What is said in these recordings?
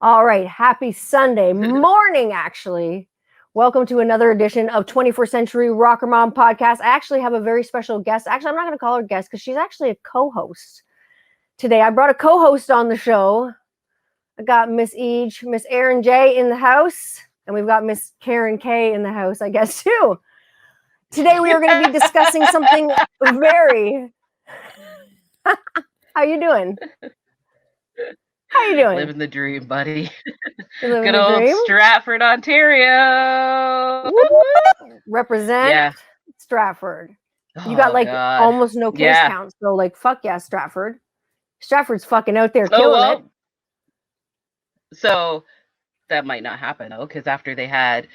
All right, happy Sunday morning, actually. Welcome to another edition of 21st Century Rocker Mom Podcast. I actually have a very special guest. Actually, I'm not going to call her guest because she's actually a co-host today. I brought a co-host on the show. I got Miss Erin J in the house, and we've got Miss Karen K in the house, I guess, too. Today we are going to be discussing something very... How you doing? How you doing? Living the dream, buddy. Living Good the old dream? Stratford, Ontario. Woo! Represent Yeah. Stratford. You got like God. almost no case count, so like fuck yeah, Stratford. Stratford's fucking out there killing it. So that might not happen though, because after they had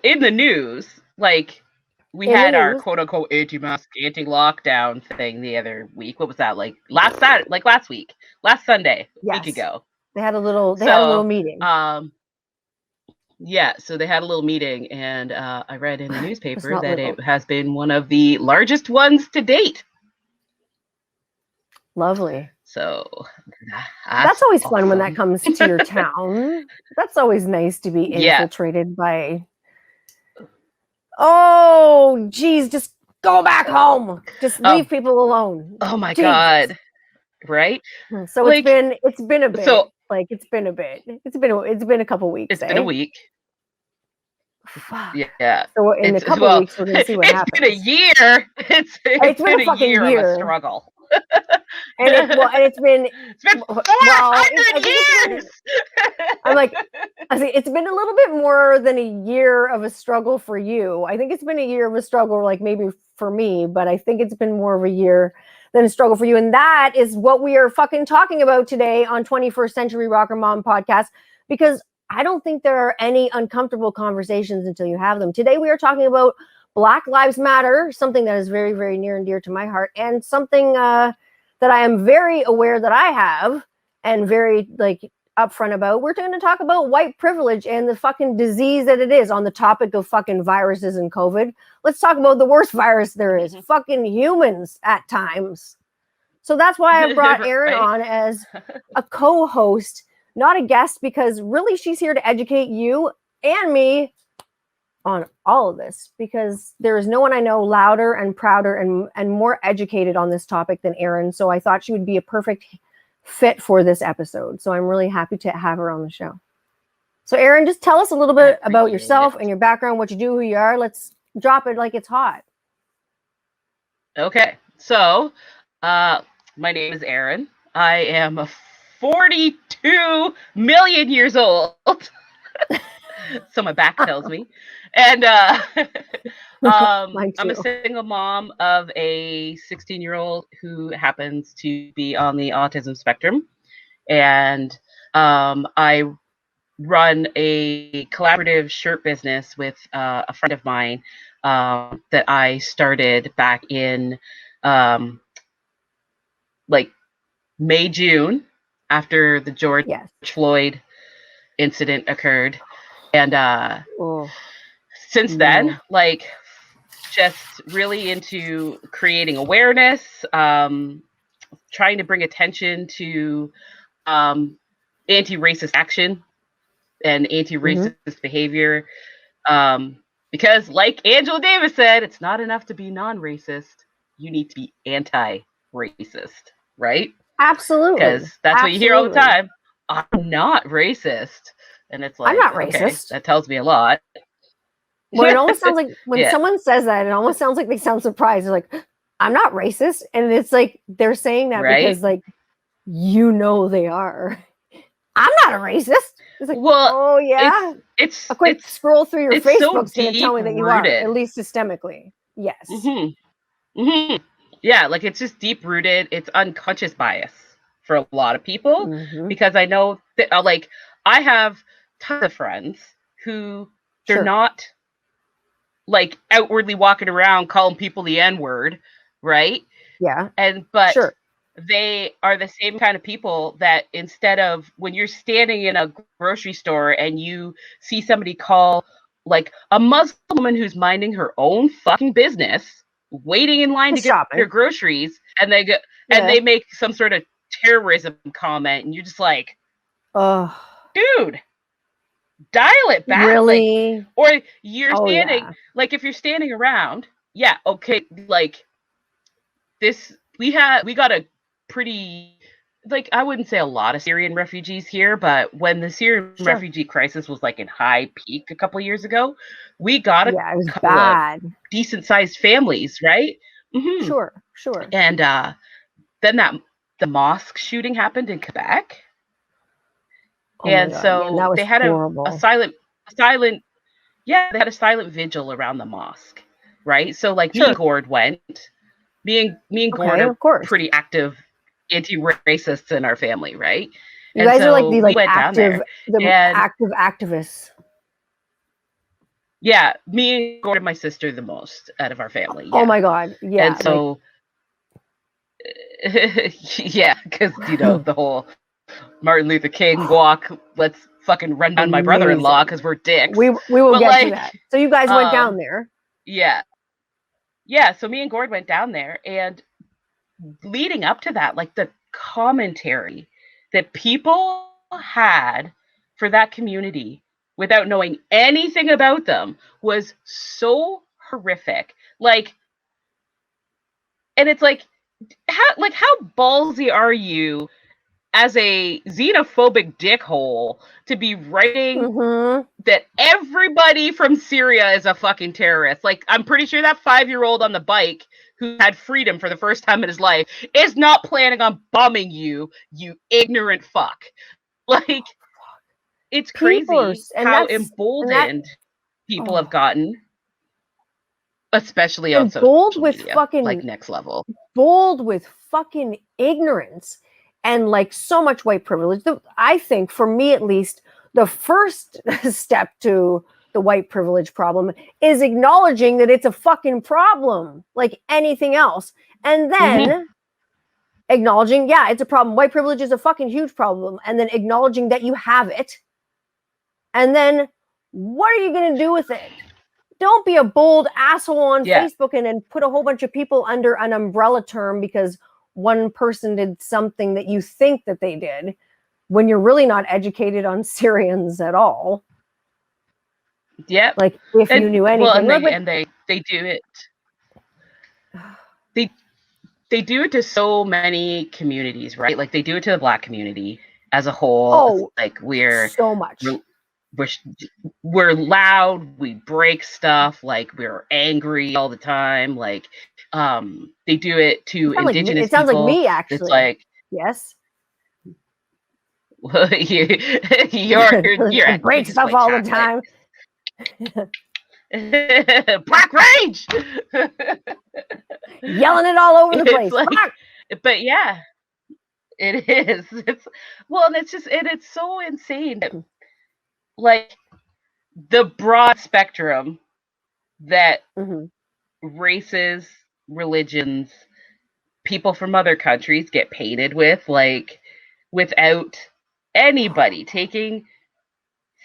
in the news, like we had our quote unquote anti-mask, anti-lockdown thing the other week. What was that? Like last Sunday, a week ago. They had a little meeting. Yeah, so they had a little meeting, and I read in the newspaper that it has been one of the largest ones to date. Lovely. So that's always awesome. Fun when that comes to your town. That's always nice to be infiltrated by. Oh, geez, just go back home. Just leave people alone. Oh my God. Right? So like, it's been a bit. So it's been a bit. It's been a couple weeks. It's been a week. Fuck. Yeah. So in a couple weeks we're gonna see what happens. It's been a year. It's been a fucking year of a struggle. It's been 400 years. I'm like, it's been a little bit more than a year of a struggle for you. I think it's been a year of a struggle, like maybe for me, but I think it's been more of a year than a struggle for you. And that is what we are fucking talking about today on 21st Century Rocker Mom Podcast, because I don't think there are any uncomfortable conversations until you have them. Today we are talking about Black Lives Matter, something that is very, very near and dear to my heart, and something that I am very aware that I have and very upfront about. We're going to talk about white privilege and the fucking disease that it is on the topic of fucking viruses and COVID. Let's talk about the worst virus there is, fucking humans at times. So that's why I brought Erin on as a co-host, not a guest, because really she's here to educate you and me on all of this, because there is no one I know louder and prouder and more educated on this topic than Erin. So I thought she would be a perfect fit for this episode. So I'm really happy to have her on the show. So Erin, just tell us a little bit about yourself and your background, what you do, who you are. Let's drop it like it's hot. Okay. So my name is Erin. I am 42 million years old. So my back tells me. And I'm a single mom of a 16-year-old who happens to be on the autism spectrum. And I run a collaborative shirt business with a friend of mine that I started back in May, June, after the George Floyd incident occurred. And since then, just really into creating awareness, trying to bring attention to anti-racist action and anti-racist behavior. Because like Angela Davis said, it's not enough to be non-racist. You need to be anti-racist, right? Absolutely. Because that's what you hear all the time. I'm not racist. And it's like, I'm not racist. Okay, that tells me a lot. Well, it almost sounds like when someone says that, it almost sounds like they sound surprised. They're like, I'm not racist. And it's like, they're saying that because they are. I'm not a racist. It's like, oh yeah. It's a quick scroll through your Facebook's so going to tell me that you are, at least systemically. Yes. Mm-hmm. Mm-hmm. Yeah, it's just deep rooted. It's unconscious bias for a lot of people, because I know that I have tons of friends who they're not outwardly walking around calling people the N-word, right? Yeah. But they are the same kind of people that instead of when you're standing in a grocery store and you see somebody call a Muslim woman who's minding her own fucking business, waiting in line to get their groceries, and they make some sort of terrorism comment, and you're just like, oh, dude, dial it back. Like, Really? or you're Oh standing, yeah. like, if you're standing around, yeah, okay, like, we got a pretty, like, I wouldn't say a lot of Syrian refugees here, but when the Syrian Sure. refugee crisis was like in high peak a couple years ago, we got a Yeah, it was couple of bad. decent sized families, right? Hmm. Sure, sure. And then the mosque shooting happened in Quebec, Oh my and god, yeah, that so was they had a horrible. silent, yeah, they had a silent vigil around the mosque, right? So like me and Sure. Gord went. Me and Gord Okay, are of course. pretty active anti-racists in our family, right? You And guys are like so the we went down there, and active activists. yeah, me and Gord and my sister the most out of our family, Oh yeah. my god. And Yeah, like so yeah, because the whole Martin Luther King walk, let's fucking run down my brother-in-law amazing. because we're dicks. We will But get to like, that. So you guys went down um, there. yeah, yeah. So me and Gord went down there, and leading up to that, like the commentary that people had for that community without knowing anything about them was so horrific. Like, and it's like, how ballsy are you as a xenophobic dickhole to be writing Mhm. that everybody from Syria is a fucking terrorist? Like, I'm pretty sure that 5-year-old on the bike who had freedom for the first time in his life is not planning on bombing you, you ignorant fuck. Like, it's People are crazy s- how and that emboldened people have oh, gotten, especially on and social media, like next level. bold with fucking ignorance and like so much white privilege. I think for me at least, the first step to the white privilege problem is acknowledging that it's a fucking problem, like anything else. And Mm-hmm. then acknowledging, yeah, it's a problem. White privilege is a fucking huge problem. And then acknowledging that you have it. And then what are you going to do with it? Don't be a bold asshole on Yeah. Facebook and then put a whole bunch of people under an umbrella term because one person did something that you think that they did when you're really not educated on Syrians at all. Yep. Like if you And knew well, anything. they do it. They do it to so many communities, right? Like they do it to the Black community as a whole. It's Oh, like so much. we're we're loud, we break stuff, like we're angry all the time. Like they do it to Indigenous It sounds like people. me It's actually. like Yes. you're at Break Please stuff White all the Chocolate. time. Black Rage. Yelling it all over the place. Like, but yeah, it is. It's well, and it's so insane that like the broad spectrum that mm-hmm. races, religions, people from other countries get painted with, like without anybody taking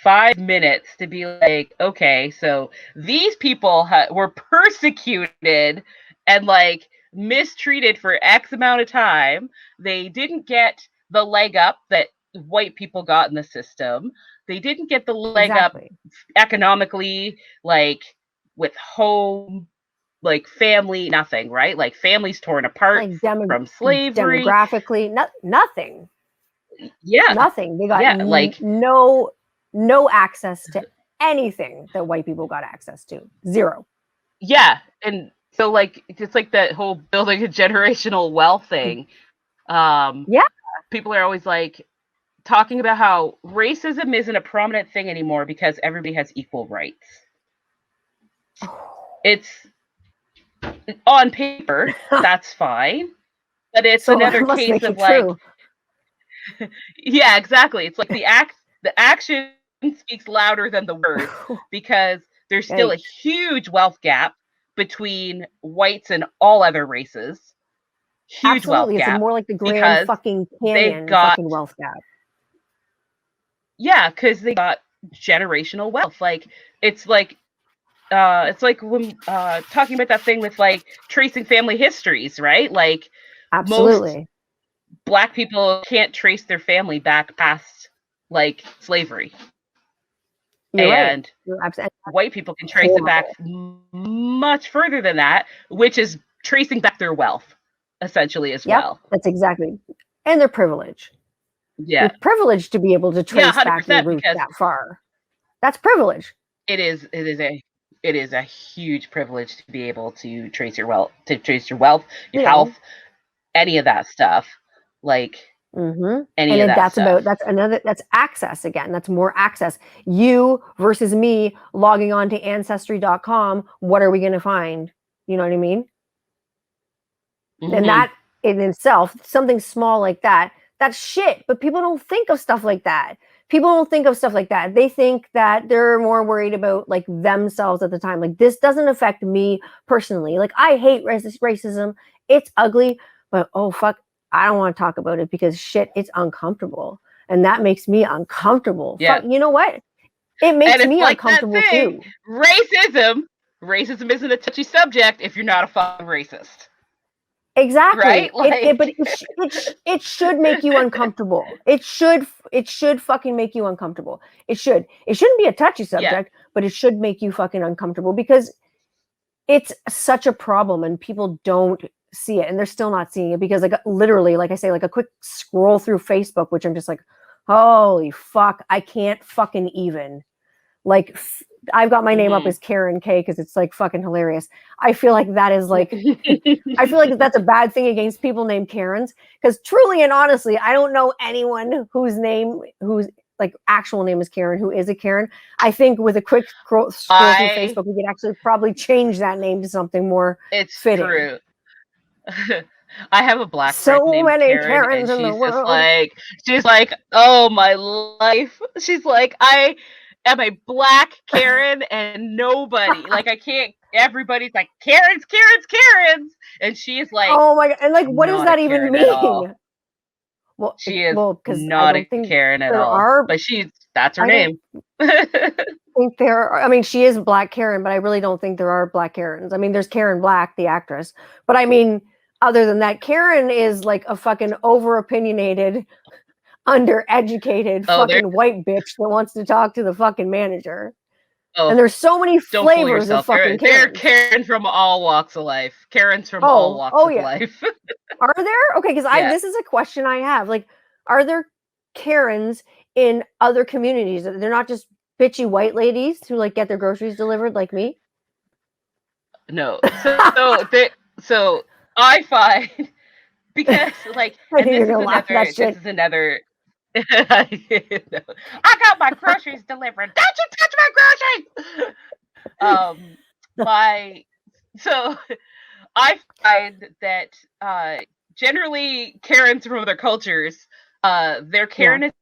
5 minutes to be like, okay, so these people were persecuted and like mistreated for X amount of time. They didn't get the leg up that white people got in the system. They didn't get the leg up Exactly. economically, like with home, like family, nothing, right? Like families torn apart Like from slavery. demographically, nothing. Yeah. Nothing. They got Yeah. Like, no access to anything that white people got access to. Zero. yeah. And so like it's like that whole building a generational wealth thing. Yeah. People are always like talking about how racism isn't a prominent thing anymore because everybody has equal rights. It's on paper, that's fine. But it's So that another must case make of it like, true. yeah, exactly. It's like the action speaks louder than the words because there's still a huge wealth gap between whites and all other races. Huge wealth Absolutely. It's gap more like the Grand because fucking they Canyon got, fucking wealth gap. yeah, because they got generational wealth. Like it's like when talking about that thing with like tracing family histories, right? Like most Absolutely. Black people can't trace their family back past like slavery. You're right. And You're absolutely white people can trace it back horrible. much further than that, which is tracing back their wealth, essentially, as Yep, well. that's exactly, and their privilege. Yeah. You're privileged to be able to Yeah, trace back your 100%, roots because that far. That's privilege. it is a huge privilege to be able to trace your wealth, your You know, health, any of that stuff. Like and any of then that stuff. that's access again. That's more access. You versus me logging on to ancestry.com. What are we going to find? You know what I mean? And Mm-hmm. that in itself, something small like that, that's shit. But people don't think of stuff like that. People don't think of stuff like that. They think that they're more worried about like themselves at the time. Like this doesn't affect me personally. Like I hate racism. It's ugly, but oh fuck, I don't want to talk about it because shit, it's uncomfortable. And that makes me uncomfortable. Yeah. Fuck, you know what? It And makes it's me like that uncomfortable thing, too. racism isn't a touchy subject if you're not a fucking racist. Exactly. Right? Like But it should make you uncomfortable. It should fucking make you uncomfortable. It should. It shouldn't be a touchy yeah. subject, but it should make you fucking uncomfortable because it's such a problem and people don't see it and they're still not seeing it because like literally, like I say, like a quick scroll through Facebook, which I'm just like, holy fuck, I can't fucking even. Like I've got my name up as Karen K because it's like fucking hilarious. I feel like that is like I feel like that's a bad thing against people named Karens because truly and honestly, I don't know anyone whose like actual name is Karen who is a Karen. I think with a quick scroll through Facebook, we could actually probably change that name to something more fitting. True. I have a black friend So named many Karen, Karens and in the world. she's like, oh my life. She's like, I am a black Karen, and nobody, like, I can't. Everybody's like, Karens, Karens, Karens, and she's like, oh my god, and like, what does not a that even Karen at all. mean? Well, She is because I not a don't think Karen at there all, are. but that's her I don't name. think there are. I mean, she is Black Karen, but I really don't think there are Black Karens. I mean, there's Karen Black, the actress, but I mean, other than that, Karen is like a fucking over opinionated, undereducated fucking white bitch that wants to talk to the fucking manager. And there's so many don't fool flavors of yourself. fucking They're Karens. Karen from all walks of life. Karens from all walks of life. Are there? Okay, because this is a question I have. Like, are there Karens in other communities? They're not just bitchy white ladies who like get their groceries delivered like me? No. So I find, because like, and this is another I got my groceries delivered. Don't you touch my groceries! So I find that generally Karens from other cultures, their Karenism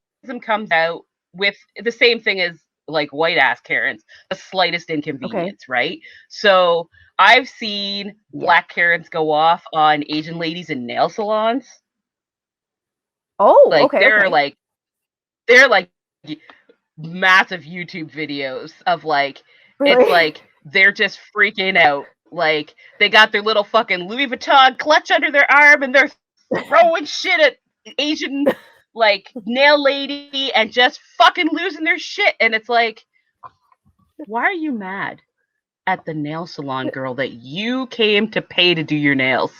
comes out with the same thing as like white ass Karens, the slightest inconvenience, right? So I've seen black Karens go off on Asian ladies in nail salons. Oh, like they're like massive YouTube videos of like, it's like they're just freaking out. Like they got their little fucking Louis Vuitton clutch under their arm and they're throwing shit at Asian like nail lady and just fucking losing their shit. And it's like, why are you mad at the nail salon girl that you came to pay to do your nails?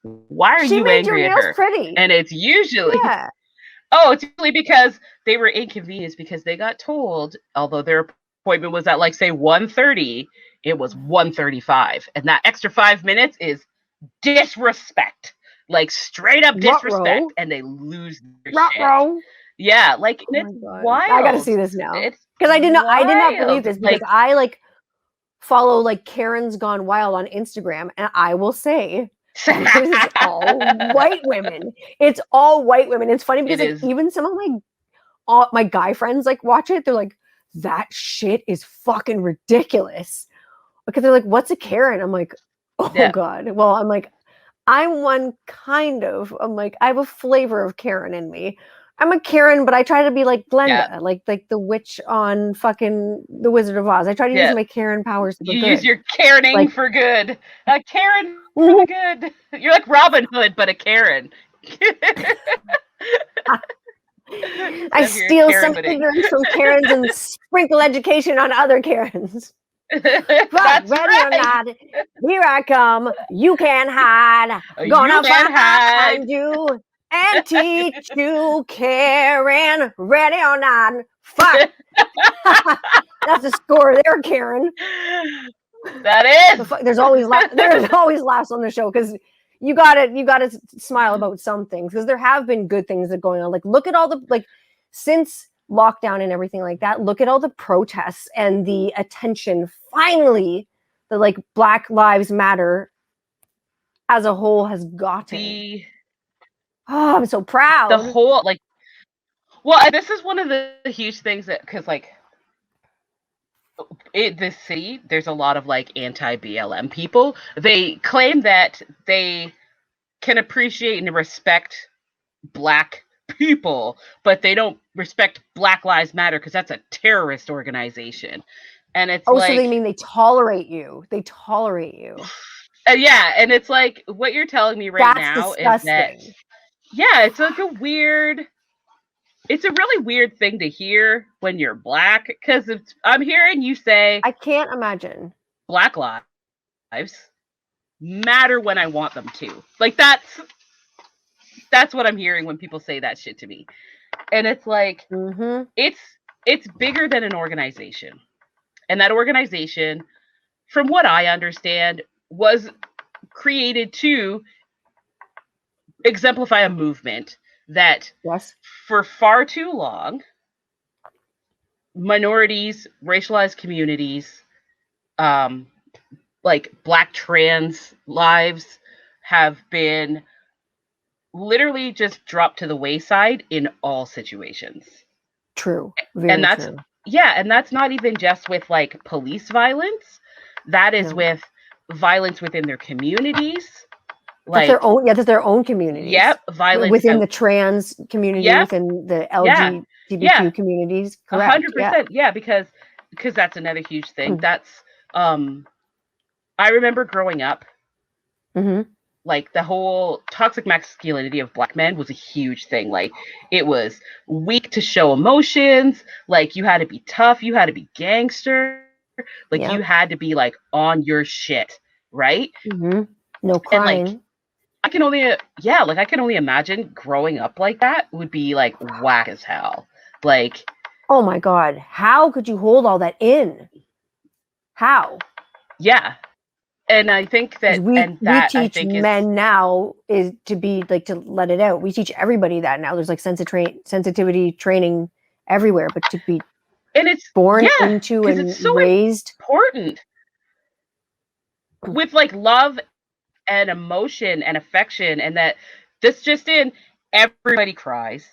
Why are you angry at her? Pretty. And it's usually it's usually because they were inconvenienced because they got told, although their appointment was at like say 1:30, it was 1:35, and that extra 5 minutes is disrespect, like straight up disrespect, and they lose their shit. Yeah, like it's wild. I gotta see this now because I did not believe this because I like follow like Karen's Gone Wild on Instagram, and I will say it's all white women. It's all white women. It's funny because like, even some of my guy friends like watch it. They're like, that shit is fucking ridiculous. Because they're like, what's a Karen? I'm like, oh god. Well, I'm like, I'm one kind of. I'm like, I have a flavor of Karen in me. I'm a Karen, but I try to be like Glenda, like the witch on fucking The Wizard of Oz. I try to use my Karen powers for good. You use your Karening for good. A Karen for the good. You're like Robin Hood, but a Karen. I If you're a steal Karen, some but ignorance from Karens and sprinkle education on other Karens. Fuck, that's ready or right. not, here I come. You can't hide. You Gonna can hide. find you and teach you, Karen. Ready or not. Fuck. That's the score there, Karen. That is. There's always laughs on the show because you gotta smile about some things because there have been good things that are going on. Like look at all the since lockdown and everything like that. Look at all the protests and the attention. Finally, the Black Lives Matter as a whole has gotten. Oh, I'm so proud. The whole well, this is one of the huge things that because this city, there's a lot of anti-BLM people. They claim that they can appreciate and respect Black people, but they don't respect Black Lives Matter because that's a terrorist organization. And it's so they mean they tolerate you. They tolerate you. Yeah, and it's like what you're telling me right now is that it's like it's a really weird thing to hear when you're Black because I'm hearing you say I can't imagine Black lives matter when I want them to. Like that's what I'm hearing when people say that shit to me. And it's like it's bigger than an organization. And that organization, from what I understand, was created to exemplify a movement that for far too long minorities, racialized communities, Black trans lives have been literally just dropped to the wayside in all situations. True. And that's true. Yeah, and that's not even just with police violence. That is with violence within their communities. That's their own. Yeah, that's their own communities. Yep, violence within the trans community, within the LGBTQ communities. Correct. 100%. Yeah, because that's another huge thing. That's I remember growing up. The whole toxic masculinity of Black men was a huge thing. It was weak to show emotions. You had to be tough. You had to be gangster. You had to be on your shit, right? No crying. And I can only imagine growing up like that would be whack as hell. Oh my God, how could you hold all that in? How? Yeah. And I think that we teach men now is to be to let it out. We teach everybody that now. There's sensitivity training everywhere, but to be born into and it's so raised important with love and emotion and affection, and that this just in, everybody cries,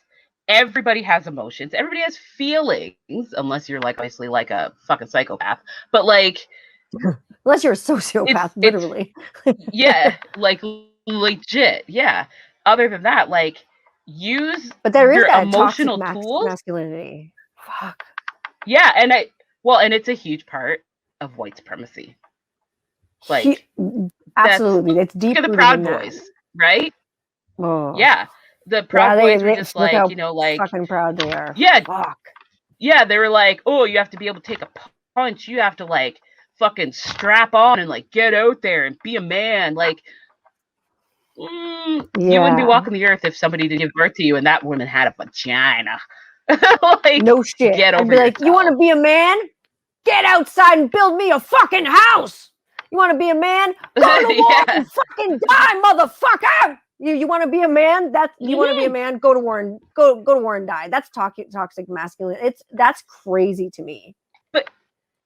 everybody has emotions, everybody has feelings, unless you're obviously a fucking psychopath, but unless you're a sociopath, literally. Yeah, legit. Yeah. Other than that, use there is your that emotional toxic tools. Masculinity. Fuck. Yeah, and it's a huge part of white supremacy. Absolutely, it's deep. Look at the Proud Boys, right? Oh. Yeah, the Proud Boys were just fucking proud they are. Yeah, fuck. Yeah, they were oh, you have to be able to take a punch. You have to fucking strap on and get out there and be a man. You wouldn't be walking the earth if somebody didn't give birth to you and that woman had a vagina. No shit. Get over I'd be yourself. You want to be a man? Get outside and build me a fucking house. You want to be a man? Go to war and fucking die, motherfucker. You want to be a man? You want to be a man? Go to war and go to war and die. That's toxic masculine. That's crazy to me. But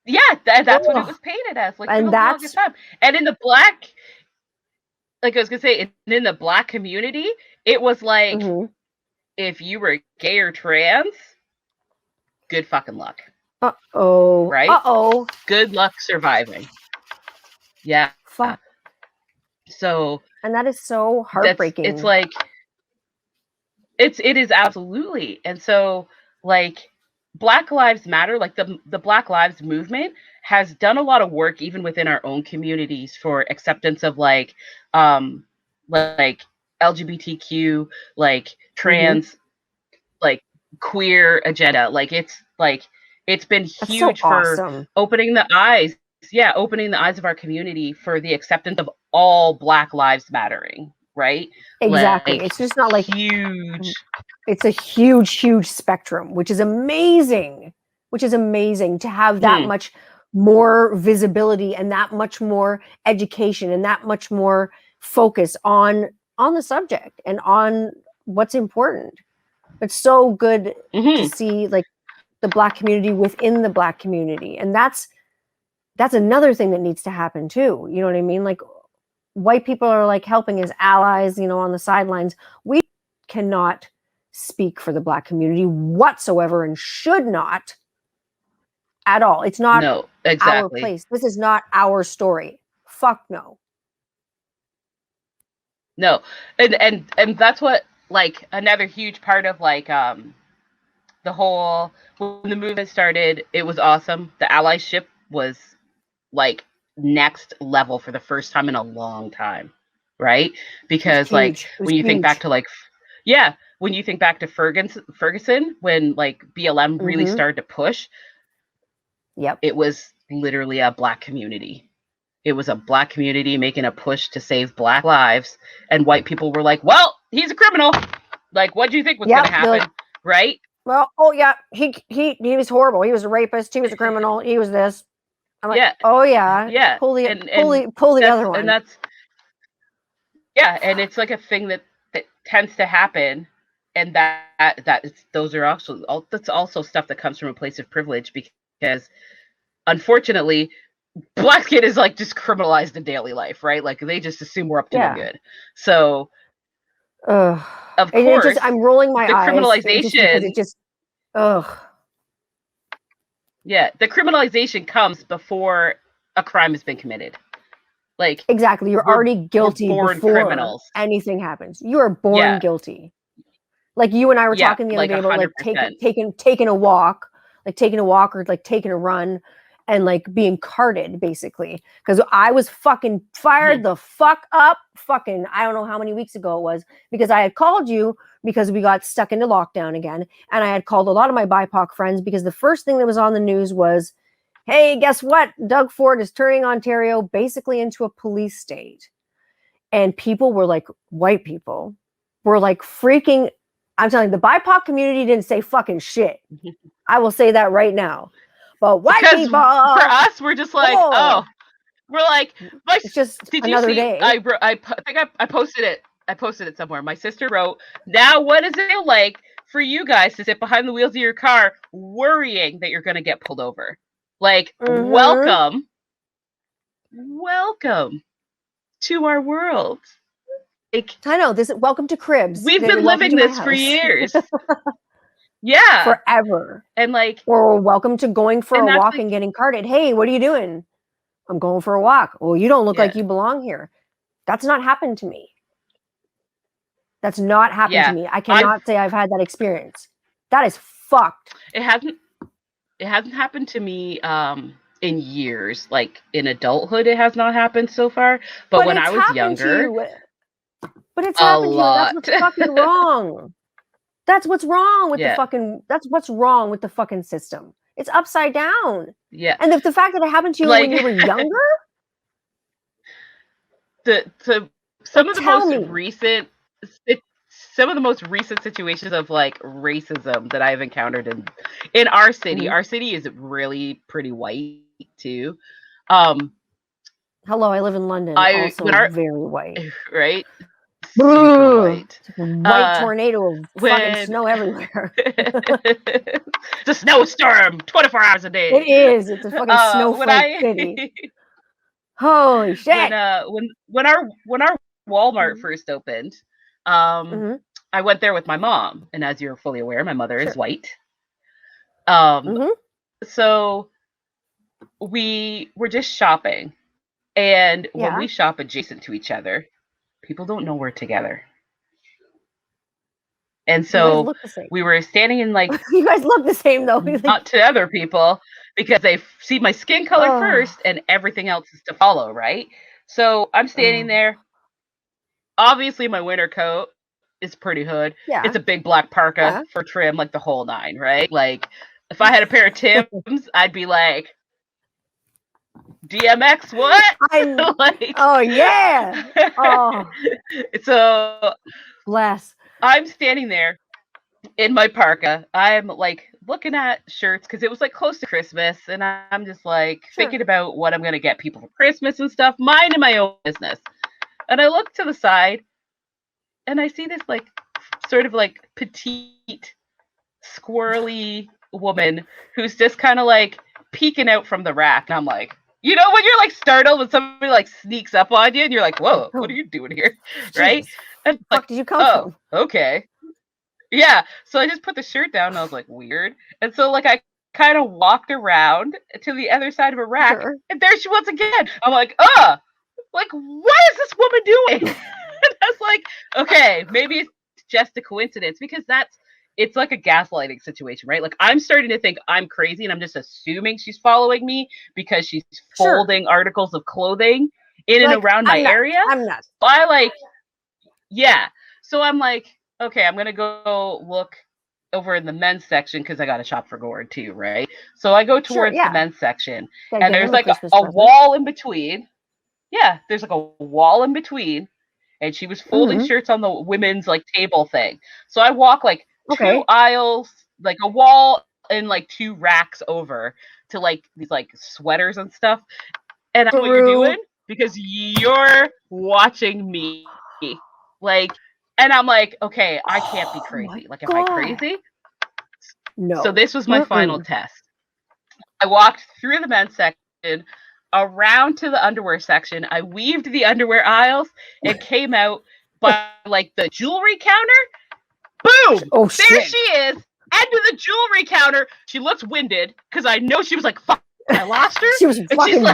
yeah, that's what it was painted as. And that's time. And in the Black, I was gonna say, in the Black community, it was if you were gay or trans, good fucking luck. Uh-oh. Right? Uh-oh. Good luck surviving. Yeah. Fuck. So. And that is so heartbreaking. It's it is absolutely. And so Black Lives Matter, the Black Lives movement has done a lot of work even within our own communities for acceptance of LGBTQ, trans, queer agenda. It's been That's so huge for awesome. opening the eyes. Yeah, opening the eyes of our community for the acceptance of all Black lives mattering, right? Exactly. Like It's just not like huge. it's a huge spectrum, which is amazing. Which is amazing to have that Hmm. much more visibility and that much more education and that much more focus on the subject and on what's important. It's so good to Hmm. see like the Black community within the Black community. And that's another thing that needs to happen too. You know what I mean? Like white people are like helping as allies, you know, on the sidelines. We cannot speak for the Black community whatsoever and should not at all. It's not No, our exactly. place. This is not our story. Fuck no. No. And that's what, like, another huge part of, like, the whole, when the movement started, it was awesome. The allyship was like next level for the first time in a long time, right? It was Because, like, huge. It was when you think back huge. to, like, yeah, when you think back to Ferguson, when, like, BLM really Mm-hmm. started to push, Yep. it was literally a Black community. It was a Black community making a push to save Black lives, and white people were like, "Well, he's a criminal. Like, what do you think was going Yep. to They're like, happen?" Right? well, oh yeah, he was horrible. He was a rapist. He was a criminal. He was this. I'm like, Yeah, oh yeah, yeah, pull the that's other and one. that's yeah, and it's like a thing that tends to happen, and those are also that's also stuff that comes from a place of privilege, because unfortunately Black kid is like just criminalized in daily life, right? Like they just assume we're up to no Yeah. good. So Ugh. of And it just, course I'm rolling my the eyes just because it criminalization, just, ugh. yeah, the criminalization comes before a crime has been committed. Like Exactly. You're we're already we're guilty born before criminals. anything happens. You are born Yeah, guilty. Like you and I were yeah, talking the other like day about like 100%. taking a walk, like taking a walk or like taking a run and like being carted basically. Because I was fucking fired Mhm. the fuck up fucking I don't know how many weeks ago it was because I had called you because we got stuck into lockdown again. And I had called a lot of my BIPOC friends because the first thing that was on the news was, hey, guess what? Doug Ford is turning Ontario basically into a police state. And people were like, white people were like freaking. I'm telling you, the BIPOC community didn't say fucking shit. I will say that right now. But white Because people, for us, we're just like, oh, oh, we're like, it's just did you another see? day. I think I posted it. I posted it somewhere. My sister wrote, "Now, what does it feel like for you guys to sit behind the wheels of your car, worrying that you're going to get pulled over? Like, Mm-hmm. welcome to our world. Like, I know this. Welcome to Cribs. we've been Welcome living to my this for house years. Yeah, forever. and like, Or welcome to going for and a that's walk like, and getting carted. Hey, what are you doing? I'm going for a walk. Well, you don't look yeah, like you belong here. That's not happened to me. That's not happened to yeah. me. I I've cannot say I've had that experience. That is fucked. it hasn't it hasn't happened to me in years. Like in adulthood, it has not happened so far. But But when I it's was happened to younger, you. But it's a happened to you, and that's lot. what's fucking wrong. That's what's wrong with the Yeah, fucking. That's what's wrong with the fucking system. It's upside down. yeah. And the fact that it happened to you Like when you were younger, the like some of the tell most me. recent it, some of the most recent situations of like racism that I've encountered in our city. Mhm. Our city is really pretty white too. Um, Hello, I live in London, I when also our very white. right, super Brrr. white. It's like a white Uh, tornado of fucking when snow everywhere. it's a snowstorm 24 hours a It day. is. It's a fucking When snowflake I city. Holy shit. when our Walmart Mhm. first opened, um, Mhm. I went there with my mom, and as you're fully aware, my mother is Sure. white. Um, Mhm. so we were just shopping, and when Yeah. we shop adjacent to each other, people don't know we're together. And You guys so look the same. we were standing in like You guys look the same though. Like, not to other people because they see my skin color oh, first and everything else is to follow, right? So I'm standing oh, there, obviously my winter coat, is pretty hood. Yeah. It's a big black parka for trim, like the whole nine, right? Like if I had a pair of Tims, I'd be like, DMX, what? Like, oh yeah. Oh, so bless. I'm standing there in my parka. I'm like looking at shirts because it was like close to Christmas, and I'm just like thinking about what I'm gonna get people for Christmas and stuff, minding my own business. And I look to the side, and I see this like sort of like petite, squirrely woman who's just kind of like peeking out from the rack, and I'm like, you know, when you're like startled when somebody like sneaks up on you, and you're like, whoa, what are you doing here, right? And Where like, did you come from? Okay. Yeah, so I just put the shirt down and I was like, weird. And so like I kind of walked around to the other side of a rack and there she was again. I'm like, like what is this woman doing? And I was like, okay, maybe it's just a coincidence because it's like a gaslighting situation, right? Like I'm starting to think I'm crazy and I'm just assuming she's following me because she's folding articles of clothing in and around my area. I'm not. So I like, yeah. So I'm like, okay, I'm gonna go look over in the men's section because I got to shop for Gord too, right? So I go towards the men's section, and there's like a wall in between. Yeah, there's like a wall in between, and she was folding shirts on the women's like table thing. So I walk like 2 aisles, like a wall, and like 2 racks over to like these like sweaters and stuff. And that's what you're doing because you're watching me, like. And I'm like, okay, I can't be crazy. Like, am I crazy? No. So this was my final test. I walked through the men's section, around to the underwear section. I weaved the underwear aisles and came out by like the jewelry counter. Boom! Oh, there she is, end of the jewelry counter. She looks winded because I know she was like, fuck, I lost her. She was fucking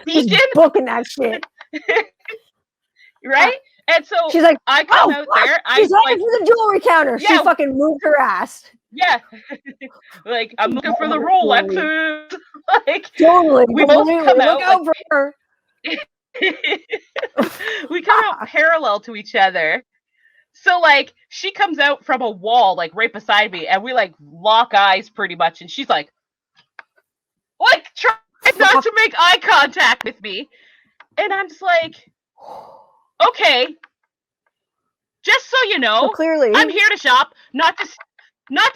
she's like booking that shit. Right? And so she's like, I come out there. She's heading for the jewelry counter. Yeah, she fucking moved her ass. Yeah. Like, I'm looking for the Rolexes. Like, totally. We both come out. Look out for her. We come out parallel to each other. So, like, she comes out from a wall, like, right beside me, and we, like, lock eyes pretty much. And she's like trying not to make eye contact with me. And I'm just like, okay, just so you know, clearly I'm here to shop, not to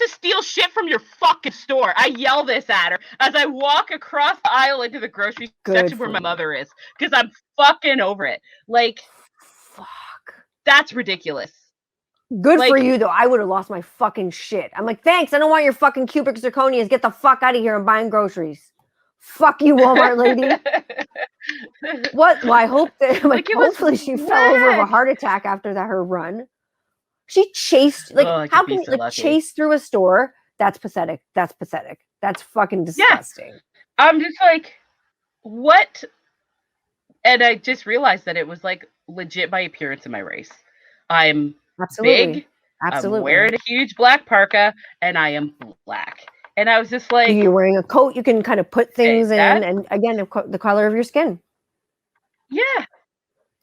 steal shit from your fucking store. I yell this at her as I walk across the aisle into the grocery section where my mother is, because I'm fucking over it. Like, fuck, that's ridiculous. Good for you, though. I would have lost my fucking shit. I'm like, thanks. I don't want your fucking cubic zirconias. Get the fuck out of here. I'm buying groceries. Fuck you, Walmart lady. What? Well, I hope that hopefully she fell over of a heart attack after her run. She chased how can you chase through a store? That's pathetic. That's pathetic. That's fucking disgusting. Yeah. I'm just like, what? And I just realized that it was like legit my appearance and my race. I'm big. I'm wearing a huge black parka, and I am black. And I was just like, you're wearing a coat. You can kind of put things in, and again, the color of your skin. Yeah,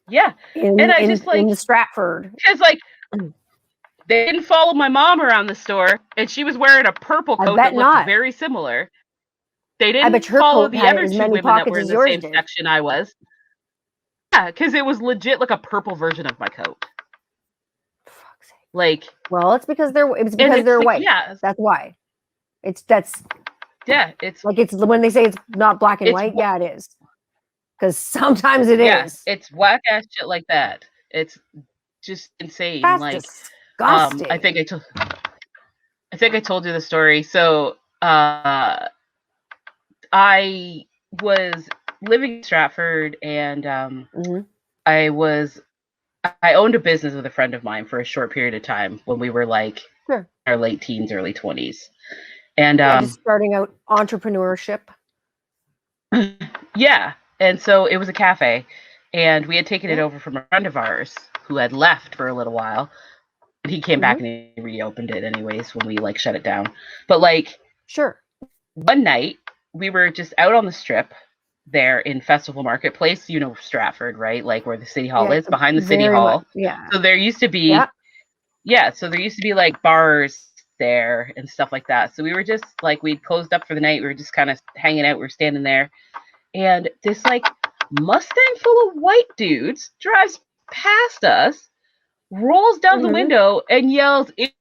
yeah. And I just like in the Stratford, because like they didn't follow my mom around the store, and she was wearing a purple coat that looked very similar. They didn't follow the other 2 women that were in the same section I was. Yeah, because it was legit like a purple version of my coat. Like, well, it's because they're white. Yeah, that's why. It's like it's when they say it's not black and white. Yeah, it is. Because sometimes it is. It's whack ass shit like that. It's just insane. That's like disgusting. I think I told you the story. So I was living in Stratford, and I owned a business with a friend of mine for a short period of time when we were like our late teens, early 20s. And just starting out entrepreneurship. Yeah. And so it was a cafe, and we had taken it over from a friend of ours who had left for a little while. And he came back and he reopened it anyways when we like shut it down. But like, one night we were just out on the strip there in Festival Marketplace, Stratford, right? Like where the city hall is, behind the city hall. Yeah. So there used to be yeah, so there used to be like bars there and stuff like that. So we were just like, we'd closed up for the night. We were just kind of hanging out. We were standing there, and this like Mustang full of white dudes drives past us, rolls down the window, and yells, "It's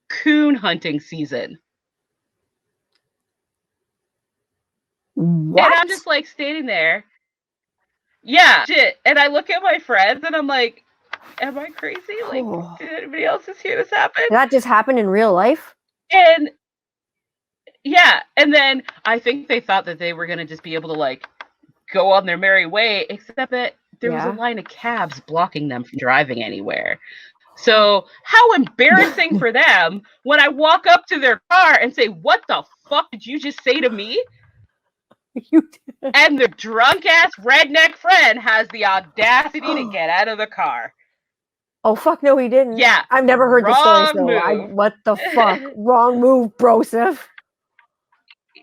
coon hunting season." What? And I'm just like standing there. Yeah, shit. And I look at my friends and I'm like, am I crazy? Like, did anybody else just hear this happen? Did that just happen in real life? And yeah, and then I think they thought that they were going to just be able to like go on their merry way, except that there was a line of cabs blocking them from driving anywhere. So how embarrassing for them when I walk up to their car and say, "What the fuck did you just say to me?" And the drunk ass redneck friend has the audacity to get out of the car. Oh fuck no, he didn't. Yeah, I've never heard the story. So what the fuck? Wrong move, broseph.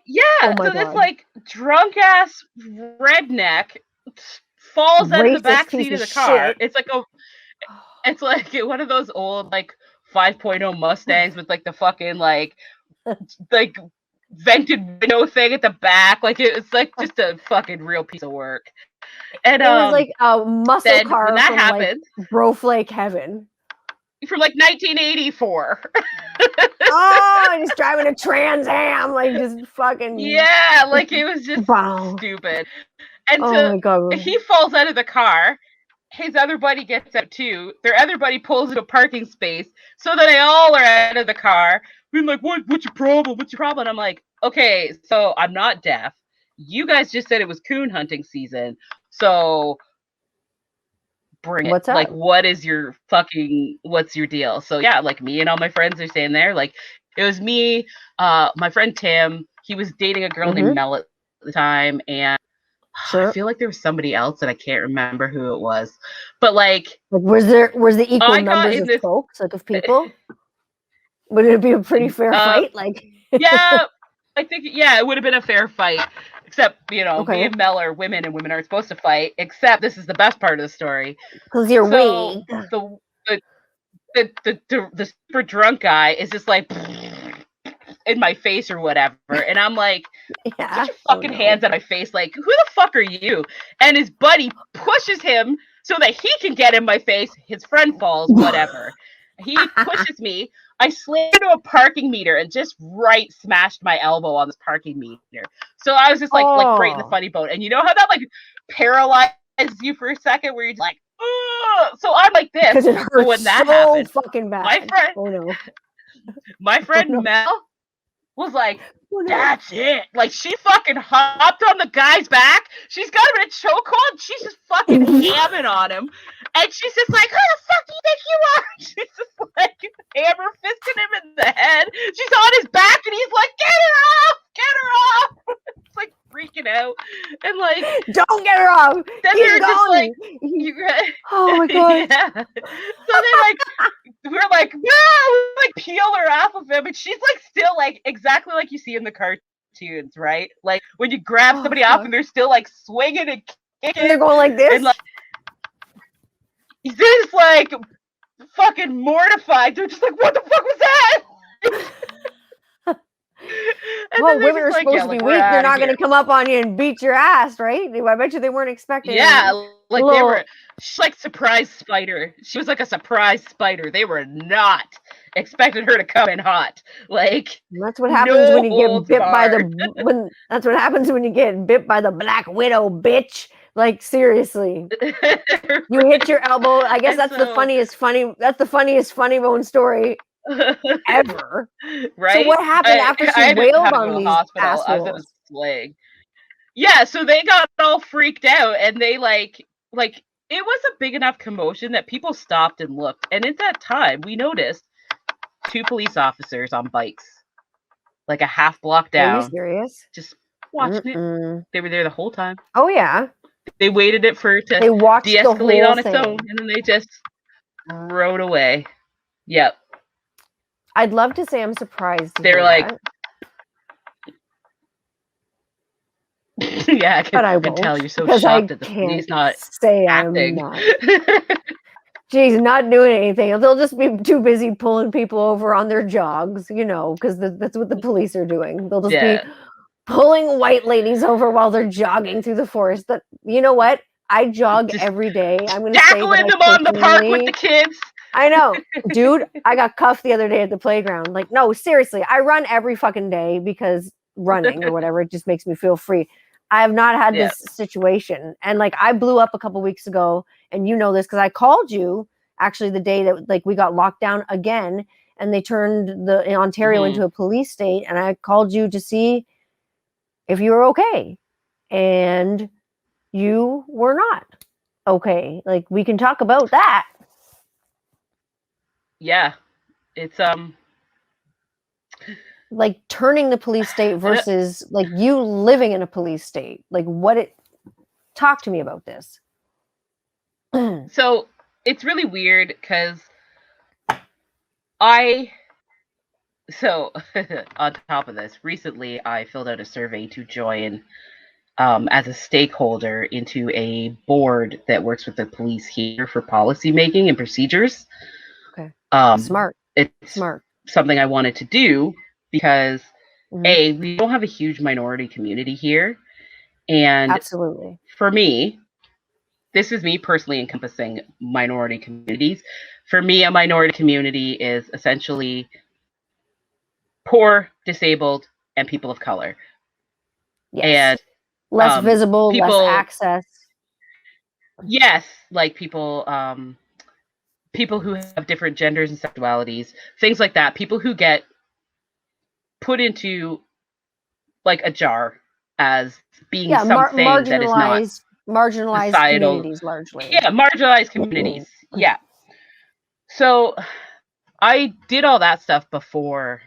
Yeah, oh my so God. This like drunk ass redneck falls out of the back seat of the car. Shit. It's like one of those old like 5.0 Mustangs with like the fucking like vented window thing at the back. Like it's like just a fucking real piece of work. And it was like a muscle car when that from happened, like Broflake heaven. From like 1984. Oh, just driving a Trans Am, like just fucking. Yeah, like it was just stupid. And my God. He falls out of the car. His other buddy gets out too. Their other buddy pulls into a parking space. So then they all are out of the car. Being like, what's your problem? What's your problem? And I'm like, okay, so I'm not deaf. You guys just said it was coon hunting season. So bring it. What's up? Like, what's your deal? So yeah, like me and all my friends are staying there. Like it was me, my friend Tim, he was dating a girl named Mel at the time, and I feel like there was somebody else and I can't remember who it was. But like was the equal numbers of folks, like of people? Would it be a pretty fair fight? Like yeah, I think it would have been a fair fight. Except, me and Mel are women, and women aren't supposed to fight. Except this is the best part of the story. Because you're weak. The super drunk guy is just like in my face or whatever, and I'm like, get your fucking hands on my face. Like, who the fuck are you? And his buddy pushes him so that he can get in my face. His friend falls, whatever. He pushes me. I slammed into a parking meter and just smashed my elbow on this parking meter. So I was just like right in the funny bone. And you know how that like paralyzes you for a second, where you're like, ugh! So I'm like this. Because it hurts when that so happened, fucking bad. My friend Mel was like, that's it. Like, she fucking hopped on the guy's back. She's got him in a chokehold. She's just fucking hamming on him. And she's just like, who the fuck do you think you are? She's just like hammer fisting him in the head. She's on his back and he's like, get her off! Get her off! It's like freaking out. And like, don't get her off! Then they're just like, oh my God. Yeah. So we're like, no! Like, peel her off of him. And she's like, still like, exactly like you see in the cartoons, right? Like, when you grab somebody off and they're still like swinging and kicking. And they're going like this? And like, they're just like fucking mortified. They're just like, what the fuck was that? Well, women are supposed to be weak. They're not going to come up on you and beat your ass, right? I bet you they weren't expecting. Yeah, like they were. She's like surprise spider. She was like a surprise spider. They were not expecting her to come in hot. Like, that's what happens when you get bit by the. That's what happens when you get bit by the Black Widow, bitch. Like, seriously, you hit your elbow. I guess that's the funniest funny bone story ever. Right? So what happened after she wailed on these assholes? I was in a sling. Yeah, so they got all freaked out, and they like it was a big enough commotion that people stopped and looked. And at that time, we noticed 2 police officers on bikes, like a half block down. Are you serious? Just watching it. They were there the whole time. Oh yeah. They waited it for it to de-escalate on its own, and then they just rode away. Yep. I'd love to say I'm surprised. They were like, yeah, I can tell you're so shocked that the police not say acting. I'm not. Geez, not doing anything. They'll just be too busy pulling people over on their jogs, because that's what the police are doing. They'll just be Yeah. pulling white ladies over while they're jogging through the forest. That you know what? I jog Just every day. I'm going to say that tackling I them on the park with the personally, kids. I know, dude. I got cuffed the other day at the playground. Like, no, seriously, I run every fucking day because running or whatever, it just makes me feel free. I have not had Yeah. this situation, and like I blew up a couple weeks ago, and you know this because I called you actually the day that like we got locked down again, and they turned the in Ontario Mhm. into a police state, and I called you to see if you were okay, and you were not okay. Like we can talk about that. Yeah. It's Like turning the police state versus like you living in a police state. Like what it talk to me about this. so it's really weird because I so on top of this, recently I filled out a survey to join as a stakeholder into a board that works with the police here for policy making and procedures. Okay. Um, Smart. it's Smart. something I wanted to do because Mhm. we don't have a huge minority community here, and Absolutely. for me, this is me personally encompassing minority communities. For me, a minority community is essentially poor, disabled, and people of color. Yes. And Less visible, less people, access. yes, like people who have different genders and sexualities, things like that. People who get put into like a jar as being Yeah, something that is not marginalized societal. communities largely. Yeah, marginalized communities. Yeah. So I did all that stuff before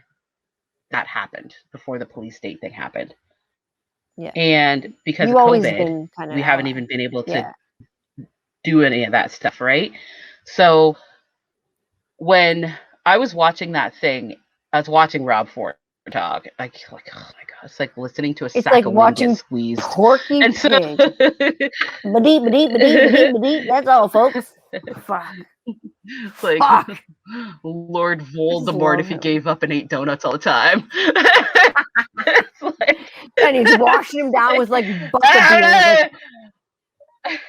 that happened, before the police state thing happened. Yeah. And because of You've always COVID, been kind of we that haven't way. even been able to Yeah. do any of that stuff, right? So when I was watching that thing, I was watching Rob Ford talk. Like oh my god, it's like listening to a It's like sack of wind get watching squeezed. Porky And so Pig. Ba-dee, ba-dee, ba-dee, ba-dee, ba-dee. That's all, folks. Fuck. it's like Fuck. Lord I just Voldemort love if he him. gave up and ate donuts all the time. It's like, And he's washing him down with like bucket beers. Like,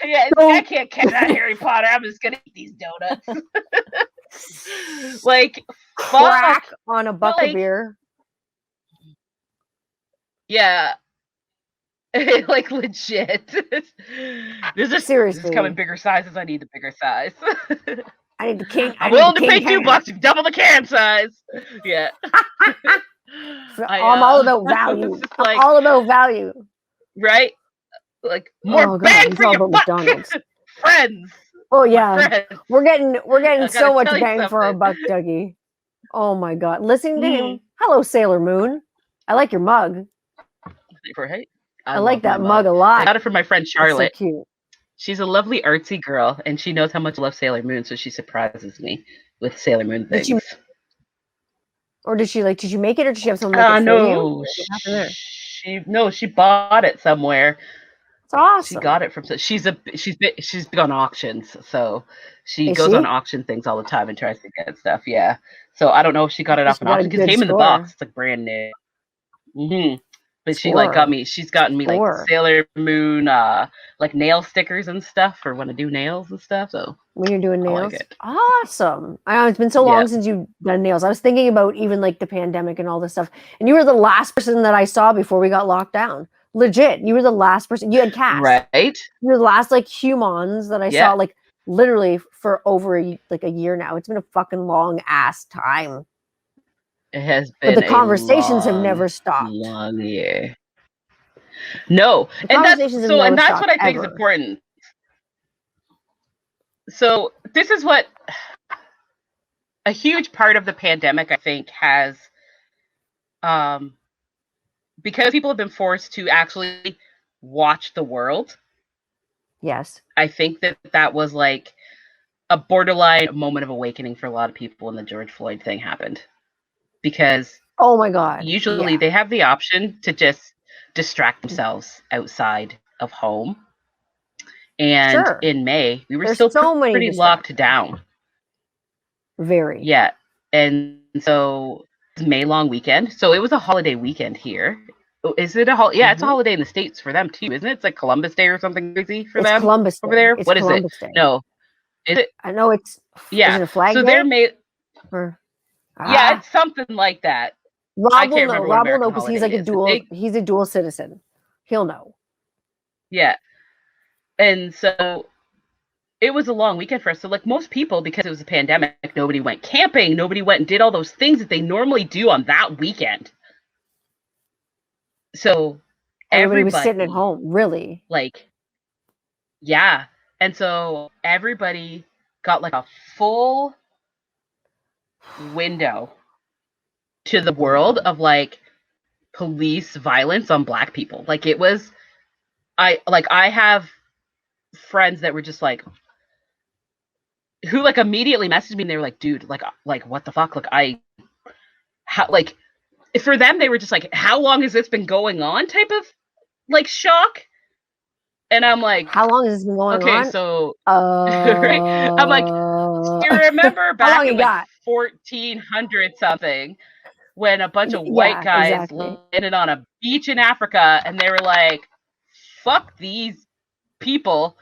yeah, it's like I don't can't catch that Harry Potter. I'm just gonna eat these donuts. Like, fuck. crack on a But bucket like, beer. yeah, like legit. This is coming Seriously. bigger sizes. I need the bigger size. I need the king. I I'm need the willing to pay king can. $2 to double the can size. Yeah. I'm all about value. It's just I'm like, all about value. right? Like more Oh god, bang it's for all your about buck, McDonald's. friends. Oh My yeah, friends. we're getting I gotta so much tell you bang for our something. buck, Dougie. Oh my god, listening to him. Mm. Hello, Sailor Moon. I like your mug. Right? I I like love my that mug mug. a I lot. got it from my friend It's so Charlotte. cute. She's a lovely artsy girl, and she knows how much I love Sailor Moon, so she surprises me with Sailor Moon Did she, things. or did she like? Did you make it, or did she have someone make it for you? No, What happened there? she bought it somewhere. It's She awesome. got it from she's big on auctions, so she Is goes on she? auction things all the time and tries to get stuff. Yeah, so I don't know if she got it She off an got a auction because it good came in the box. score. It's like brand new. Hmm. But she like got Score. me. She's gotten me like Score. Sailor Moon, like nail stickers and stuff for when I do nails and stuff. So When you're doing I like nails. it. Awesome. I know it's been so Yeah. long since you've done nails. I was thinking about even like the pandemic and all this stuff. And you were the last person that I saw before we got locked down. Legit. You were the last person. You had Cass. Right. You're the last like humans that I saw Yeah. like literally for over like a year now. It's been a fucking long ass time. It has But been the a conversations have never stopped. long year. No, The and conversations have and never that's stopped what I think is ever. important. So this is what a huge part of the pandemic I think has um because people have been forced to actually watch the world. Yes. I think that was like a borderline moment of awakening for a lot of people when the George Floyd thing happened, because Oh my God. usually Yeah. they have the option to just distract themselves outside of home And Sure. in May, we were There's still so many pretty locked distractions. down. Very. Yeah. And so it's May long weekend. So it was a holiday weekend here. Is it a yeah, it's a Mhm. holiday in the States for them too, isn't it? It's like Columbus Day or something crazy for It's them Columbus over Day. there. It's What is it? Columbus Day. No. Is it? I know is Yeah. it a Flag So they're Day? made Or yeah, it's something like that. I Rob will can't know. remember what Rob will know American because he's holiday like is. But they he's a dual citizen. He'll know. yeah. And so it was a long weekend for us. So like most people, because it was a pandemic, nobody went camping, nobody went and did all those things that they normally do on that weekend. So Everybody was sitting at everybody, home, really. like, yeah. And so everybody got like a full window to the world of like police violence on Black people. Like it was, I have friends that were just like, who like immediately messaged me and they were like, dude, like what the fuck? Like for them, they were just like, how long has this been going on type of like shock. And I'm like, How long has this been going okay, on? so right? I'm like, do you remember How long back you in like got? 1400 something when a bunch of white Yeah, guys exactly. landed on a beach in Africa and they were like, fuck these people.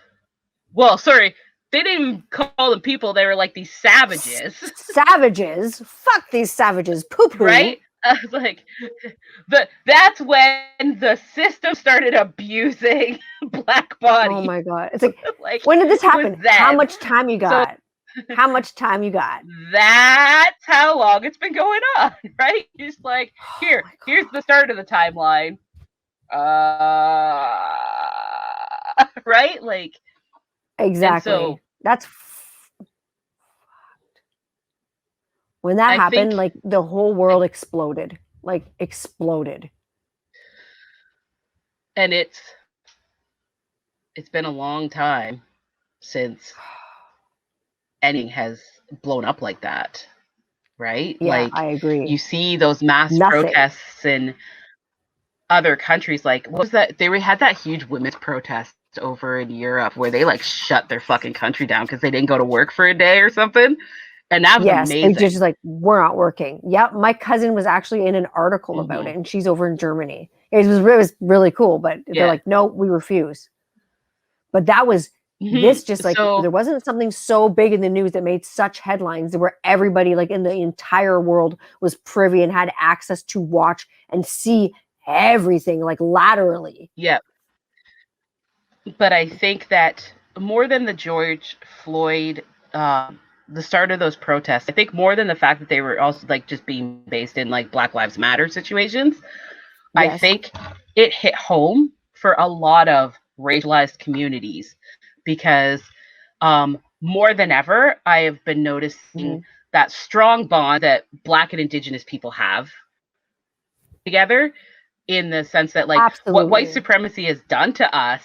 Well, sorry, they didn't even call them people. They were like these savages, Savages. Fuck these savages. Poo poo. right? I was like, that's when the system started abusing Black Oh bodies. my God. It's like, Like, when did this it was happen? How then. much time you So got? How much time you got? that's how long it's been going on, right? Just like, Oh my here's God. the start of the timeline. Right? Like, and Exactly. so That's when that I happened, think, like the whole world exploded. Like exploded. and it's been a long time since anything has blown up like that, right? Yeah, Like, I agree. you see those mass Nothing. protests in other countries. Like, what was that? They had that huge women's protest over in Europe where they like shut their fucking country down because they didn't go to work for a day or something. And that was Yes, they just amazing. like, we're not working. Yep, my cousin was actually in an article about Mm-hmm. it, and she's over in Germany. It was really cool, but they're Yeah. like, no, we refuse. But that was Mm-hmm. this just like So, there wasn't something so big in the news that made such headlines where everybody like in the entire world was privy and had access to watch and see everything like laterally. yeah. But I think that more than the George Floyd, the start of those protests, I think more than the fact that they were also like just being based in like Black Lives Matter situations, I Yes. think it hit home for a lot of racialized communities because more than ever, I have been noticing Mm-hmm. that strong bond that Black and Indigenous people have together, in the sense that like what white Absolutely. supremacy has done to us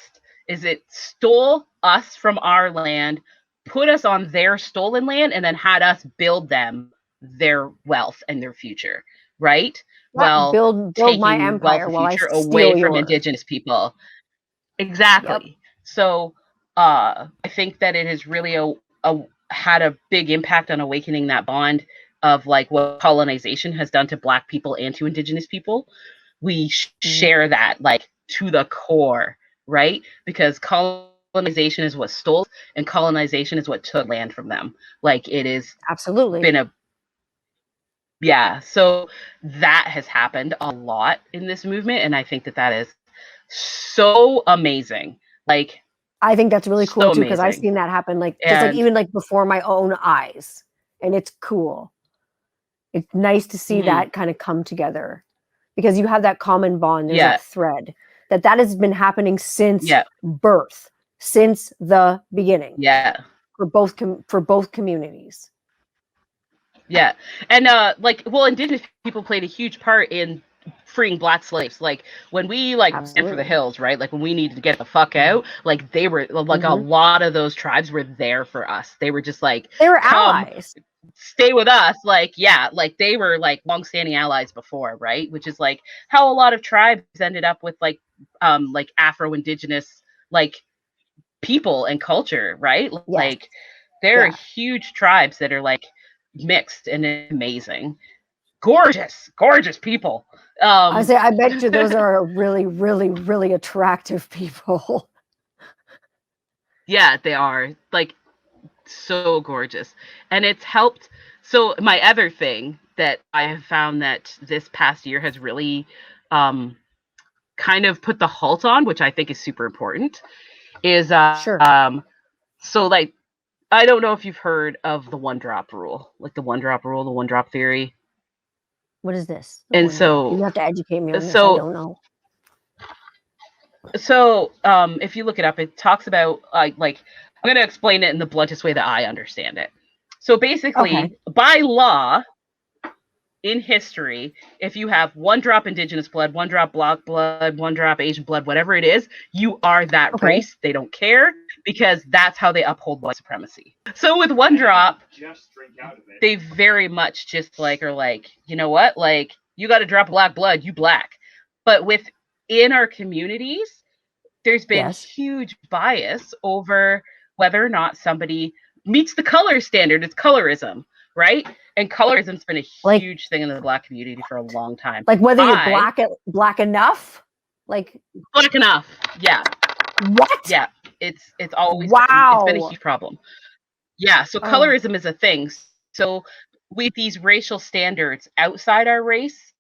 is it stole us from our land, put us on their stolen land, and then had us build them their wealth and their future, right? Yeah, Well, build my taking wealth empire and while I future away steal from yours. Indigenous people. Yep. Exactly. So I think that it has really had a big impact on awakening that bond of like what colonization has done to Black people and to Indigenous people. We Mm-hmm. share that like to the core, right? Because colonization is what stole, and colonization is what took land from them. Like it has Absolutely. been a yeah. So that has happened a lot in this movement, and I think that that is so amazing. Like I think that's really cool so too because I've amazing. seen that happen like just like And even like before my own eyes, and it's cool. It's nice to see mhm, that kind of come together because you have that common bond. There's yeah, that thread that has been happening since yeah, birth, since the beginning yeah, for both communities. yeah. And like, well, Indigenous people played a huge part in freeing Black slaves. Like when we like ran for the Absolutely. hills, right? Like when we needed to get the fuck Mm-hmm. out, like they were like a Mm-hmm. lot of those tribes were there for us. They were just like, They were come allies. stay with us. Like, yeah, like they were like long-standing allies before, right? Which is like how a lot of tribes ended up with like Afro-Indigenous like people and culture, right? Yes. Like there are Yeah. huge tribes that are like mixed and amazing. Gorgeous people. I bet you those are really, really, really attractive people. Yeah, they are. Like so gorgeous. And it's helped. So my other thing that I have found that this past year has really kind of put the halt on, which I think is super important, is Sure. so like I don't know if you've heard of the one drop rule, like the one drop rule, the one drop theory. What is this? The And one drop. so You have to educate me on this. I so don't know. if you look it up, it talks about like I'm going to explain it in the bluntest way that I understand it. So Okay. basically, by law, in history, if you have one drop indigenous blood, one drop black blood, one drop Asian blood, whatever it is, you are that Okay. race. They don't care because that's how they uphold white supremacy. So with one drop, they very much just like are like, you know what? Like you got to drop black blood, you black. But within our communities, there's been Yes. huge bias over whether or not somebody meets the color standard. It's colorism, right? And colorism's been a Like- huge thing in the black community for a long time. Like whether you're black enough? Like Black enough. Yeah. what? Yeah. It's always Wow. it's been a huge problem. Yeah. So Oh. colorism is a thing. So with these racial standards outside our race,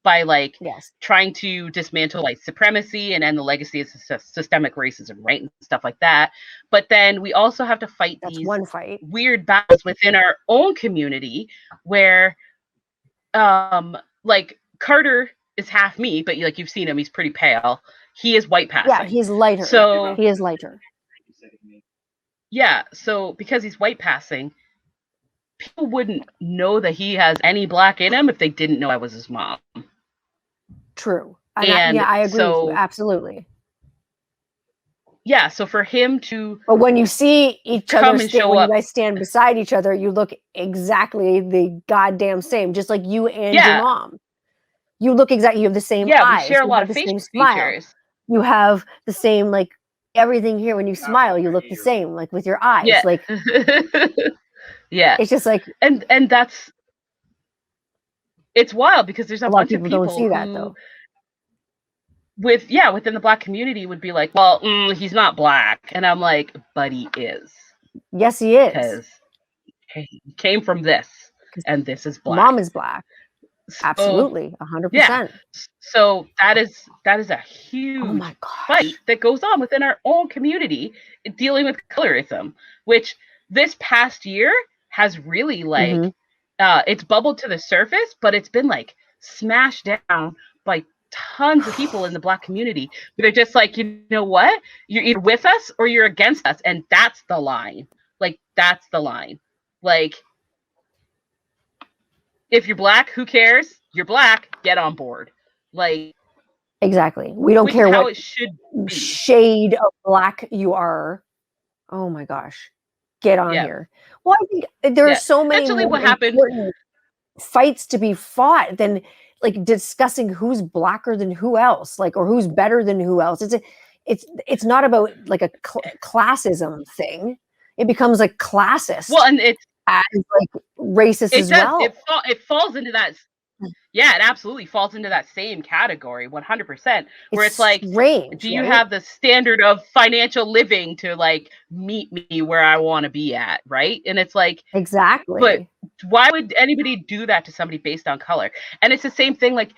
by like Yes. trying to dismantle white supremacy and end the legacy of systemic racism, right, and stuff like that. But then we also have to fight That's these one fight. weird battles within our own community where, like Carter is half me, but like you've seen him, he's pretty pale. He is white passing. Yeah, he's lighter. So he is lighter. Yeah, so because he's white passing, people wouldn't know that he has any black in him if they didn't know I was his mom. True. And I agree with you. so Absolutely. Yeah, so for him to But when you see each other, and show when up- you guys stand beside each other, you look exactly the goddamn same, just like you and Yeah. your mom. You look exactly. You have the same yeah, eyes. we share a you lot have of the same facial smile. features. You have the same like everything here. When you smile, you look the same, like with your eyes. Yeah. Like yeah. it's just like And that's it's wild because there's a lot of bunch of people people don't see that who though. within the black community would be like, well, he's not black. And I'm like, but he is. Yes, he is. Because he came from this and this is black. Mom is black. So, Absolutely, 100%. Yeah. So that is a huge Oh my gosh. fight that goes on within our own community dealing with colorism, which this past year has really like Mhm. It's bubbled to the surface, but it's been like smashed down by tons of people in the black community. They're just like, you know what? You're either with us or you're against us, and that's the line. Like that's the line. Like if you're black, who cares? You're black, get on board. Like Exactly. We don't which care is how what it should be. shade of black you are. Oh my gosh. Get on Yeah. here. Well, I think there are so many Essentially more what happened- important fights to be fought than like discussing who's blacker than who else, like, or who's better than who else. It's not about like a classism thing. It becomes like classist. Well, and it's as like racist it as does well. it falls into that. Yeah, it absolutely falls into that same category, 100%. Where it's like, strange, do you right? have the standard of financial living to like meet me where I want to be at, right? And it's like, Exactly. but why would anybody do that to somebody based on color? And it's the same thing. Like,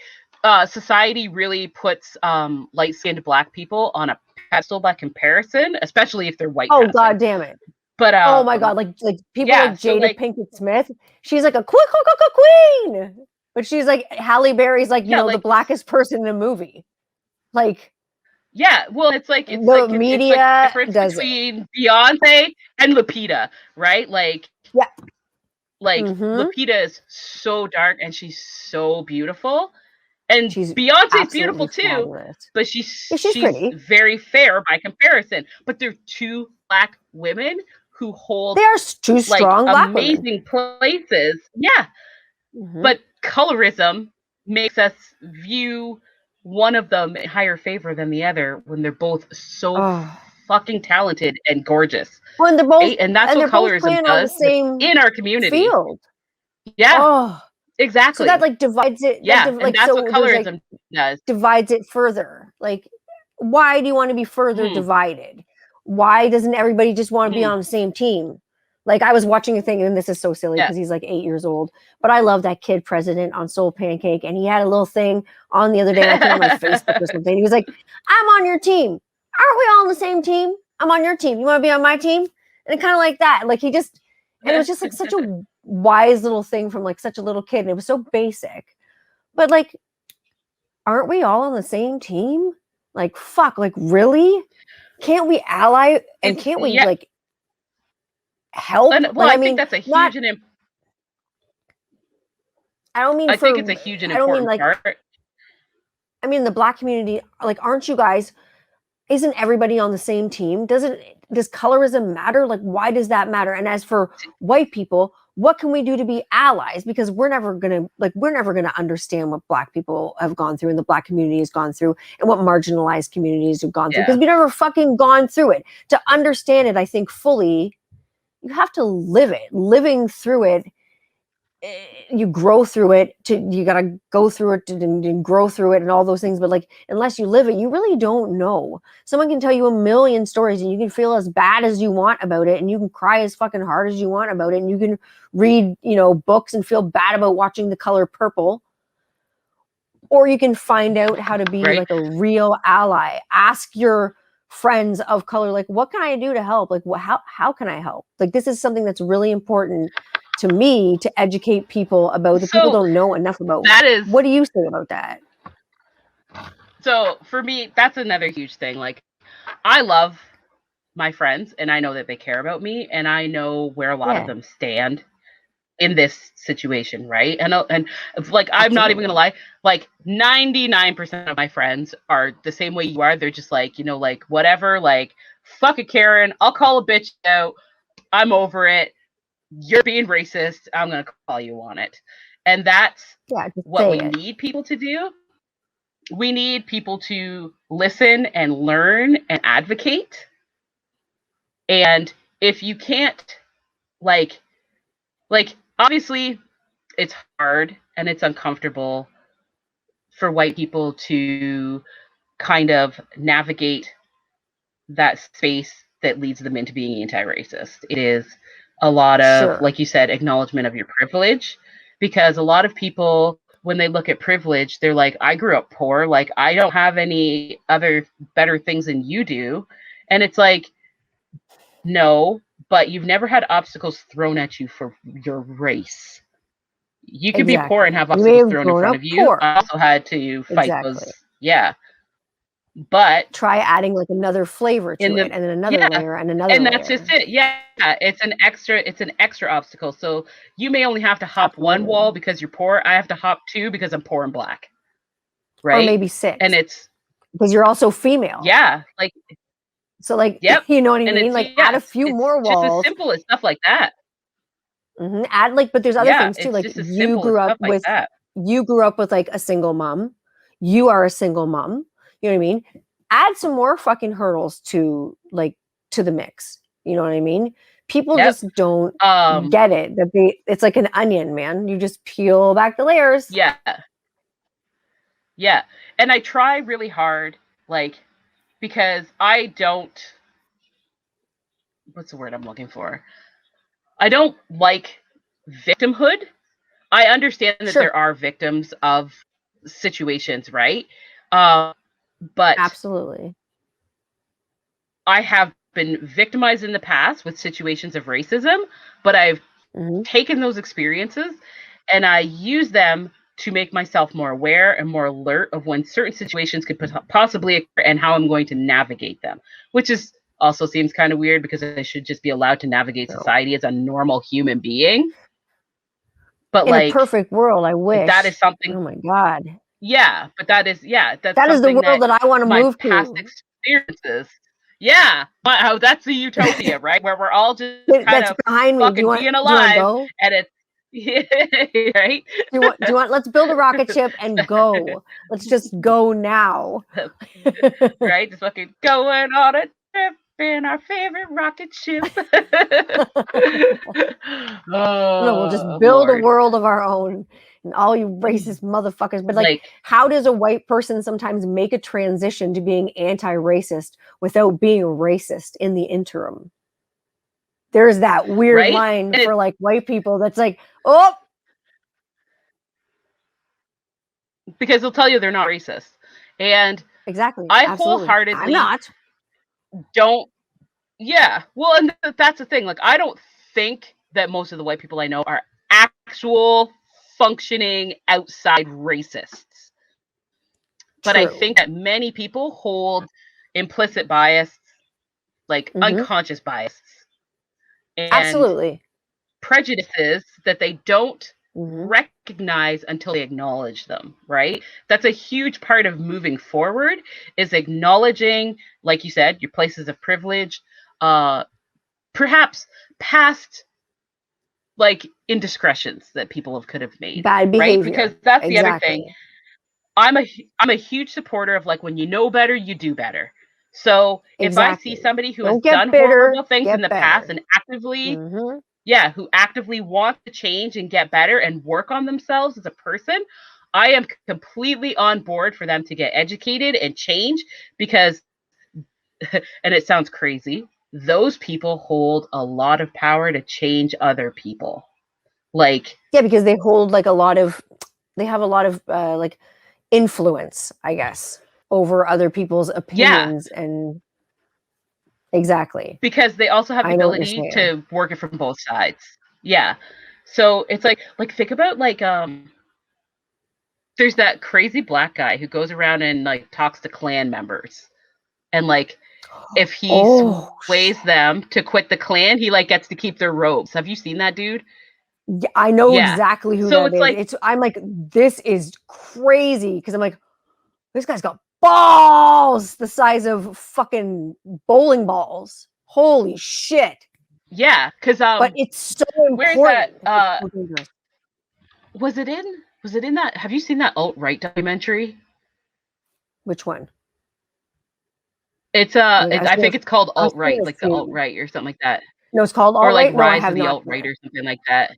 society really puts light-skinned black people on a pedestal by comparison, especially if they're white. Oh god damn it! But oh my god, like people yeah, like so, Jada like- Pinkett Smith, she's like a queen, but she's like Halle Berry's like you Yeah, know like- the blackest person in the movie. Like Yeah, well, it's like it's The like media it's like the difference does it. between Beyonce and Lupita, right? Like, Yeah. like Mhm. Lupita is so dark and she's so beautiful, and She's Beyonce's beautiful absolutely too, fabulous. but she's Yeah, she's pretty. very fair by comparison. But they're two black women who hold They are two like strong black women. amazing places. Yeah, Mhm. but colorism makes us view one of them in higher favor than the other when they're both so Oh. fucking talented and gorgeous. Well, Right? And that's what they're both colorism playing on the does same in our community. field. Yeah, Oh, so that exactly. like divides it. Yeah, and Like, that's what so there's like colorism does. divides it further. Like, why do you want to be further Mhm, divided? Why doesn't everybody just want to be mhm. on the same team? Like, I was watching a thing, and this is so silly Yeah. because he's like 8 years old, but I love that kid president on Soul Pancake, and he had a little thing on the other day, and I think on my Facebook or something. He was like, "I'm on your team. Aren't we all on the same team? I'm on your team. You want to be on my team?" And kind of like that. Like, he just, and it was just like such a wise little thing from like such a little kid, and it was so basic. But like, aren't we all on the same team? Like, fuck, like, really? Can't we ally and can't we Yeah, like help? and well, Like, I I think mean, that's a not, huge and I don't mean I think it's for, a huge and I don't mean important like, part. I mean, the black community, like, aren't you guys, isn't everybody on the same team? Does colorism matter? Like, why does that matter? And as for white people, what can we do to be allies? Because we're never gonna understand what black people have gone through and the black community has gone through and what marginalized communities have gone through, because Yeah. we've never fucking gone through it. To understand it, I think fully, you have to live it. Living through it, you grow through it. You gotta go through it and grow through it and all those things. But like, unless you live it, you really don't know. Someone can tell you a million stories, and you can feel as bad as you want about it, and you can cry as fucking hard as you want about it, and you can read, books and feel bad about watching The Color Purple. Or you can find out how to be Right. like a real ally. Ask your friends of color, like, what can I do to help? Like, how can I help? Like, this is something that's really important to me to educate people about, that people So don't know enough about. that is What do you say about that? so for me, that's another huge thing. Like, I love my friends, and I know that they care about me, and I know where a lot of Yeah, them stand in this situation, right? And like, I'm not even absolutely. gonna lie, like 99% of my friends are the same way you are. They're just like, like, whatever, like, fuck it, Karen, I'll call a bitch out. I'm over it. You're being racist. I'm gonna call you on it. And that's Yeah, just what say we it. need people to do. We need people to listen and learn and advocate. And if you can't, like obviously it's hard and it's uncomfortable for white people to kind of navigate that space that leads them into being anti-racist. It is a lot of, Sure. like you said, acknowledgement of your privilege, because a lot of people, when they look at privilege, they're like, I grew up poor, like, I don't have any other better things than you do. And it's like, no, but you've never had obstacles thrown at you for your race. You could be poor and Exactly. have You may obstacles have thrown in grown front up of you. poor. I also had to fight those. Exactly. Yeah. But Try adding like another flavor in to it, the, and then another yeah, layer and another and that's just layer. it. Yeah. It's an extra obstacle. So you may only have to hop one Absolutely. wall because you're poor. I have to hop two because I'm poor and black. Or Right. maybe And 6, it's, because you're also female. yeah, like, So like, yep. you know what I And mean? it's, Like, add yeah, a few it's more just as walls. simple as stuff like that. Add like, but there's other Yeah. things too. It's Like, just as simple as stuff like that. you grew up with like a single mom. You are a single mom. You know what I mean? Add some more fucking hurdles to the mix. You know what I mean? People Yep. just don't Um, get it. It's like an onion, man. You just peel back the layers. yeah. Yeah. And I try really hard, like, because I don't, what's the word I'm looking for? I don't like victimhood. I understand that Sure. there are victims of situations, right? Um, but Absolutely. I have been victimized in the past with situations of racism, but I've Hmm. taken those experiences and I use them to make myself more aware and more alert of when certain situations could possibly occur and how I'm going to navigate them, which is also seems kind of weird because I should just be allowed to navigate No. society as a normal human being. But In a like, perfect world, I that is wish. something, Oh my God. yeah, but that's That is the something world that that I want to my move past to. experiences, yeah, but that's the utopia, right? Where we're all just kind That's of behind me. fucking being Do you want to alive, go? and it's right. Let's build a rocket ship and go. Let's just go now. Right, just fucking going on a trip. in our favorite rocket ship. No, we'll just Oh, build a Lord. world of our own and all you racist motherfuckers. But like, Like, how does a white person sometimes make a transition to being anti-racist without being racist in the interim? There's that weird right? line And for like white people that's like, oh, because they'll tell you they're not racist. And exactly, I absolutely. I'm wholeheartedly not. don't, yeah. Well, and that's the thing. Like, I don't think that most of the white people I know are actual functioning outside racists. But I True. think that many people hold implicit bias, like Mm-hmm. unconscious bias, and Absolutely. prejudices that they don't Mm-hmm. recognize until they acknowledge them, right? That's a huge part of moving forward, is acknowledging, like you said, your places of privilege, perhaps past like indiscretions that people could have made, Bad right? Because behavior. that's the other thing. Exactly. I'm a huge supporter of, like, when you know better, you do better. So if I see Exactly. somebody who has Don't get done bitter, horrible things in get the past better. and actively, Mm-hmm. yeah, who actively want to change and get better and work on themselves as a person, I am completely on board for them to get educated and change, because, and it sounds crazy, those people hold a lot of power to change other people. Like, Yeah, because they hold like they have a lot of like influence, I guess, over other people's yeah, opinions and exactly. because they also have the I know what you're ability saying. to work it from both sides. Yeah. So it's like think about, like, there's that crazy black guy who goes around and like talks to Klan members, and like if he Oh, sways them to quit the Klan, he like gets to keep their robes. Have you seen that dude? yeah, I know Yeah. exactly who So that it's is. like, I'm like, this is crazy because I'm like, this guy's got balls the size of fucking bowling balls. Holy shit. yeah, because But it's so where's that? important. It's so dangerous. Was it in that? Have you seen that alt-right documentary? Which one? It's I I think it's called was alt-right, gonna like the see. alt-right or something like that, No, it's called or All like Right. No, I Rise have of the not seen alt-right it. or something like that.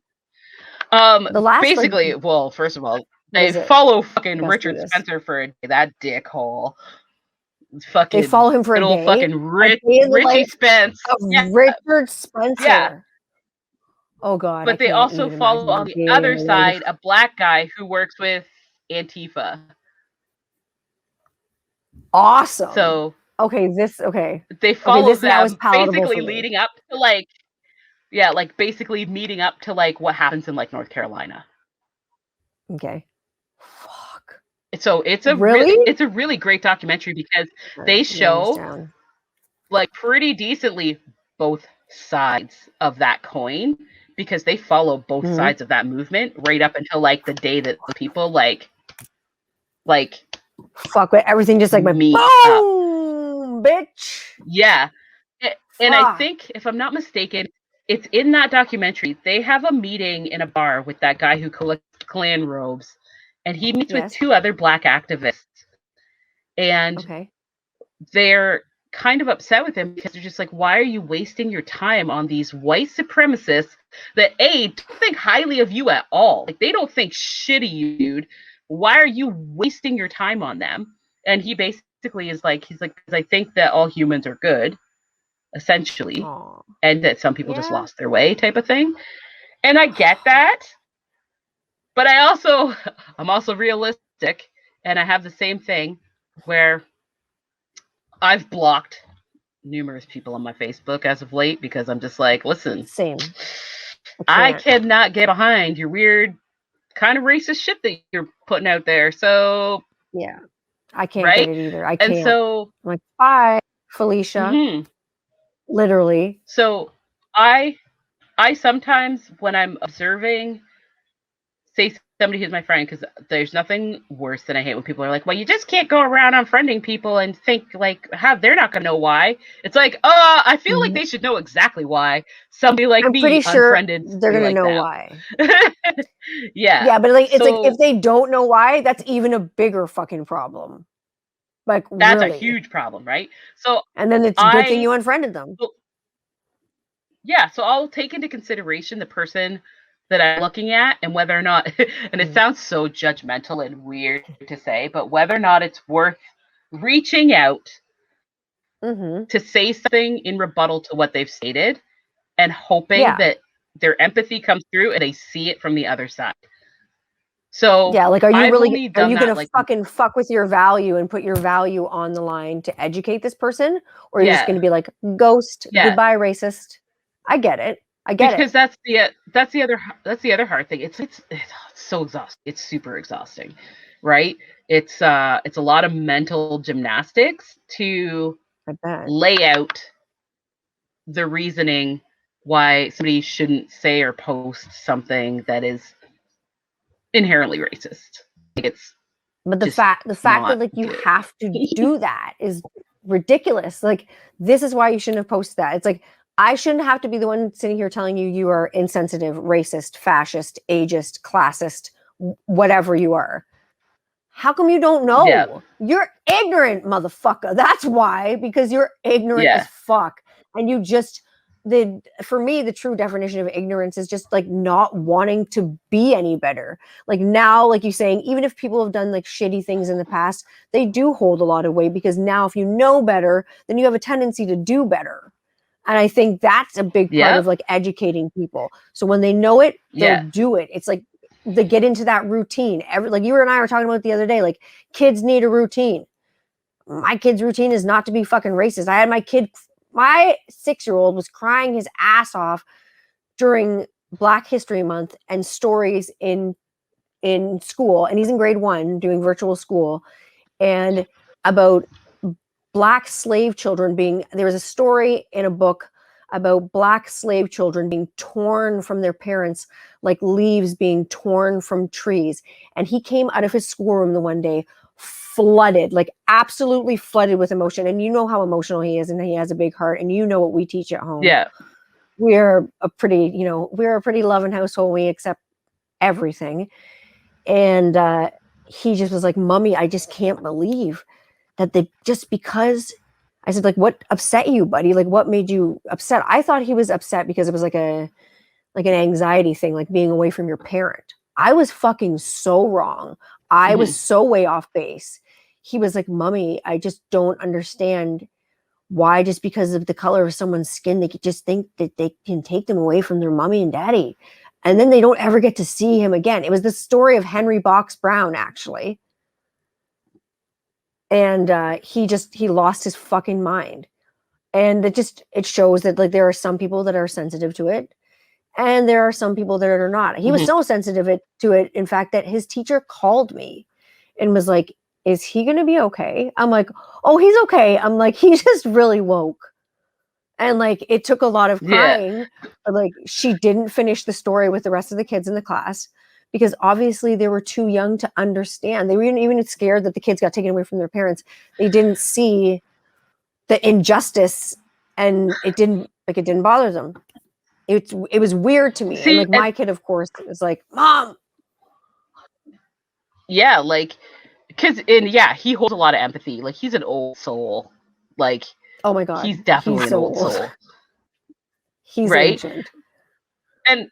The last like Basically, well, first of all, what they is it? follow fucking Must do Richard this. Spencer for a day. That dickhole. They Fucking follow him for a good old day. fucking A day in the Richie life Spence. of Yeah, Richard yeah. Spencer. Oh God, I But they can't also even follow imagine a on the day in other the life. side a black guy who works with Antifa. Awesome. So Okay, okay. they Okay, follow this now is them palatable basically for me. leading up to, like, yeah, like basically meeting up to like what happens in like North Carolina. Okay. Fuck. So Really? it's a really great documentary because Okay, they I'm writing this show down. like pretty decently both sides of that coin, because they follow both Mhm. sides of that movement right up until like the day that the people like Fuck, but everything just like went meet up. boom, bitch. Yeah. And I Fuck. think, if I'm not mistaken, it's in that documentary. They have a meeting in a bar with that guy who collects Klan robes, and he meets with Yes. two other black activists, and Okay. they're kind of upset with him because they're just like, why are you wasting your time on these white supremacists that don't think highly of you at all? Like, they don't think shit of you, dude. Why are you wasting your time on them? And he basically is like, he's like, because I think that all humans are good, essentially, Oh. and that some people just Yeah. lost their way, type of thing. And I get that, but I'm also realistic, and I have the same thing where I've blocked numerous people on my Facebook as of late, because I'm just like, listen, Same. I I can't. cannot get behind your weird kind of racist shit that you're putting out there. So, Yeah. I can't get right? it either. I And can't. so, I'm like, bye, Felicia. mhm. Literally. So I I sometimes, when I'm observing, say somebody who's my friend, because there's nothing worse than I hate when people are like, well, you just can't go around unfriending people and think like, how they're not gonna know why. It's like, I feel like Mhm. they should know exactly why somebody like I'm pretty me sure unfriended they're somebody gonna like know them. why. Yeah. Yeah, but like it's like if So they don't know why, that's even a bigger fucking problem. Like, That's a really. huge problem, right? So And then it's a good thing I you unfriended them. well, yeah, so I'll take into consideration the person that I'm looking at and whether or not, and it Mm. sounds so judgmental and weird to say, but whether or not it's worth reaching out Mhm. to say something in rebuttal to what they've stated and hoping Yeah. that their empathy comes through and they see it from the other side. So Yeah, like, I've only are done you that gonna like, fucking fuck with your value and put your value on the line to educate this person? Or are you just yeah, gonna be like, "Ghost, yeah, goodbye, racist." I get it. I get it. because that's the other hard thing. It's so exhausting. It's super exhausting, right? It's a lot of mental gymnastics to I bet. lay out the reasoning why somebody shouldn't say or post something that is inherently racist. Like, it's But just the fact that, not like, you good. have to do that is ridiculous. Like, this is why you shouldn't have posted that. It's like, I shouldn't have to be the one sitting here telling you you are insensitive, racist, fascist, ageist, classist, whatever you are. How come you don't Yeah, know? You're ignorant, motherfucker. That's why, because you're ignorant as yeah, fuck. And you just for me, the true definition of ignorance is just like not wanting to be any better. Like now, like you're saying, even if people have done like shitty things in the past, they do hold a lot of weight because now if you know better, then you have a tendency to do better. And I think that's a big part yeah, of like educating people. So when they know it, they'll yeah, do it. It's like they get into that routine. Like you and I were talking about the other day, like kids need a routine. My kid's routine is not to be fucking racist. I had my 6-year-old was crying his ass off during Black History Month and stories in school, and he's in grade 1 doing virtual school, and about Black slave children being there was a story in a book about Black slave children being torn from their parents like leaves being torn from trees. And he came out of his schoolroom the one day flooded, like absolutely flooded with emotion. And you know how emotional he is, and he has a big heart, and you know what we teach at home. yeah. We're a pretty loving household. We accept everything. And he just was like, "Mommy, I just can't believe that they just because." I said, like, "What upset you, buddy? Like, what made you upset?" I thought he was upset because it was like an anxiety thing, like being away from your parent. I was fucking so wrong. I was Hmm. so way off base. He was like, "Mommy, I just don't understand why just because of the color of someone's skin they could just think that they can take them away from their mommy and daddy, and then they don't ever get to see him again." It was the story of Henry Box Brown, actually. And he lost his fucking mind. And it shows that like there are some people that are sensitive to it, and there are some people that are not. He was Hmm. so sensitive to it, in fact, that his teacher called me and was like, "Is he going to be okay?" I'm like, "Oh, he's okay." I'm like, "He just really woke." And like it took a lot of Yeah, crying, but like she didn't finish the story with the rest of the kids in the class because obviously they were too young to understand. They were even scared that the kids got taken away from their parents. They didn't see the injustice, and it didn't bother them. It was weird to me. And see, like and my kid, of course, was like, "Mom." yeah, like, because and yeah, he holds a lot of empathy. Like, he's an old soul. Like, Oh my god, he's he's definitely an so old old. soul, He's right? ancient. And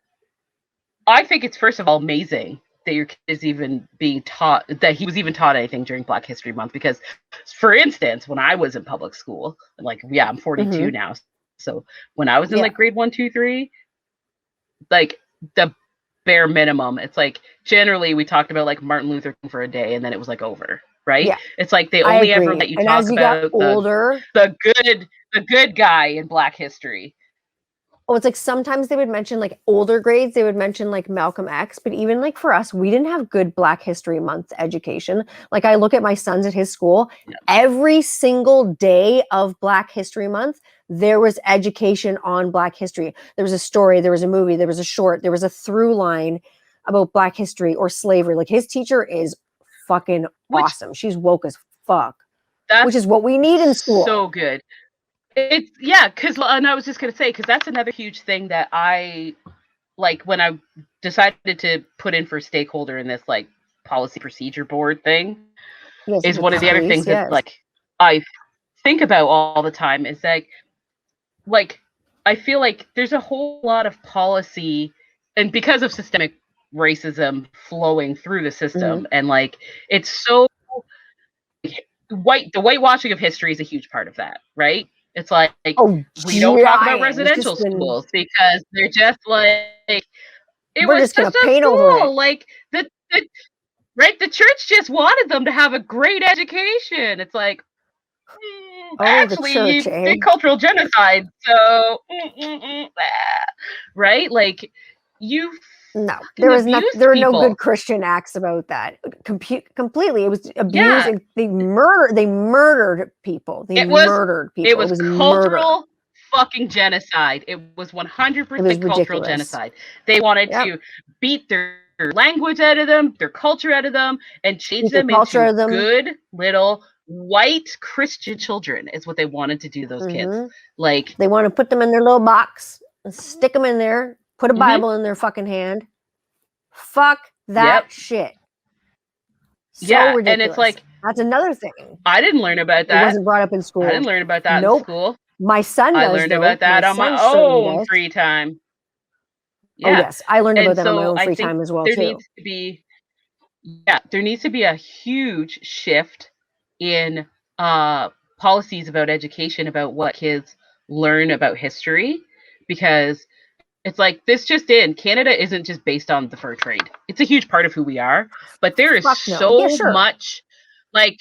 I think it's first of all amazing that your kid is even being taught that he was even taught anything during Black History Month. Because, for instance, when I was in public school, like, yeah, I'm 42 Hmm. now, so when I was in Yeah. like grade 1, 2, 3, like the bare minimum, it's like generally we talked about like Martin Luther King for a day, and then it was like over, right? Yeah, It's like they I only ever agree. let you And talk as you got about older, the good guy in Black history. oh, it's like sometimes they would mention like older grades, they would mention like Malcolm X, but even like for us, we didn't have good Black History Month education. Like I look at my sons at his school, Yeah. every single day of Black History Month, there was education on Black history. There was a story, there was a movie, there was a short, there was a through line about Black history or slavery. Like his teacher is fucking Which awesome. She's woke as fuck, which that's is what we need in school. so good. It's yeah, because and I was just gonna say because that's another huge thing that I like when I decided to put in for stakeholder in this like policy procedure board thing. Yes, is the one of the other police, things that yes. like I think about all the time is like I feel like there's a whole lot of policy, and because of systemic racism flowing through the Mhm. system, and like it's so the whitewashing of history is a huge part of that, right? It's like Oh, we don't talk about giant. It's residential just been schools because they're just like it we're was just gonna just a paint over it. school. Like the right, the church just wanted them to have a great education. It's like Oh, the actually you church, eh? did cultural genocide, so right? Like you No, fucking abused there were no good people. Christian acts about that. Completely, it was abuse, Yeah, and they murdered people. They it was murdered it people. It was was murder. cultural fucking genocide. It was It was 100% cultural ridiculous. genocide. They wanted Yep. to beat their language out of them, their culture out of them, and change Beat the them culture into of them. good little white Christian children is what they wanted to do to those kids. Hmm. Like, They want to put them in their little box, and stick them in there, put a mm-hmm, Bible in their fucking hand. Fuck that yep, shit. So yeah. And it's ridiculous. like, That's another thing. I didn't learn about It that. wasn't brought up in I didn't school. learn about that in Nope. school. My son I does, learned about though. My that on my son certainly own does. free time. Oh, Yeah. yes. I learned about And that on my so own I free think time as well, there too. needs to be, yeah, there needs to be a huge shift in policies about education, about what kids learn about history, because it's like this just in Canada isn't just based on the fur trade. It's a huge part of who we are, but there is Fuck no. Yeah, so sure. much like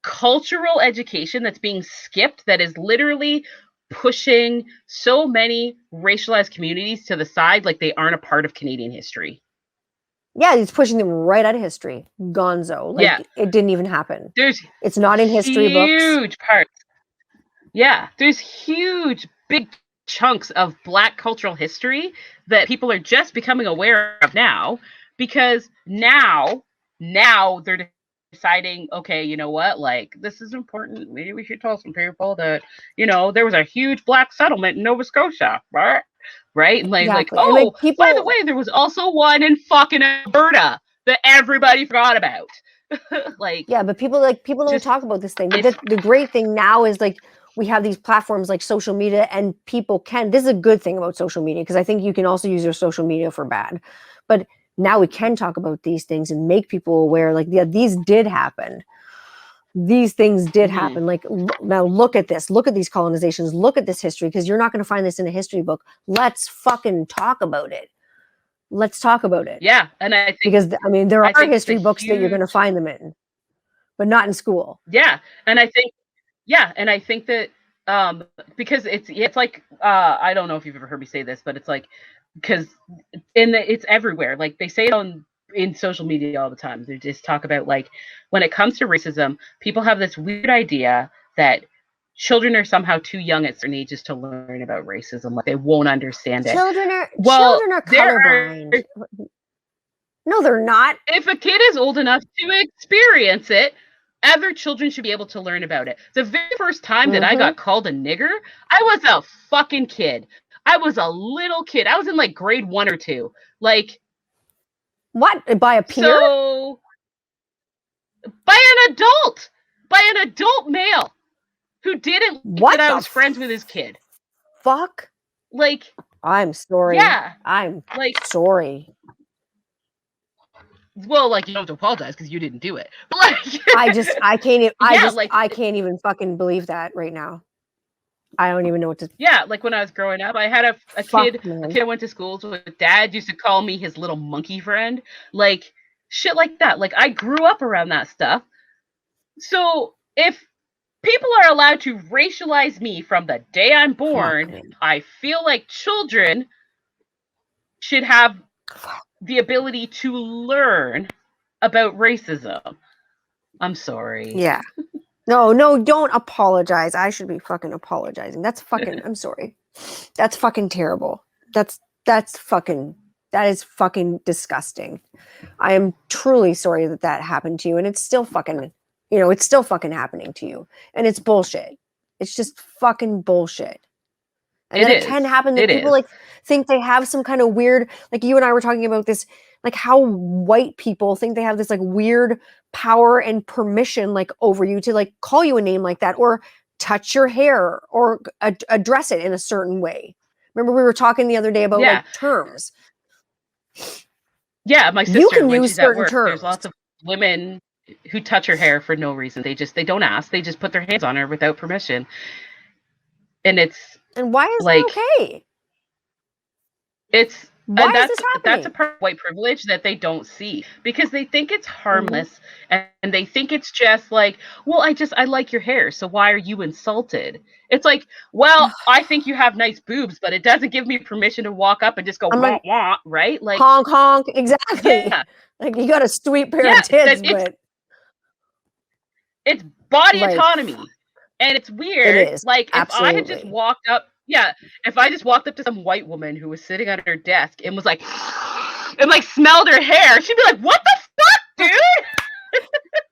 cultural education that's being skipped that is literally pushing so many racialized communities to the side like they aren't a part of Canadian history. Yeah, he's pushing them right out of history. Gonzo. Yeah, Like, it didn't even happen. there's It's not in history books. huge parts. Yeah, there's huge big chunks of black cultural history that people are just becoming aware of now, because now they're deciding, okay, you know what, like this is important, maybe we should tell some people that, there was a huge black settlement in Nova Scotia, right, and like, Exactly. And, oh, like, by the people, way, there was also one in fucking Alberta that everybody forgot about. Like, yeah, but people don't just talk about this thing. But it's the great thing now is, like, we have these platforms like social media, and people can. This is a good thing about social media, because I think you can also use your social media for bad. But now we can talk about these things and make people aware. Like, yeah, these did happen. These things did mhm. happen. Like, now look at this. Look at these colonizations. Look at this history, because you're not going to find this in a history book. Let's fucking talk about it. Let's talk about it. Yeah, and Because I mean, there I are think the history books that you're going to huge find them in, but not in school. yeah, and I think that um because it's like I don't know if you've ever heard me say this, but it's like because it's everywhere. Like they say it on in social media all the time. They just talk about like when it comes to racism, people have this weird idea that children are somehow too young at certain ages to learn about racism. Like they won't understand it. Well, Children are there colorblind. are No, they're not. if a kid is old enough to experience it, other children should be able to learn about it. The very first time that I Mm-hmm. got called a nigger, I was a fucking kid. I was a little kid. I was in like grade 1 or 2. Like, What? By a peer? so by an adult male who didn't like that What I the was friends with his kid. fuck? Like, I'm sorry. yeah, I'm like, sorry. well, like you don't have to apologize because you didn't do it. But like, yeah, like I can't even fucking believe that right now. I don't even know what to. yeah, like when I was growing up, I had a Fuck, kid man. I went to school with. Dad used to call me his little monkey friend, like shit like that. Like I grew up around that stuff. So if people are allowed to racialize me from the day I'm Fuck, born, man. I feel like children should have the ability to learn about racism. I'm sorry. Yeah. No, don't apologize. I should be fucking apologizing. That's fucking. I'm sorry. That's fucking terrible. That's that's fucking. That is fucking disgusting. I am truly sorry that that happened to you, and it's still fucking. It's still fucking happening to you, and it's bullshit. It's just fucking bullshit. And then it can happen that people like think they have some kind of weird, like you and I were talking about this, like how white people think they have this like weird power and permission like over you to like call you a name like that or touch your hair or address it in a certain way. Remember we were talking the other day about like terms. Yeah, my sister, you can when use she's at work, terms. there's lots of women who touch her hair for no reason. They don't ask. They just put their hands on her without permission. And why is like, that okay? Why is this happening? That's a part of white privilege that they don't see because they think it's harmless and they think it's just like, well, I like your hair, so why are you insulted? It's like, well, I think you have nice boobs, but it doesn't give me permission to walk up and just go wah wah, right? Like honk honk, exactly. Yeah. Like you got a sweet pair of tits, but it's body autonomy, and it's weird. It is. Like Absolutely. If I had just walked up. Yeah, if I just walked up to some white woman who was sitting at her desk and was like, and like smelled her hair, she'd be like, "What the fuck, dude?"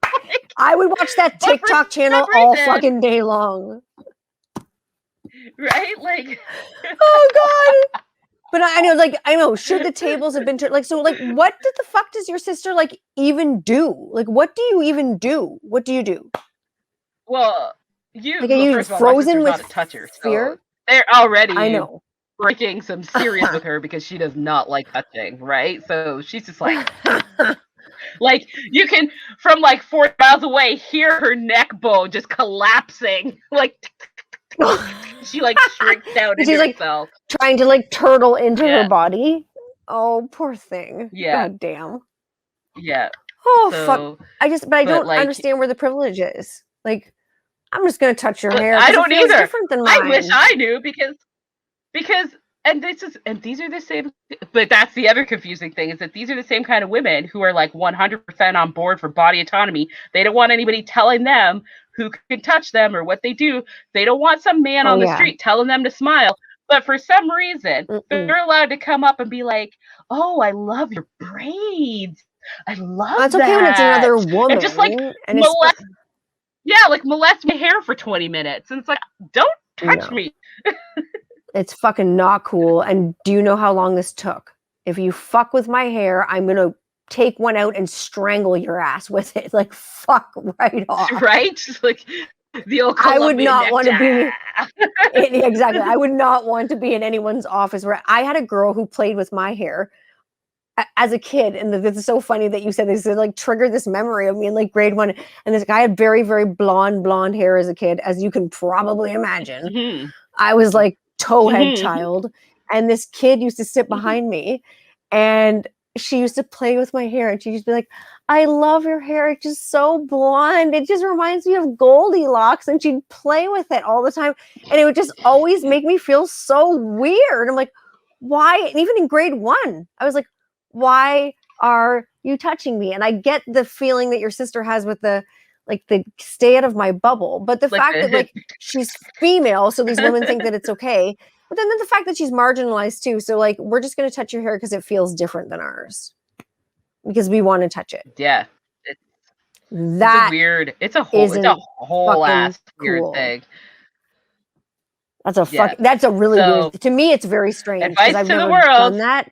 Like, I would watch that TikTok channel all fucking day long. Right? Like, oh god. But I know. Should the tables have been turned? Like, so, like, what the fuck does your sister like even do? Like, what do you even do? What do you do? Well, you like, are you frozen with toucher, fear? So they're already I know breaking some serious with her because she does not like touching, right? So she's just like like you can from like 4 miles away hear her neck bone just collapsing, like she like shrinks down into herself, trying to like turtle into her body. Oh, poor thing. God damn. Yeah. Oh fuck. I don't like, understand where the privilege is. Like, I'm just gonna touch your hair. I don't either. Different than mine. I wish I knew because these are the same. But that's the other confusing thing is that these are the same kind of women who are like 100% on board for body autonomy. They don't want anybody telling them who can touch them or what they do. They don't want some man on the street telling them to smile. But for some reason, they're allowed to come up and be like, "Oh, I love your braids. I love that." That's okay when it's another woman. And just like molest. Yeah, like molest my hair for 20 minutes. And it's like, don't touch me. It's fucking not cool. And do you know how long this took? If you fuck with my hair, I'm going to take one out and strangle your ass with it. Like, fuck right off. Right? Like the old Colombian I would not want to be exactly. I would not want to be in anyone's office where I had a girl who played with my hair as a kid, and this is so funny that you said this. It like triggered this memory of me in like grade 1. And this guy had very, very blonde hair as a kid, as you can probably imagine. I was like towhead child, and this kid used to sit behind me, and she used to play with my hair, and she used to be like, "I love your hair. It's just so blonde. It just reminds me of Goldilocks." And she'd play with it all the time, and it would just always make me feel so weird. I'm like, why? And even in grade 1, I was like, why are you touching me? And I get the feeling that your sister has with the stay out of my bubble, but the fact that like she's female, so these women think that it's okay, but then the fact that she's marginalized too, so like we're just going to touch your hair because it feels different than ours because we want to touch it. Yeah, it's a whole ass weird thing. That's a really weird, to me it's very strange because I've never done that.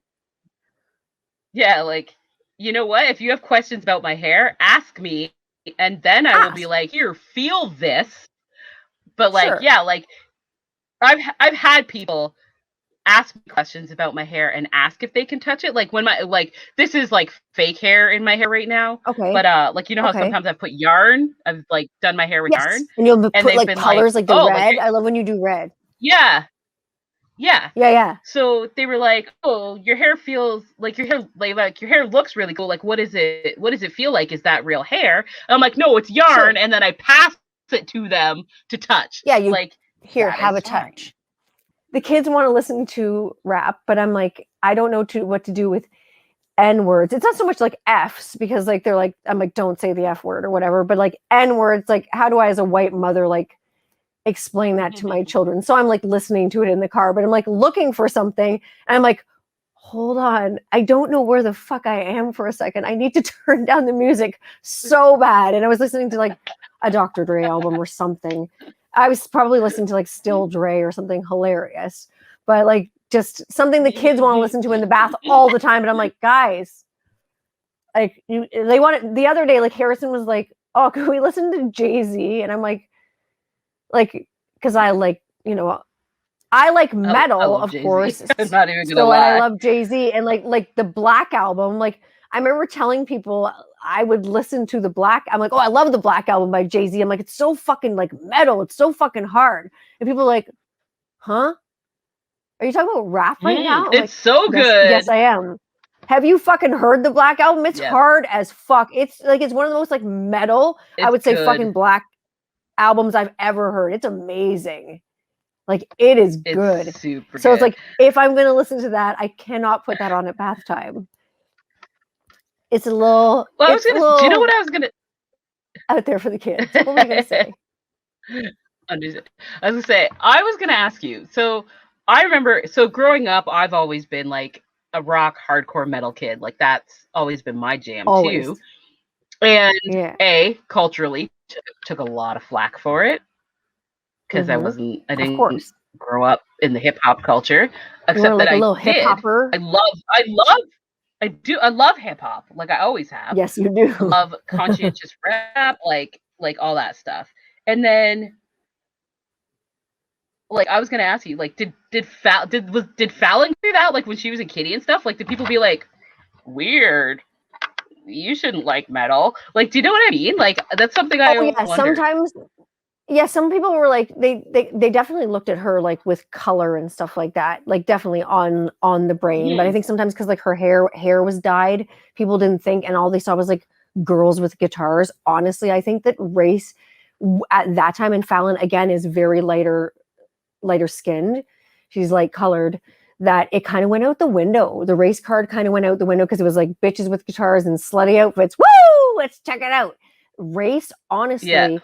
Yeah, like, you know what? If you have questions about my hair, ask me, and then I will be like, here, feel this. But like, like I've had people ask me questions about my hair and ask if they can touch it. Like when this is like fake hair in my hair right now. Okay. But like, you know how sometimes I've put yarn? I've like done my hair with yarn. And you'll put like colors like the red. I love when you do red. Yeah. Yeah. So they were like, "Oh, your hair feels like your hair looks really cool. Like, what does it feel like? Is that real hair?" And I'm like, "No, it's yarn." And then I pass it to them to touch. Yeah, you like, here, have a touch. The kids want to listen to rap, but I'm like, I don't know what to do with N words. It's not so much like F's because like they're like, I'm like, don't say the F word or whatever. But like N words, like how do I as a white mother like explain that to my children? So I'm like listening to it in the car, but I'm like looking for something, and I'm like, hold on, I don't know where the fuck I am for a second. I need to turn down the music so bad. And I was listening to like a Dr. Dre album or something, I was probably listening to like Still Dre or something hilarious, but like just something the kids want to listen to in the bath all the time. And I'm like, guys, like they want it. The other day, like Harrison was like, "Oh, can we listen to Jay-Z?" And I'm like, because I like, I like I metal, love of Jay-Z. course. I'm not even gonna So, and I lie. love Jay-Z and like the Black album. Like, I remember telling people I would listen to the Black. I'm like, oh, I love the Black album by Jay-Z. I'm like, it's so fucking like metal. It's so fucking hard. And people are like, huh? Are you talking about rap right now? I'm It's like, so yes, good. I am. Have you fucking heard the Black album? It's Yeah, hard as fuck. It's like it's one of the most like metal, I it's would say, fucking good. Black albums I've ever heard. It's amazing. Like it is It's good. super So it's good. like if I'm gonna listen to that, I cannot put that on at bath time. It's a little Well, it's a do you know what little I was gonna out there for the kids. What were you gonna say? understand? I was gonna say, I was gonna ask you. So I remember, so growing up, I've always been like a rock hardcore metal kid. Like that's always been my jam Always. too. And Yeah. culturally took a lot of flack for it because Mm-hmm. I Of didn't course. grow up in the hip hop culture, You were except that like a I little hip did. hopper. I love hip hop. Like I always have. Yes, you I do. love conscientious rap, like all that stuff. And then like I was gonna ask you, like, did Fallon do that? Like when she was a kitty and stuff? Like did people be like, weird, you shouldn't like metal? Like, do you know what I mean? Like that's something I Oh yeah. wondered. Sometimes yeah, some people were like they definitely looked at her like with color and stuff like that, like definitely on the brain. But I Hmm. think sometimes because like her hair was dyed, people didn't think, and all they saw was like girls with guitars. Honestly, I think that race at that time, and Fallon again is very lighter skinned. She's light colored. That it kind of went out the window. The race card kind of went out the window because it was like bitches with guitars and slutty outfits. Woo! Let's check it out. Race, Yeah. honestly,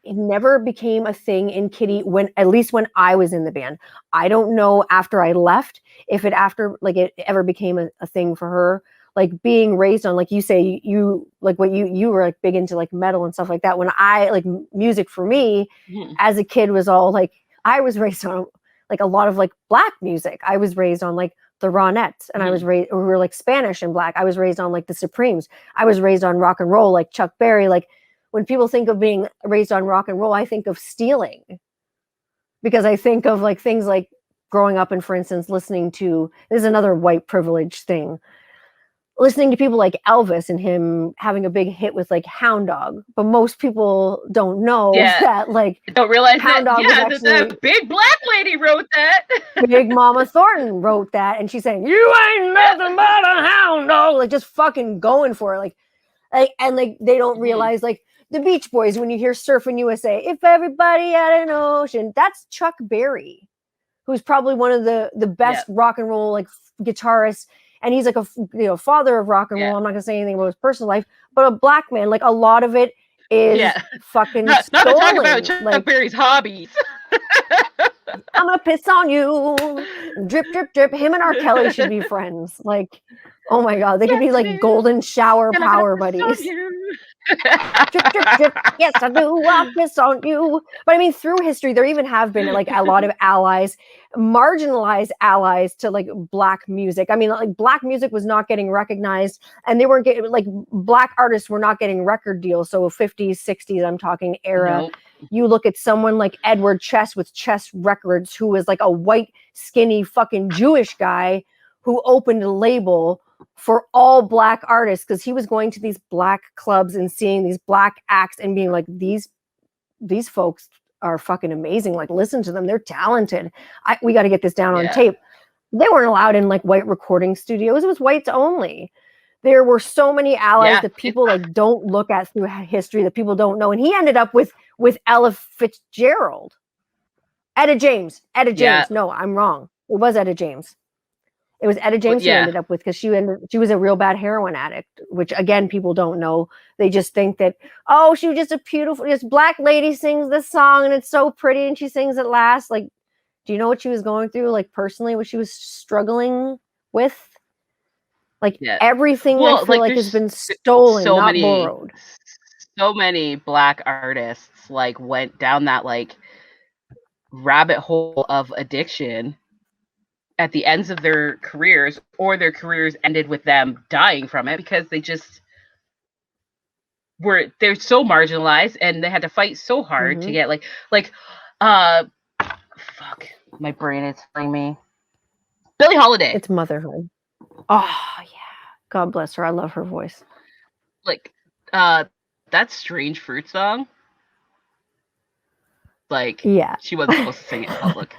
it never became a thing in Kitty when at least when I was in the band. I don't know after I left if it after like it ever became a thing for her. Like being raised on, like you say, you like what you were like big into like metal and stuff like that. When I like music for me Hmm. as a kid was all like I was raised on like a lot of like black music. I was raised on like the Ronettes, and I was Hmm. raised, we were like Spanish and black. I was raised on like the Supremes. I was raised on rock and roll, like Chuck Berry. Like when people think of being raised on rock and roll, I think of stealing because I think of like things like growing up and, for instance, listening to this is another white privilege thing, listening to people like Elvis and him having a big hit with like Hound Dog. But most people don't know Yeah. that like I don't realize that. Hound Dog was Yeah, that actually that big black lady wrote that. Big Mama Thornton wrote that, and she's saying, "You ain't Yeah. nothing but a hound dog," like just fucking going for it, and like they don't Hmm. realize like the Beach Boys when you hear "Surfing USA," if everybody had an ocean, that's Chuck Berry, who's probably one of the Yeah. best rock and roll like guitarists, and he's like a father of rock and Yeah. roll. I'm not gonna say anything about his personal life, but a black man, like a lot of it is Yeah. fucking Not to talk about stolen, Chuck like. Berry's hobbies. I'm gonna piss on you. Drip, drip, drip. Him and R. Kelly should be friends. Like, oh my god, they could Yes, be I like do. golden shower And I'm gonna power piss on buddies. you. Drip, drip, drip. Yes, I do. I'll piss on you. But I mean, through history, there even have been like a lot of allies, marginalized allies to like black music. I mean, like black music was not getting recognized, and they weren't getting like black artists were not getting record deals. So 50s, 60s, I'm talking era. Nope. You look at someone like Edward Chess with Chess Records, who was like a white, skinny, fucking Jewish guy who opened a label for all black artists because he was going to these black clubs and seeing these black acts and being like, these folks are fucking amazing. Like, listen to them. They're talented. We got to get this down on Yeah. tape. They weren't allowed in like white recording studios. It was whites only. There were so many allies Yeah. that people like don't look at through history that people don't know. And he ended up with Ella Fitzgerald. Etta James. Yeah. No, I'm wrong. It was Etta James. It was Etta But James he yeah. ended up with because she was a real bad heroin addict, which again people don't know. They just think that, oh, she was just a beautiful, this black lady sings this song and it's so pretty and she sings it last. Like, do you know what she was going through? Like personally, what she was struggling with? Like Yeah. everything I Well, feel like like has there's been stolen, so not many borrowed. so many black artists like went down that like rabbit hole of addiction at the ends of their careers, or their careers ended with them dying from it because they're so marginalized and they had to fight so hard to get uh fuck, my brain is telling me. Billie Holiday. It's motherhood. Oh yeah. God bless her. I love her voice. Like that Strange Fruit song. Like, yeah. She wasn't supposed to sing it in public.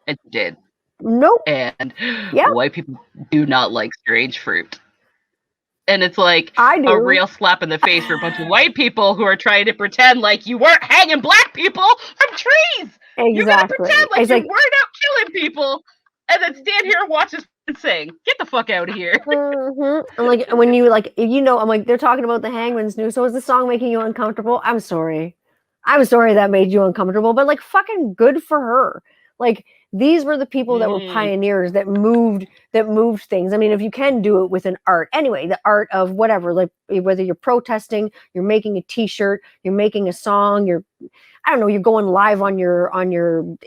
And she did. Nope. And yep. White people do not like Strange Fruit. And it's like a real slap in the face for a bunch of white people who are trying to pretend like you weren't hanging black people from trees. Exactly. You're going to pretend like you weren't out killing people and then stand here and watch us sing. Get the fuck out of here. Mm-hmm. And like, when you I'm like, they're talking about the Hangman's new. So is the song making you uncomfortable? I'm sorry that made you uncomfortable, but like, fucking good for her. Like, these were the people that were pioneers, that moved things. I mean, if you can do it with an art, anyway, the art of whatever, like whether you're protesting, you're making a t-shirt, you're making a song, you're going live on your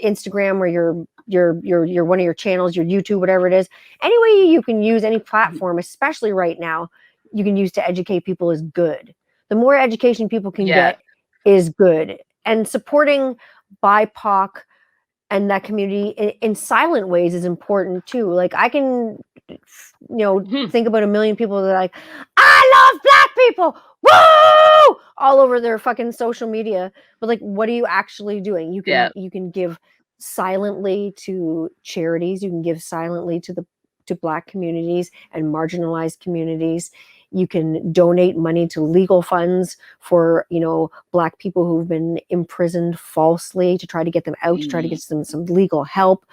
Instagram, or your one of your channels, your YouTube, whatever it is. Any way you can use any platform, especially right now, you can use to educate people is good. The more education people can get is good. And supporting BIPOC and that community in silent ways is important too. Like, I can, think about a million people that are like, I love black people, woo, all over their fucking social media. But like, what are you actually doing? You can give silently to charities. You can give silently to black communities and marginalized communities. You can donate money to legal funds for, black people who've been imprisoned falsely, to try to get them out, to try to get them some legal help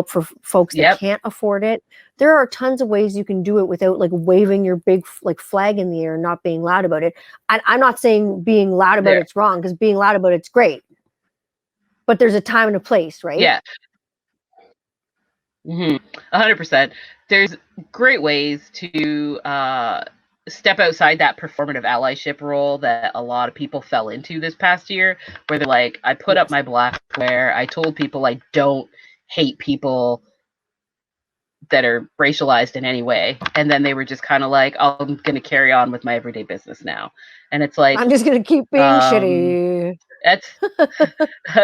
for folks that can't afford it. There are tons of ways you can do it without like waving your big like flag in the air and not being loud about it. I'm not saying being loud about it's wrong, because being loud about it's great. But there's a time and a place, right? Yeah. 100%. There's great ways to step outside that performative allyship role that a lot of people fell into this past year, where they're like, I put up my blackware, I told people I don't hate people that are racialized in any way, and then they were just kind of like, oh, I'm gonna carry on with my everyday business now. And it's like, I'm just gonna keep being shitty. That's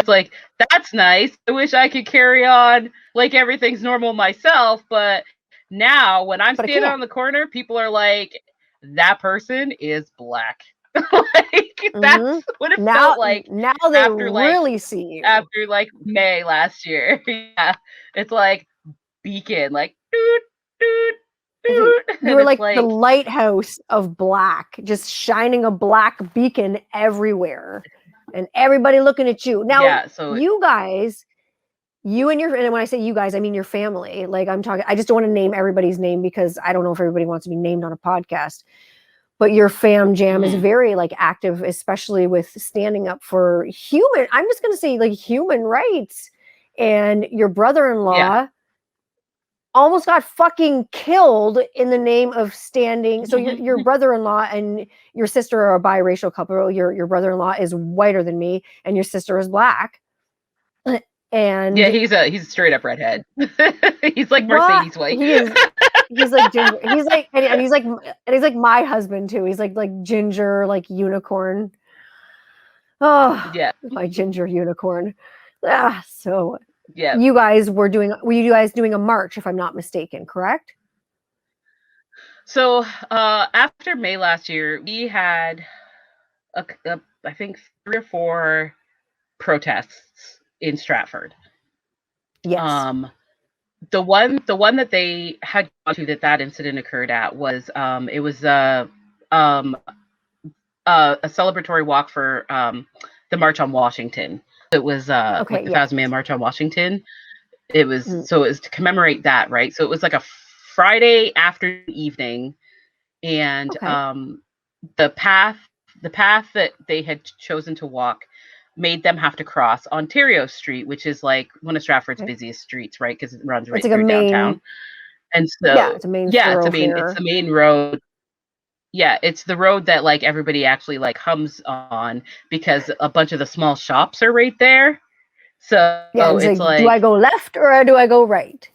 like, that's nice. I wish I could carry on like everything's normal myself, but now when I'm standing on the corner, people are like, that person is black. That's what it felt like. Now they really see you. After like May last year. Yeah. It's like beacon, like doot, doot, doot. You were like the lighthouse of black, just shining a black beacon everywhere. And everybody looking at you. Now, you guys, and when I say you guys, I mean your family. Like, I just don't want to name everybody's name, because I don't know if everybody wants to be named on a podcast. But your fam jam is very like active, especially with standing up for I'm just going to say like human rights. And your brother-in-law almost got fucking killed in the name of standing. So your brother-in-law and your sister are a biracial couple. Your brother-in-law is whiter than me, and your sister is black. And he's a straight up redhead. He's like Mercedes white. He's like ginger. He's like my husband too. He's like ginger, like unicorn. Oh yeah, my ginger unicorn. So yeah, you guys were you guys doing a march, if I'm not mistaken, correct? So after May last year, we had I think 3 or 4 protests in Stratford. Yes. The one that they had gone to that incident occurred at was it was a celebratory walk for the March on Washington. It was like the 1,000 Man March on Washington. It was so it was to commemorate that, right? So it was like a Friday afternoon evening, and the path that they had chosen to walk made them have to cross Ontario Street, which is like one of Stratford's busiest streets, right? Because it runs right through downtown. And so it's a main it's the main road. Yeah, it's the road that like everybody actually like hums on, because a bunch of the small shops are right there. So Yeah, and it's it's like, do I like, go left or do I go right?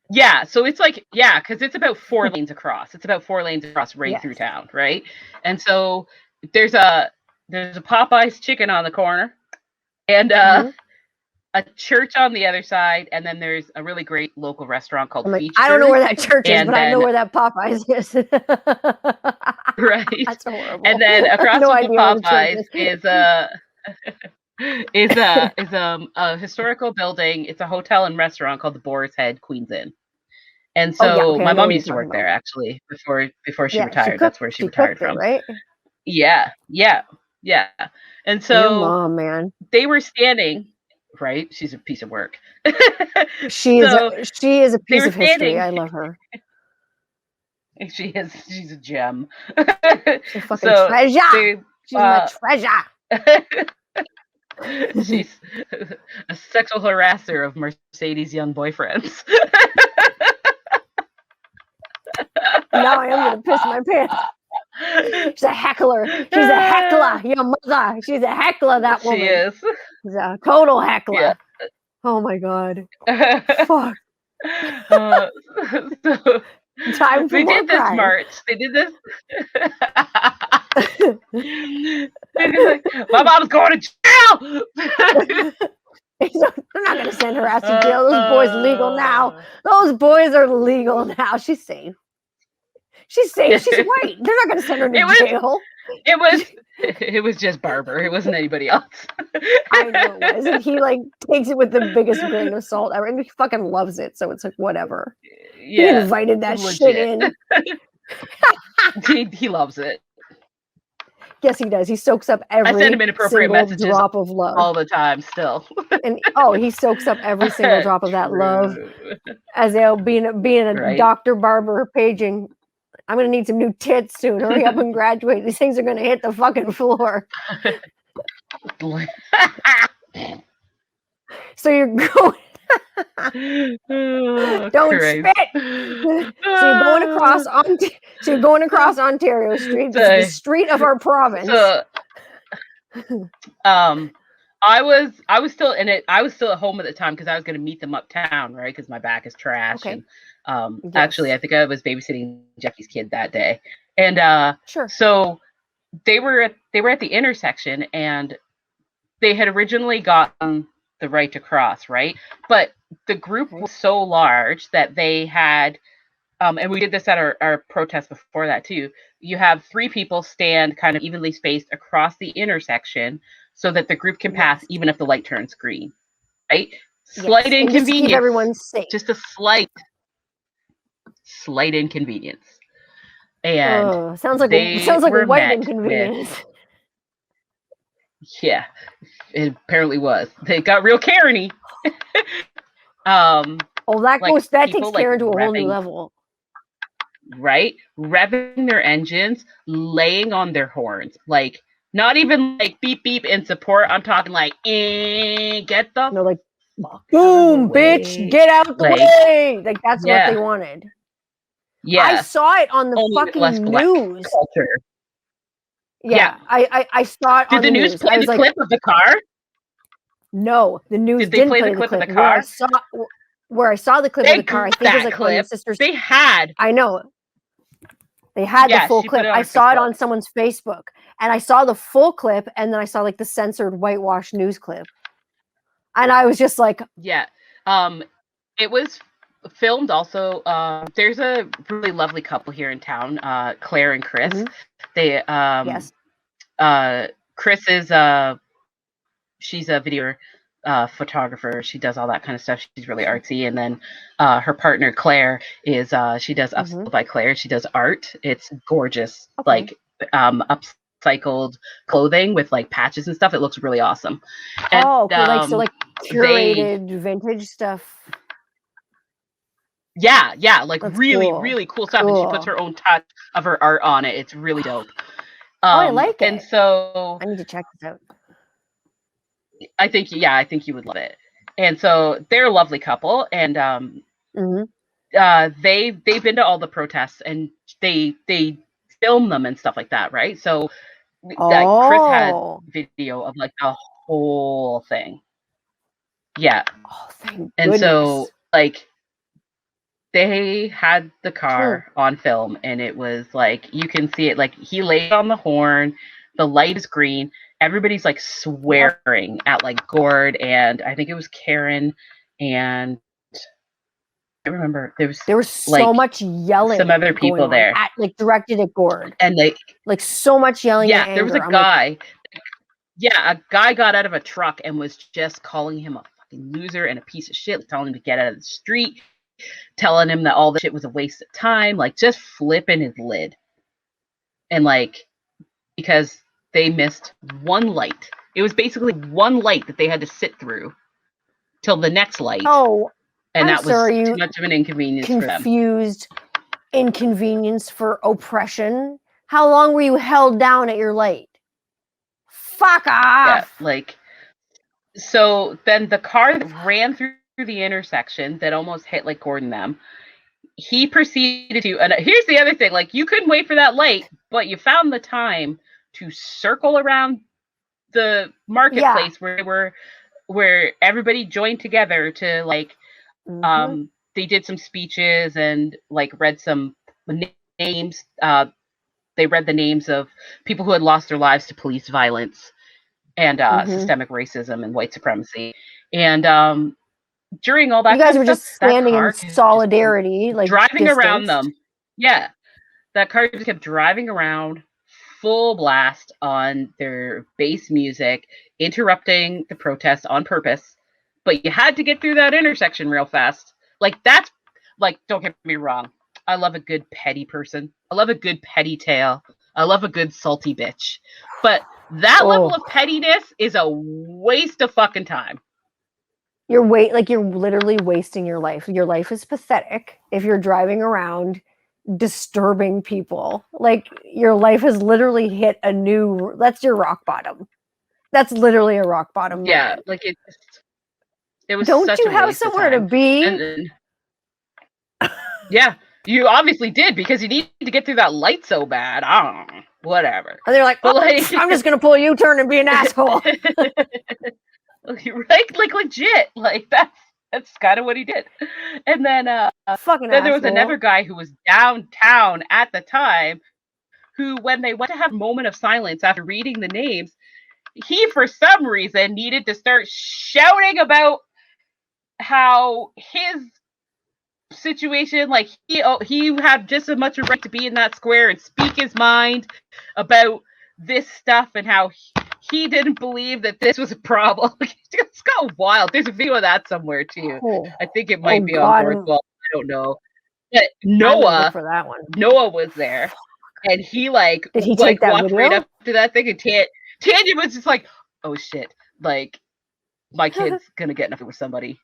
yeah, so it's like, yeah, because it's about 4 lanes across. It's about 4 lanes across right through Yes. town, right? And so there's a Popeye's chicken on the corner, and Mhm. a church on the other side, and then there's a really great local restaurant called I'm like, I don't know Featured, where that church is, and but I know then where that Popeyes is. right, That's horrible. and then I have across no from the idea where the church Popeyes is. is a historical building. It's a hotel and restaurant called the Boar's Head Queen's Inn. And Oh yeah, so okay, I my know what mom you're used to talking work there about. actually before she Yeah, retired. That's where she she retired cooked there, from. right? Yeah, yeah, yeah. And Your so mom, man. they were standing, right? She's a piece of work. She is a So she is a they piece were of history. standing. I love her. She's a gem. She's a fucking So treasure. they She's my treasure. she's a sexual harasser of Mercedes' young boyfriends. Now I am gonna piss my pants. She's a heckler. She's a heckler. Your mother. She's a heckler, that She woman. is. She's a total heckler. Yeah. Oh my god. uh, Fuck. so Time for they more did this crime. march. They did this. They're just like, my mom's going to jail. They're not gonna send her ass to jail. Those boys legal now. Those boys are legal now. She's safe. She's safe. She's white. They're not gonna send her to jail. It was just Barber. It wasn't anybody else. I know it was. And he like takes it with the biggest grain of salt ever. And he fucking loves it. So it's like whatever. He Yeah, invited that legit. shit in. He loves it. Yes, he does. He soaks up I send every him inappropriate single messages drop of love. all the time still. And he soaks up every single drop of that love. As they'll being a Right. Dr. Barber paging. I'm gonna need some new tits soon. Hurry up and graduate. These things are gonna hit the fucking floor. So you're going. Don't Christ. spit. So you're going across Ontario Street. This is the street of our province. I was still in it. I was still at home at the time because I was going to meet them uptown, right? Because my back is trash. Okay. And Yes. actually, I think I was babysitting Jackie's kid that day, and Sure. so they were at the intersection, and they had originally gotten the right to cross, right? But the group was so large that they had, and we did this at our protest before that too. You have 3 people stand kind of evenly spaced across the intersection so that the group can pass even if the light turns green, right? Slight Yes. inconvenience. And just to keep everyone safe. Just a slight inconvenience. And sounds like a white inconvenience. Yeah, it apparently was. They got real Karen-y. That takes Karen to a whole new level. Right? Revving their engines, laying on their horns. Like, not even like beep beep in support. I'm talking like, get the like, boom, bitch, get out the way. Like, that's what they wanted. Yeah. I saw it on the fucking news. Yeah. I saw it on the news. Did the news play the clip of the car? No, the news didn't play the clip of the car. Where I saw the clip of the car, I think it was like one of the sisters. They had. I know. They had the full clip. I saw it on someone's Facebook, and I saw the full clip, and then I saw like the censored whitewash news clip, and I was just like, yeah. It was filmed also. There's a really lovely couple here in town, Claire and Chris. Mm-hmm. They yes. Chris is she's a video photographer. She does all that kind of stuff. She's really artsy. And then her partner Claire is she does Upcycled by Claire. She does art. It's gorgeous. Like upcycled clothing with like patches and stuff. It looks really awesome. And, cool. Like curated vintage stuff. Yeah, like that's really cool stuff. And she puts her own touch of her art on it. It's really dope. I like it. And so I need to check this out. I think you would love it. And so they're a lovely couple, and they've been to all the protests, and they film them and stuff like that, right? So Chris had video of like the whole thing. Yeah. Oh, thank And goodness. so, like, they had the car on film, and it was like, you can see it, like, he laid on the horn, the light is green, everybody's like swearing at like Gord, and I think it was Karen, and I remember there was so like much yelling, some other people there, like directed at Gord, and they like so much yelling and anger. There was a guy. A guy got out of a truck and was just calling him a fucking loser and a piece of shit, telling him to get out of the street, telling him that all the shit was a waste of time, like just flipping his lid. And like, because they missed one light. It was basically one light that they had to sit through till the next light. Oh, and I'm that was sorry, too much of an inconvenience for them. Confused inconvenience for oppression. How long were you held down at your light? Fuck off. Yeah, like, so then the car that ran through the intersection that almost hit like Gordon them, he proceeded to, and here's the other thing, like, you couldn't wait for that light, but you found the time to circle around the marketplace where everybody joined together to like, they did some speeches and like read some names. They read the names of people who had lost their lives to police violence and systemic racism and white supremacy. And during all that, you guys were just standing in solidarity, like driving around them. Yeah, that car just kept driving around full blast on their bass music, interrupting the protest on purpose. But you had to get through that intersection real fast. Like, that's like, don't get me wrong, I love a good petty person. I love a good petty tale. I love a good salty bitch. But that level of pettiness is a waste of fucking time. You're literally wasting your life. Your life is pathetic if you're driving around disturbing people. Like, your life has literally hit that's your rock bottom. That's literally a rock bottom. Yeah, moment. like, it was Don't such you a have waste somewhere of time. to be? And then, yeah, you obviously did, because you need to get through that light so bad. I don't know, whatever. And they're like, I'm just gonna pull a U-turn and be an asshole. Right? Like, legit. Like, that's kind of what he did. And then there was another guy who was downtown at the time who, when they went to have a moment of silence after reading the names, he, for some reason, needed to start shouting about how his situation, like, he had just as much a right to be in that square and speak his mind about this stuff, and how he didn't believe that this was a problem. It's got wild. There's a video of that somewhere too. I think it might be on Gord's wall. I don't know. But Noah was there, and he did he take that walked video? right up to that thing, and Tanya was just like, "Oh shit! Like, my kid's gonna get enough with somebody."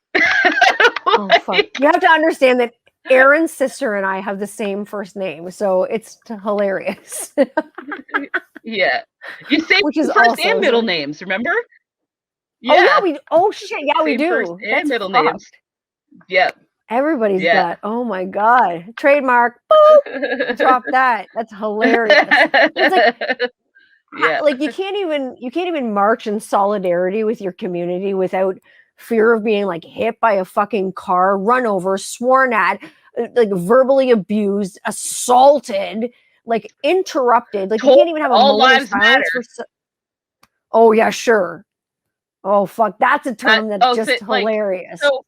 Oh, fuck. You have to understand that Erin's sister and I have the same first name, so it's hilarious. Yeah, you say first and middle names, remember? Yeah. Oh shit, yeah, we do. First and middle names. Yeah. Everybody's got. Oh my god, trademark. Boop. Drop that. That's hilarious. It's like, like you can't even march in solidarity with your community without fear of being like hit by a fucking car, run over, sworn at, like verbally abused, assaulted, like interrupted. Like, you can't even have a moment of silence for. Oh yeah, sure. Oh fuck, that's a term that's just hilarious. So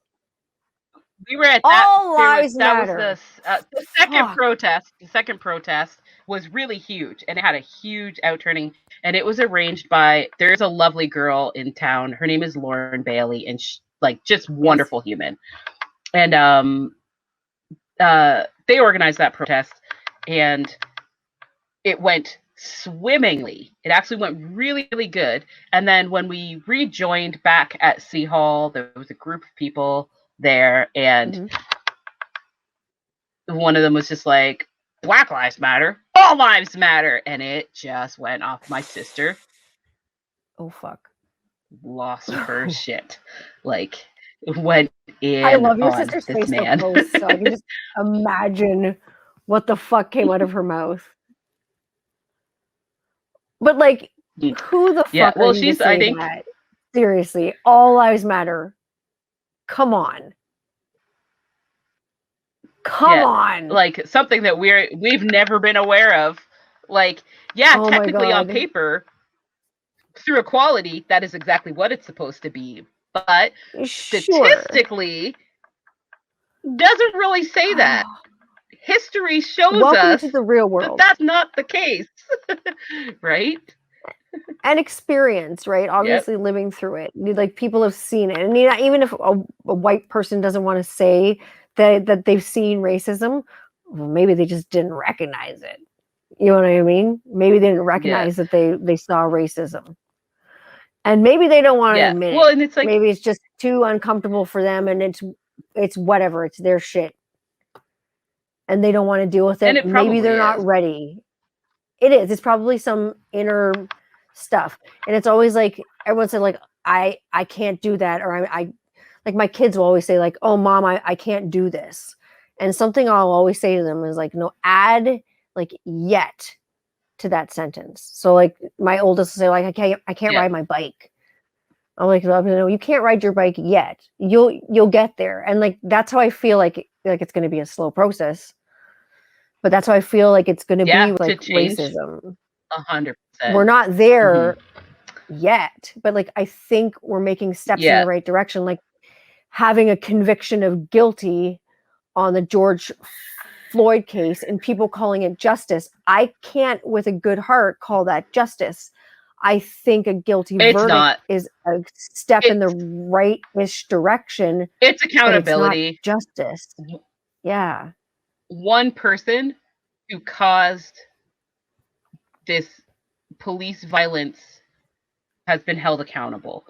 we were at that. All lives matter. Was the second protest. The second protest was really huge, and it had a huge outturning. And it was arranged by. There's a lovely girl in town. Her name is Lauren Bailey, and just wonderful human. And they organized that protest, and it went swimmingly. It actually went really, really good. And then when we rejoined back at City Hall, there was a group of people there, and one of them was just like, "Black lives matter, all lives matter," and it just went off. My sister, oh fuck, lost her shit. Like, went in. I love your sister's face up close, so I can just imagine what the fuck came out of her mouth. But like, who the fuck? Well, she's. I think that? Seriously, all lives matter. Come on. Come on. Like something that we've never been aware of. Like, yeah, Oh my technically on God. paper, through equality, that is exactly what it's supposed to be. But Sure. statistically, doesn't really say that. History shows Welcome us to the real that world. that's not the case. Right? And experience, right? Obviously living through it. Like people have seen it. And even if a white person doesn't want to say that they've seen racism, well, maybe they just didn't recognize it. You know what I mean? Maybe they didn't recognize that they saw racism. And maybe they don't want to admit it. And it's like, maybe it's just too uncomfortable for them, and it's whatever, it's their shit. And they don't want to deal with it. Maybe they're not ready. It is. It's probably some inner stuff. And it's always like everyone said, like, I can't do that, or I like my kids will always say, like, oh mom, I can't do this. And something I'll always say to them is like, no, add like yet to that sentence. So like my oldest will say, like, I can't ride my bike. I'm like, no, you can't ride your bike yet. You'll get there. And like that's how I feel like it's going to be a slow process. But that's how I feel like it's going to be with like racism. 100%. We're not there yet, but like I think we're making steps in the right direction. Like having a conviction of guilty on the George Floyd case and people calling it justice. I can't, with a good heart, call that justice. I think a guilty verdict is a step in the right-ish direction. It's accountability. It's not justice. Yeah. One person who caused this police violence has been held accountable.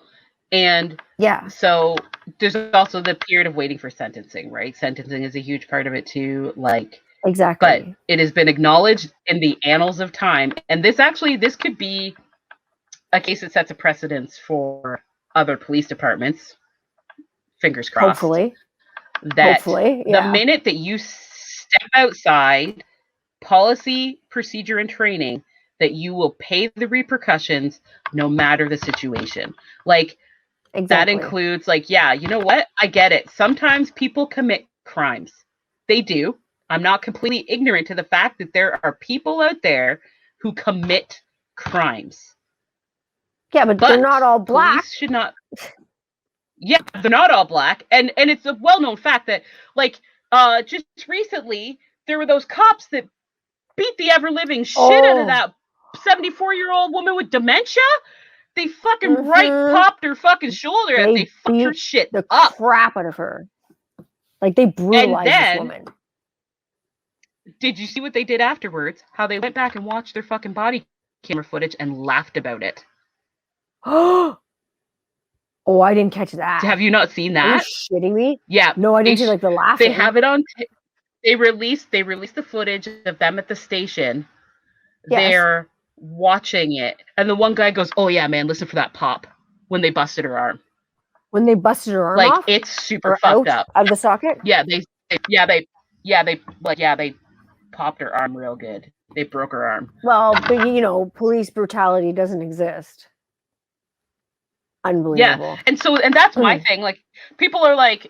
And so there's also the period of waiting for sentencing, right? Sentencing is a huge part of it too. Like, exactly. But it has been acknowledged in the annals of time. And this could be a case that sets a precedence for other police departments. Fingers crossed. Hopefully. The minute that you step outside policy, procedure, and training, that you will pay the repercussions no matter the situation. Like, that includes, like, yeah, you know what? I get it. Sometimes people commit crimes. They do. I'm not completely ignorant to the fact that there are people out there who commit crimes. Yeah, but they're not all black. Police should not. Yeah, they're not all black. And it's a well-known fact that, like, just recently, there were those cops that beat the ever-living shit out of that 74-year-old woman with dementia. They fucking popped her fucking shoulder and they fucked her shit the up. Crap out of her. Like, they brutalized this woman. Did you see what they did afterwards? How they went back and watched their fucking body camera footage and laughed about it. Oh, I didn't catch that. Have you not seen that? Are you shitting me? Yeah. No, I didn't see like the laughing. They have it on. They released the footage of them at the station. Yes. They're watching it, and the one guy goes, "Oh yeah, man, listen for that pop when they busted her arm." When they busted her arm like off? It's super fucked up out of the socket. Yeah, they popped her arm real good. They broke her arm. Well, but you know, police brutality doesn't exist. Unbelievable. Yeah, and that's my thing. Like, people are like,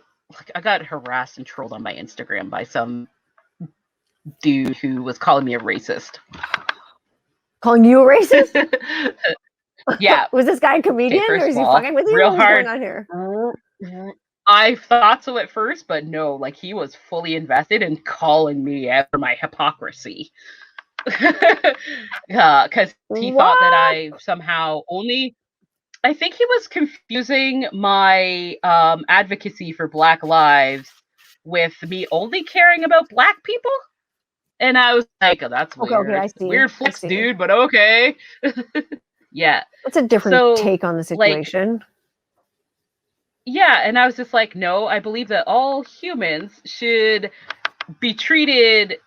I got harassed and trolled on my Instagram by some dude who was calling me a racist. Calling you a racist? Yeah. Was this guy a comedian, or is he fucking with you? Real hard. What's going on here? I thought so at first, but no, like, he was fully invested in calling me after my hypocrisy. Because he thought that I somehow I think he was confusing my advocacy for Black lives with me only caring about Black people. And I was like, oh, that's weird. Okay, I see. Weird flex, dude, but okay. Yeah. That's a different take on the situation. Like, yeah, and I was just like, no, I believe that all humans should be treated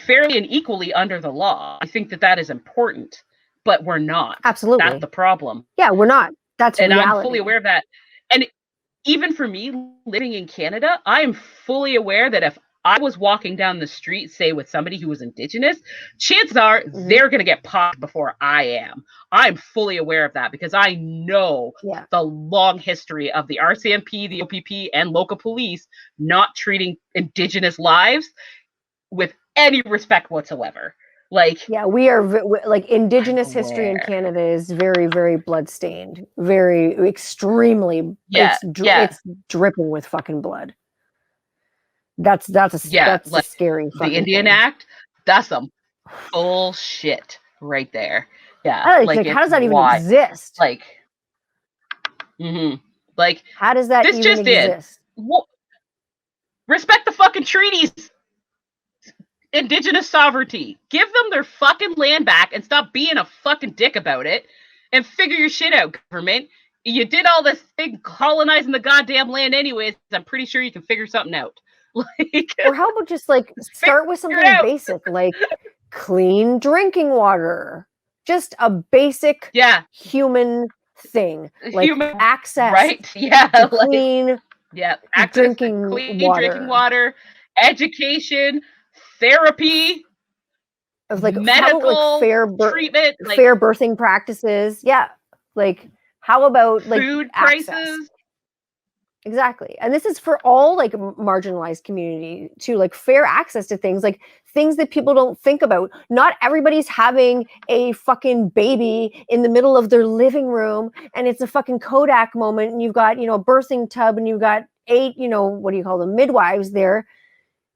fairly and equally under the law. I think that is important, but we're not. Absolutely. That's the problem. Yeah, we're not. That's reality. I'm fully aware of that. And even for me, living in Canada, I am fully aware that if I was walking down the street, say with somebody who was indigenous, chances are they're going to get popped before I am. I'm fully aware of that because I know the long history of the RCMP, the OPP, and local police not treating indigenous lives with any respect whatsoever. Like, we are like indigenous history in Canada is very, very bloodstained, very extremely. It's dripping with fucking blood. That's a scary fucking the Indian thing. Act. That's some bullshit right there. Yeah, like how does that even exist? Like, like how does that this even just exist? Respect the fucking treaties. Indigenous sovereignty. Give them their fucking land back and stop being a fucking dick about it and figure your shit out, government. You did all this thing colonizing the goddamn land anyways. I'm pretty sure you can figure something out. Like, or how about just like start with something basic like clean drinking water, just a basic human thing, like human access, right? To clean drinking water, education, therapy, of like medical treatment, fair birthing practices. Like how about like food access? Prices? Exactly. And this is for all like marginalized community too, like fair access to things, like things that people don't think about. Not everybody's having a fucking baby in the middle of their living room and it's a fucking Kodak moment and you've got, a birthing tub and you've got 8, what do you call them, midwives there.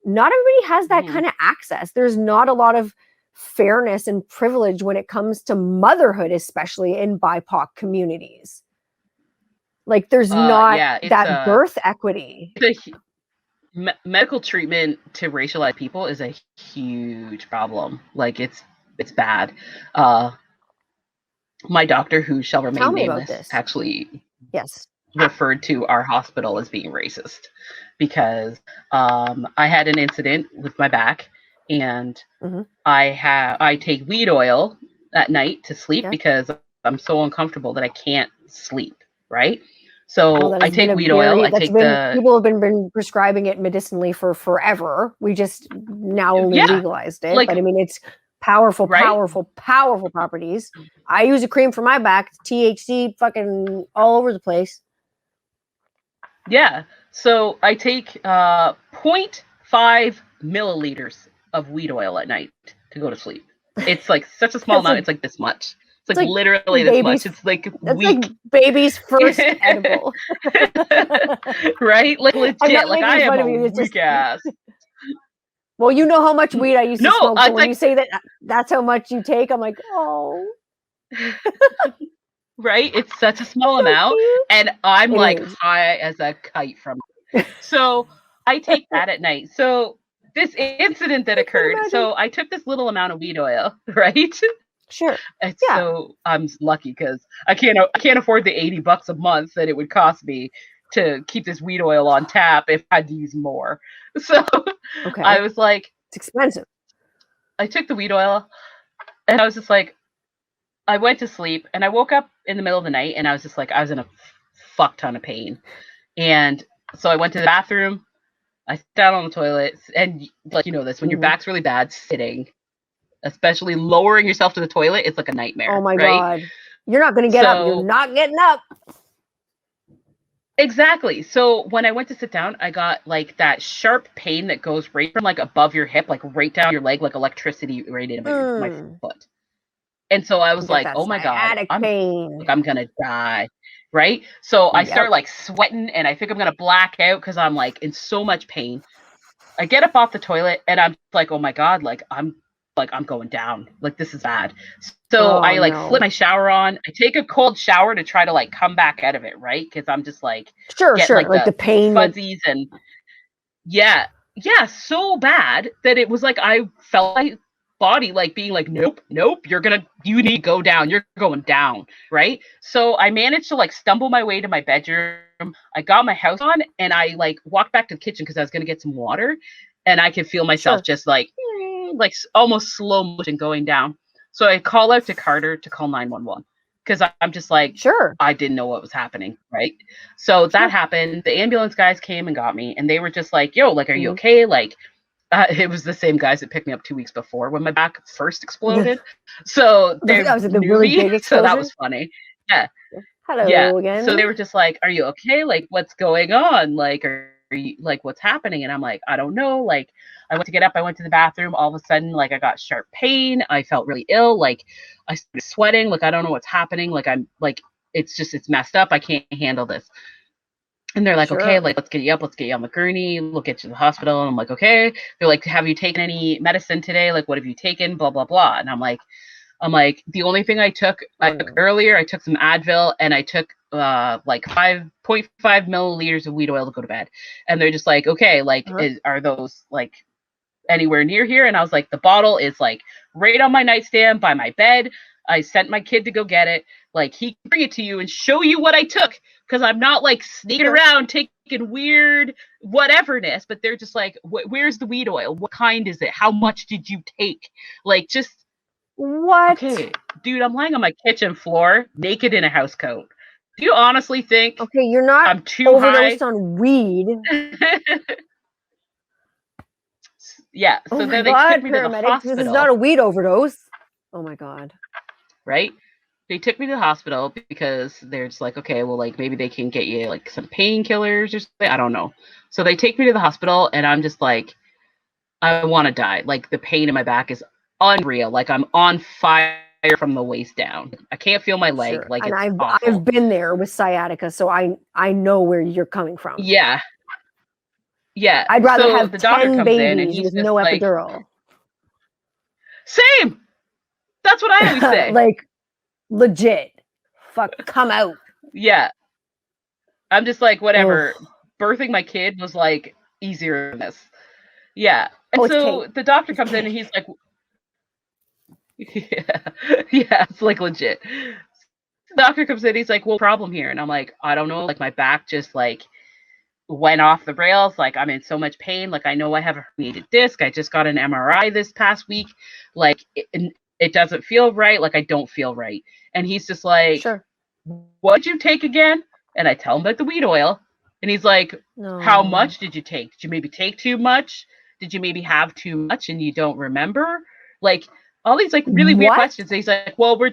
Not everybody has that kind of access. There's not a lot of fairness and privilege when it comes to motherhood, especially in BIPOC communities. Like there's not that birth equity. Medical treatment to racialized people is a huge problem. Like it's bad. My doctor, who shall remain nameless, actually referred to our hospital as being racist because I had an incident with my back and I take weed oil at night to sleep because I'm so uncomfortable that I can't sleep. Right. So I take weed oil. People have been prescribing it medicinally for forever. We just now only legalized it. But I mean, it's powerful properties. I use a cream for my back. THC fucking all over the place. Yeah. So I take 0.5 milliliters of weed oil at night to go to sleep. It's like such a small amount. It's like this much. It's like literally this much. It's like weak. Like baby's first edible. Right? Like legit. Like I am a weak ass. Well, you know how much weed I used to smoke. So when you say that's how much you take, I'm like, oh. Right? It's such a small amount. And I'm high as a kite from it. So I take that at night. So this incident that occurred, so I took this little amount of weed oil, right? Sure. So I'm lucky because I can't afford the $80 a month that it would cost me to keep this weed oil on tap if I had to use more. So I was like, it's expensive. I took the weed oil and I was just like, I went to sleep and I woke up in the middle of the night and I was just like, I was in a fuck ton of pain. And so I went to the bathroom, I sat down on the toilet, and like, this, when your back's really bad, sitting, especially lowering yourself to the toilet, it's like a nightmare. Oh my God. You're not going to get up. You're not getting up. Exactly. So when I went to sit down, I got like that sharp pain that goes right from like above your hip, like right down your leg, like electricity right into my foot. And so I was like, oh my God, I'm going to die. Right. So I start like sweating and I think I'm going to black out because I'm like in so much pain. I get up off the toilet and I'm like, oh my God, I'm going down. Like, this is bad. So I flip my shower on. I take a cold shower to try to like come back out of it. Right. Cause I'm just like, sure. Like the pain, fuzzies and so bad that it was like, I felt my body like being like, nope, you need to go down. You're going down. Right. So I managed to like stumble my way to my bedroom. I got my house on and I like walked back to the kitchen because I was going to get some water and I could feel myself just like almost slow motion going down. So I call out to Carter to call 911 because I'm just like, I didn't know what was happening. Right. So that happened. The ambulance guys came and got me and they were just like, yo, like, are you okay? Like, It was the same guys that picked me up 2 weeks before when my back first exploded. So they Was it the knew really me. big So that explosion? was funny. Yeah. Yeah. Hello So they again. were just like, "Are you okay? Like, what's going on? Like, are you like, what's happening?" And I'm like, "I don't know." Like, I went to get up. I went to the bathroom. All of a sudden, like, I got sharp pain. I felt really ill. Like, I started sweating. Like, I don't know what's happening. Like, I'm like, it's messed up. I can't handle this. And they're like, "Okay, Sure. like, let's get you up. Let's get you on the gurney. We'll get you to the hospital." And I'm like, "Okay." They're like, "Have you taken any medicine today? Like, what have you taken? Blah blah blah." And I'm like, the only thing I took Oh no. earlier, I took some Advil and I took like 5.5 milliliters of weed oil to go to bed. And they're just like, "Okay, like, Uh-huh. are those like anywhere near here?" And I was like, "The bottle is like right on my nightstand by my bed. I sent my kid to go get it. Like, he can bring it to you and show you what I took, because I'm not like sneaking Sure. around taking weird whateverness." But they're just like, "Where's the weed oil? What kind is it? How much did you take? Like, just What? okay, dude, I'm lying on my kitchen floor naked in a house coat. Do you honestly think Okay, you're not I'm too high?" overdosed on weed. Yeah, Oh so my then they took god, me to the paramedics, this is not hospital, a weed overdose. Oh my god. right? They took me to the hospital because they're just like, "Okay, well, like, maybe they can get you like some painkillers or something." I don't know. So they take me to the hospital, and I'm just like, I want to die. Like, the pain in my back is unreal. Like, I'm on fire from the waist down. I can't feel my leg. Sure. Like, And it's I've awful. been there with sciatica, so I know where you're coming from. Yeah. Yeah. I'd rather So have the doctor 10 comes in and babies he's with just no like, epidural. "Same. That's what I always say." Like legit. Fuck, come out. Yeah. I'm just like, whatever. Oh, Birthing my kid was like easier than this. Yeah. oh, And it's so cake. the doctor It's comes in and cake. he's like, yeah, yeah, it's like legit. The doctor comes in, he's like, "Well, problem here?" And I'm like, "I don't know. Like, my back just like went off the rails. Like, I'm in so much pain. Like, I know I have a herniated disc. I just got an MRI this past week. Like, it doesn't feel right. Like, I don't feel right." And he's just like, Sure. "What'd you take again?" And I tell him about the weed oil. And he's like, "How No. much did you take? Did you maybe take too much? Did you maybe have too much and you don't remember?" Like, all these like really weird What? questions. And he's like, "Well, we're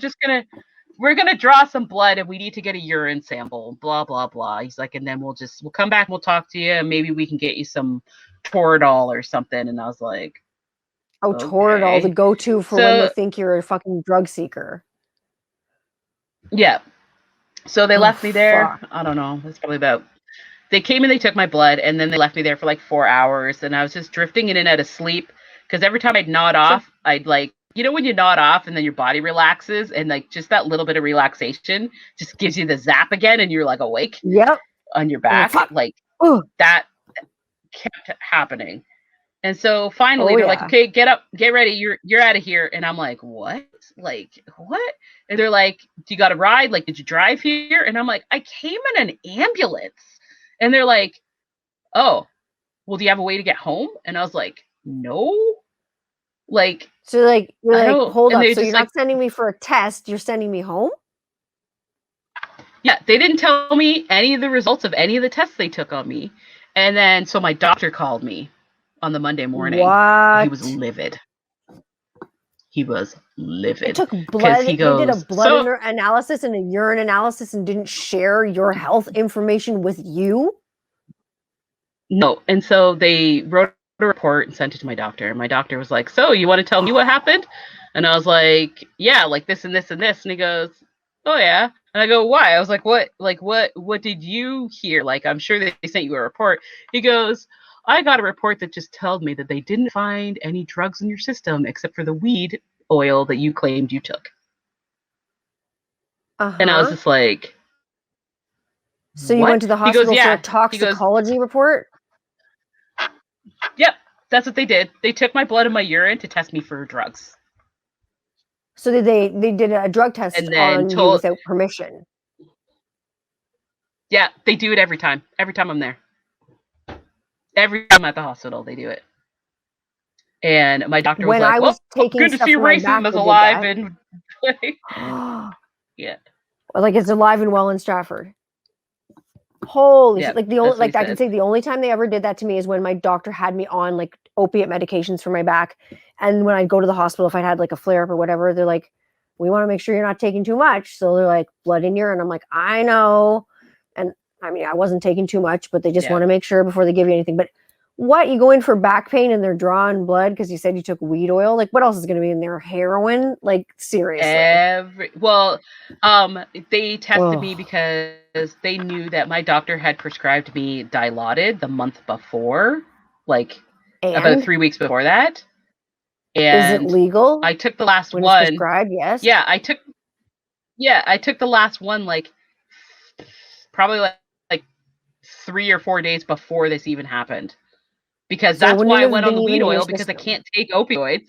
gonna draw some blood and we need to get a urine sample, blah blah blah." He's like, "And then we'll come back and we'll talk to you and maybe we can get you some Toradol or something." And I was like, Oh, Toradol, the "Okay." go-to for when they So think you're a fucking drug seeker. yeah. So they Oh, left me there. fuck. I don't know. It's probably about they came and they took my blood and then they left me there for like 4 hours and I was just drifting in and out of sleep because every time I'd nod Sure. off, I'd like, you know, when you nod off and then your body relaxes and like just that little bit of relaxation just gives you the zap again and you're like awake Yep. on your You're like, back. fuck. Like Oh, that kept happening. And so finally oh they're like, yeah. "Okay, get up, get ready, you're out of here." And I'm like, "What? Like, what?" And they're like, "Do you got a ride? Like, did you drive here?" And I'm like, "I came in an ambulance." And they're like, "Oh, well, do you have a way to get home?" And I was like, "No." Like, So like you're I like, don't. hold And up. they So you're just like, not sending me for a test, you're sending me home? yeah, they didn't tell me any of the results of any of the tests they took on me. And then so my doctor called me on the Monday morning. He was What? livid. He was They livid took because blood, he they did a goes, blood "So analysis and a urine analysis and didn't share your health information with you? no." And so they wrote a report and sent it to my doctor. And my doctor was like, "So you want to tell me what happened?" And I was like, "Yeah, like this and this and this." And he goes, "Oh yeah." And I go, "Why?" I was like, "What? Like what did you hear? Like, I'm sure they sent you a report." He goes, "I got a report that just told me that they didn't find any drugs in your system except for the weed oil that you claimed you took." And I was Uh-huh. just like, So you went "What?" to the He goes, hospital for a "Yeah." He goes, toxicology report? "Yep, that's what they did. They took my blood and my urine to test me for drugs." So they did a drug test And then on you told, without permission? yeah, they do it every time. Every time I'm there. Every time I'm at the hospital, they do it. And my doctor was When like, I "Well, was taking good to see stuff for my back, racism is they did alive." that. And yeah. Like it's alive and well in Stratford. Holy shit. Yeah, Like the only, that's what he like I can said. say the only time they ever did that to me is when my doctor had me on like opiate medications for my back. And when I go to the hospital, if I had like a flare up or whatever, they're like, we want to make sure you're not taking too much. So they're like, blood in urine. I'm like, I know. And I mean, I wasn't taking too much, but they just want to make sure before they give you anything. But what, you go in for back pain and they're drawing blood because you said you took weed oil? Like, what else is going to be in there? Heroin? Like, seriously. They tested me because they knew that my doctor had prescribed me Dilaudid the month before, like about And 3 weeks before that. is it And legal I took the last when it's one. prescribed? Yes. Yeah, I took the last one like probably like 3 or 4 days before this even happened. Because So it that's wouldn't why I have went on been the weed even in your oil, because I system. can't take opioids.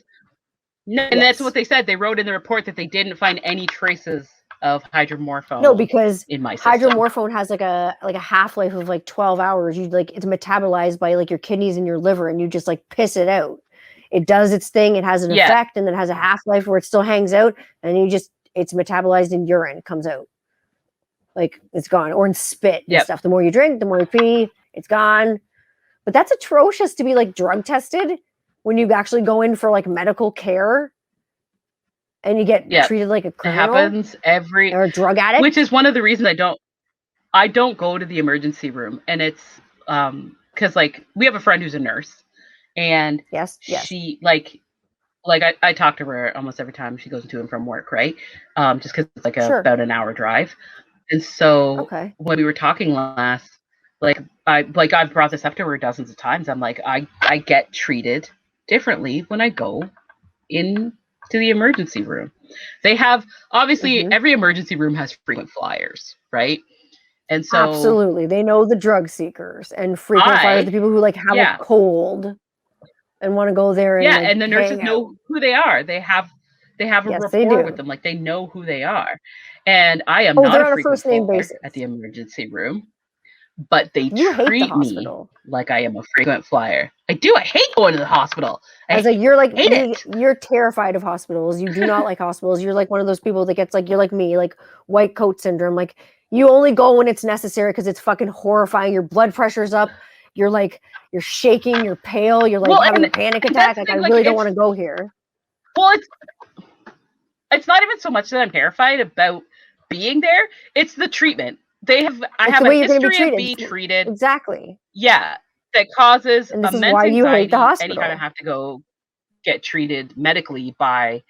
No, and that's what Yes. they said. They wrote in the report that they didn't find any traces of No, hydromorphone because in my system. hydromorphone has like a half-life of like 12 hours. You like, it's metabolized by like your kidneys and your liver, and you just like piss it out. It does its thing, it has an Yeah, effect, and then it has a half-life where it still hangs out, and you just, it's metabolized in urine, it comes out. Like it's gone. Or in spit and yep. stuff. The more you drink, the more you pee, it's gone. But that's atrocious to be like drug tested when you actually go in for like medical care and you get Yep. treated like a It criminal happens or a drug addict. which is one of the reasons I don't go to the emergency room. And it's because like we have a friend who's a nurse, and Yes. she I talk to her almost every time she goes to and from work, right? Just because it's like Sure. about an hour drive. And so Okay. when we were talking last, I've brought this up to her dozens of times. I'm like, I get treated differently when I go into the emergency room. They have, obviously every emergency room has frequent flyers, right? And so Absolutely. They know the drug seekers, and frequent flyers, the people who like have a cold and want to go there and like and the nurses hang out. know who they are. They have a Yes, they rapport with do. them, like they know who they are. And I am Oh, not they're a on a frequent first name flyer basis. at the emergency room, but they You hate the treat me hospital. like I am a frequent flyer. I do. I hate going to the hospital. As like you're like hate it. you're terrified of hospitals. You do not like hospitals. You're like one of those people that gets like, you're like me, like white coat syndrome. Like you only go when it's necessary because it's fucking horrifying. Your blood pressure's up. You're like, you're shaking. You're pale. You're like having a panic attack. Like I really don't want to go here. Well, it's not even so much that I'm terrified about being there. It's the treatment. I have a history of being treated. Exactly. Yeah, that causes And this is immense why you hate the anxiety anytime I hospital. have to go get treated medically by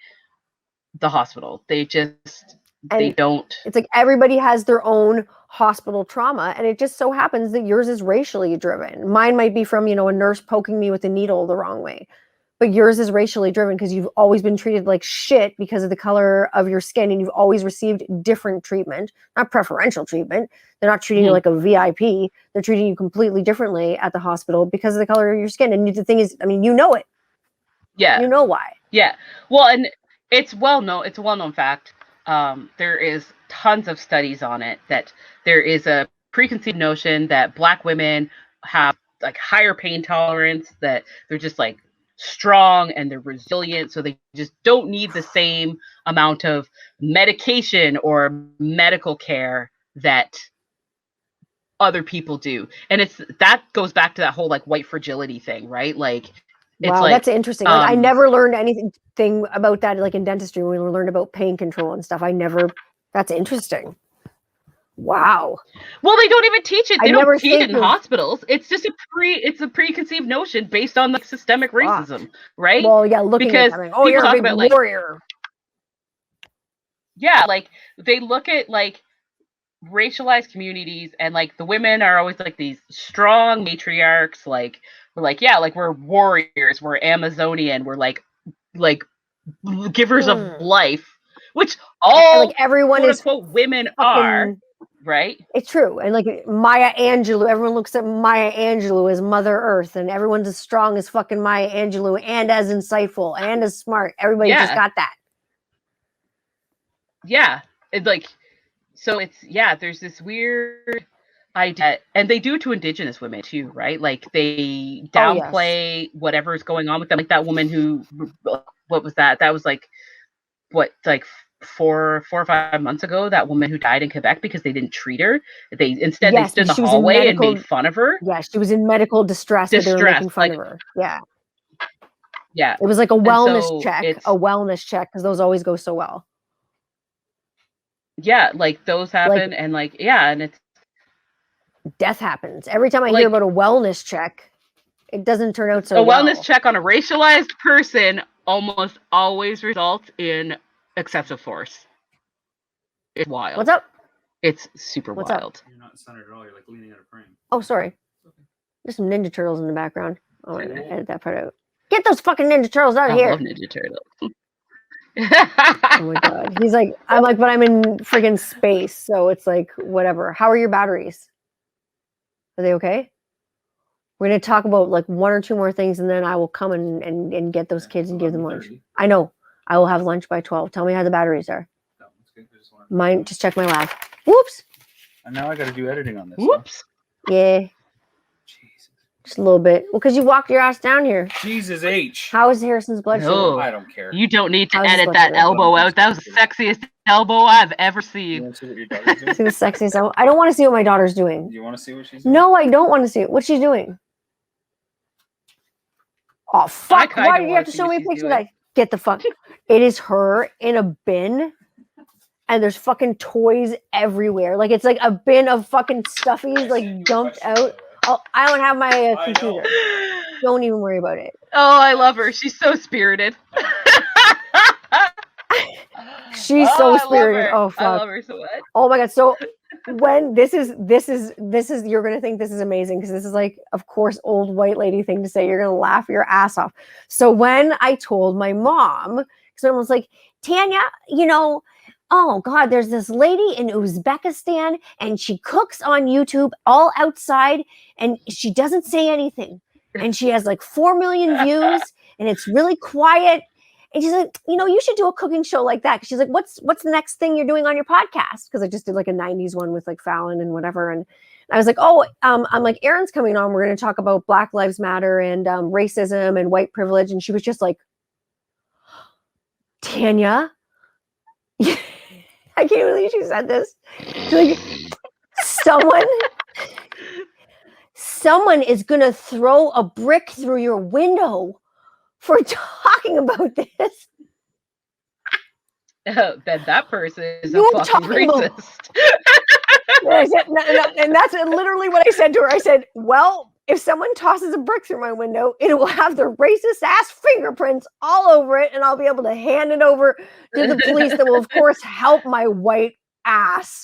the hospital. They don't. It's like everybody has their own hospital trauma, and it just so happens that yours is racially driven. Mine might be from, a nurse poking me with a needle the wrong way, but yours is racially driven because you've always been treated like shit because of the color of your skin, and you've always received different treatment, not preferential treatment. They're not treating you like a VIP. They're treating you completely differently at the hospital because of the color of your skin. And the thing is, I mean, you know it. Yeah. You know why. Yeah. Well, and it's well known. It's a well-known fact. There is tons of studies on it that there is a preconceived notion that Black women have like higher pain tolerance, that they're just like strong and they're resilient, so they just don't need the same amount of medication or medical care that other people do. And that goes back to that whole like white fragility thing, right? Like it's wow, like that's interesting. Like I never learned anything about that, like in dentistry when we learned about pain control and stuff. That's interesting. Wow. Well, they don't even teach it. They don't teach it in of hospitals. It's just it's a preconceived notion based on like systemic racism, right? Well, yeah, looking because at them, like, you're a big warrior. Yeah, like they look at like racialized communities, and like the women are always like these strong matriarchs, like we're like, yeah, like we're warriors, we're Amazonian, we're like givers of life, which all like everyone quote is unquote women are, right? It's true. And like Maya Angelou, everyone looks at Maya Angelou as Mother Earth, and everyone's as strong as fucking Maya Angelou and as insightful and as smart. Everybody just got that. Yeah. It's like, so it's, there's this weird idea, and they do it to Indigenous women too, right? Like they downplay whatever's going on with them. Like that woman who, what was that? That was like, what, like 4 or 5 months ago, that woman who died in Quebec because they didn't treat her. They stood Yes, in the because she was in hallway and medical. made fun of her. Yeah, she was in medical distress, but they were making fun Like, of her. Yeah, yeah. it was like a And wellness so check, it's, because those always go so well. yeah, like those Like happen, and like, yeah, and it's death happens every time I hear like about a wellness check. It doesn't turn out a so wellness well. check on a racialized person almost always results in excessive force. It's wild. What's up? It's super What's wild. up? You're not centered at all. You're like leaning out of frame. Oh, sorry. There's some Ninja Turtles in the background. Oh, I'm gonna edit that part out. Get those fucking Ninja Turtles out of I here! love Ninja Turtles. Oh my god. He's like, I'm like, but I'm in friggin' space, so it's like whatever. How are your batteries? Are they okay? We're gonna talk about like one or two more things, and then I will come and get those kids and give them lunch. 11:30. I know. I will have lunch by 12. Tell me how the batteries are. No, it's good. I just wanted- Mine. Just check my lab. Whoops. And now I got to do editing on this. Whoops. Yeah, Jesus. just a little bit. Well, because you walked your ass down here. Jesus H. How is Harrison's blood sugar? No. I don't care. You don't need to How's his edit blood that sugar? elbow out. That was the sexiest elbow I've ever You seen. want to see what your daughter's doing? See the sexiest. I don't want to see what my daughter's doing. Do you want to see what she's doing? No, I don't want to see it. What's she doing? Oh fuck! kinda Why did you wanna have to see show what me a she's picture of doing. that? Get the fuck. It is her in a bin, and there's fucking toys everywhere. Like it's like a bin of fucking stuffies like dumped out. Oh, I don't have my computer. Don't even worry about it. Oh, I love her. She's so spirited. She's Oh, so I love spirited. her. Oh I fuck. love her so much. Oh my god. So when this is you're gonna think this is amazing because this is like, of course, old white lady thing to say. You're gonna laugh your ass off. So when I told my mom, someone was like, Tanya, oh god, there's this lady in Uzbekistan and she cooks on YouTube all outside and she doesn't say anything. And she has like 4 million views and it's really quiet. And she's like, you should do a cooking show like that. She's like, what's the next thing you're doing on your podcast? Because I just did like a 90s one with like Fallon and whatever. And I was like, I'm like, Erin's coming on. We're going to talk about Black Lives Matter and racism and white privilege. And she was just like, Tanya, I can't believe she said this. She's like, someone is going to throw a brick through your window for talking about this. Then that person is You're a fucking racist. And I said, and that's literally what I said to her. I said, well, if someone tosses a brick through my window, it will have their racist ass fingerprints all over it, and I'll be able to hand it over to the police that will, of course, help my white ass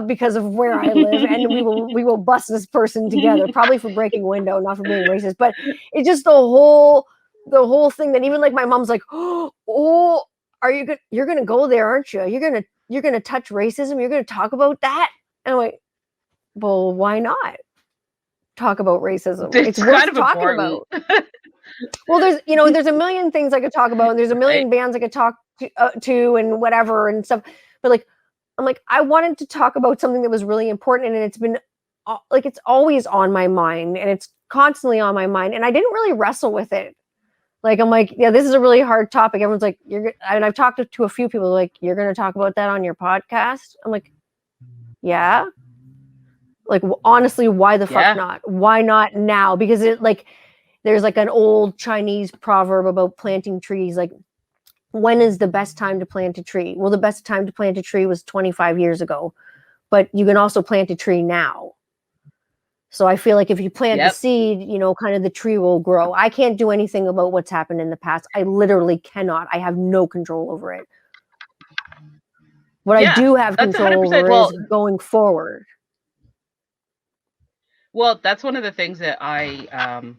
because of where I live, and we will bust this person together, probably for breaking window, not for being racist. But it's just the whole thing that even like my mom's like, oh, you're gonna go there, aren't you? You're gonna touch racism. You're gonna talk about that. And I'm like, well, why not talk about racism? It's worth kind of talking important. about. Well, there's a million things I could talk about, and there's a million bands I could talk to and whatever and stuff. But like, I'm like, I wanted to talk about something that was really important, and it's been like, it's always on my mind, and it's constantly on my mind, and I didn't really wrestle with it. Like, I'm like, yeah, this is a really hard topic. Everyone's like, and I've talked to a few people like, you're going to talk about that on your podcast? I'm like, yeah. Like, honestly, why the fuck not? Why not now? Because there's like an old Chinese proverb about planting trees. Like, when is the best time to plant a tree? Well, the best time to plant a tree was 25 years ago, but you can also plant a tree now. So I feel like if you plant the seed, kind of the tree will grow. I can't do anything about what's happened in the past. I literally cannot. I have no control over it. What I do have control over is going forward. Well, that's one of the things that I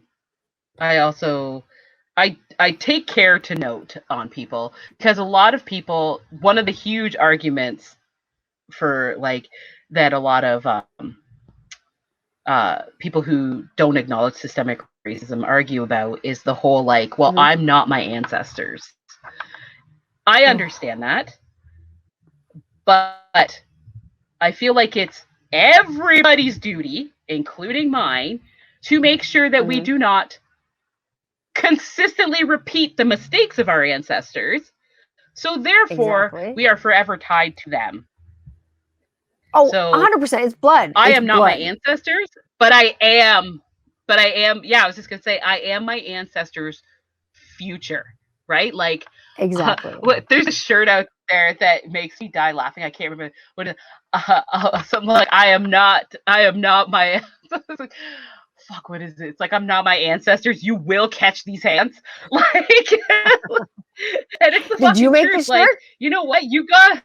take care to note on people, because a lot of people, one of the huge arguments for like that a lot of people who don't acknowledge systemic racism argue about is the whole like, well, I'm not my ancestors. I understand that, but I feel like it's everybody's duty, including mine, to make sure that we do not consistently repeat the mistakes of our ancestors, So therefore, Exactly. we are forever tied to them. Oh, So 100%. It's blood. I It's am not blood. my ancestors, but I am. Yeah, I was just gonna say I am my ancestors' future, right? Like, Exactly. there's a shirt out there that makes me die laughing. I can't remember what something like I am not my. Fuck, what is it? It's like I'm not my ancestors. You will catch these hands, like, and it's the Did you fucking make truth. this Like, shirt? you know what? You got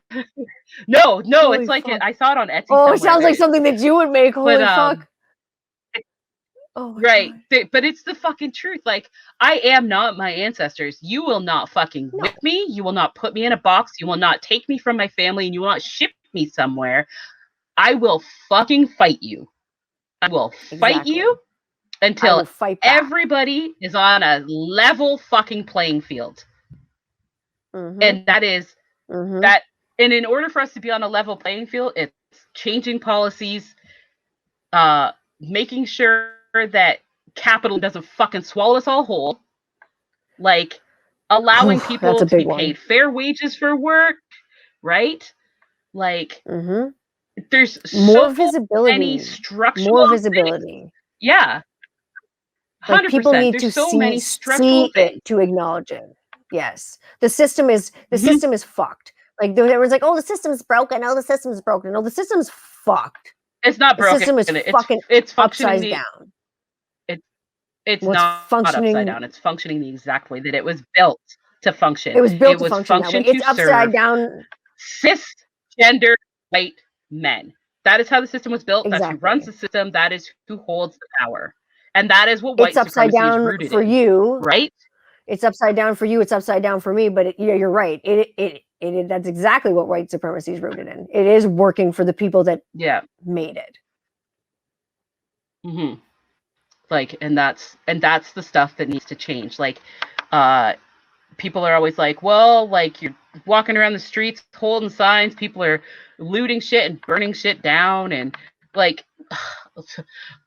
no. Holy It's like fuck. I saw it on Etsy. Oh, it somewhere. sounds like something that you would make. Holy But fuck. Oh my right, God. but it's the fucking truth. Like, I am not my ancestors. You will not fucking No. whip me. You will not put me in a box. You will not take me from my family, and you will not ship me somewhere. I will fucking fight you. I will fight Exactly. you I until will fight back. everybody is on a level fucking playing field. Mhm. And that is Mhm. that. And in order for us to be on a level playing field, it's changing policies, making sure that capital doesn't fucking swallow us all whole, like allowing Oof, that's people a to be big one. paid fair wages for work, right? Like, Mhm. there's More so many visibility. structural More things. visibility. Yeah, Like people 100%. need to There's so many structural see things. it to acknowledge it. Yes. The system is fucked. Like everyone's like, "Oh, the system's broken. Oh, the system's broken." No, the system's fucked. It's not The broken. system is fucking It's functioning upside the down. it's Well, it's not upside functioning. down. It's functioning the exact way that it was built to function. It was built It to was function that way. functioned to It's upside serve down. cisgender white men. That is how the system was built. That's who runs Exactly. the system. That is who holds the power. And that is what It's white upside supremacy is down rooted for in, you. right? It's upside down for you. It's upside down for me. But yeah, you're right. That's exactly what white supremacy is rooted in. It is working for the people that Yeah. made it. hmm Like, and that's the stuff that needs to change. Like, people are always like, well, like, you're walking around the streets holding signs, people are looting shit and burning shit down, and like,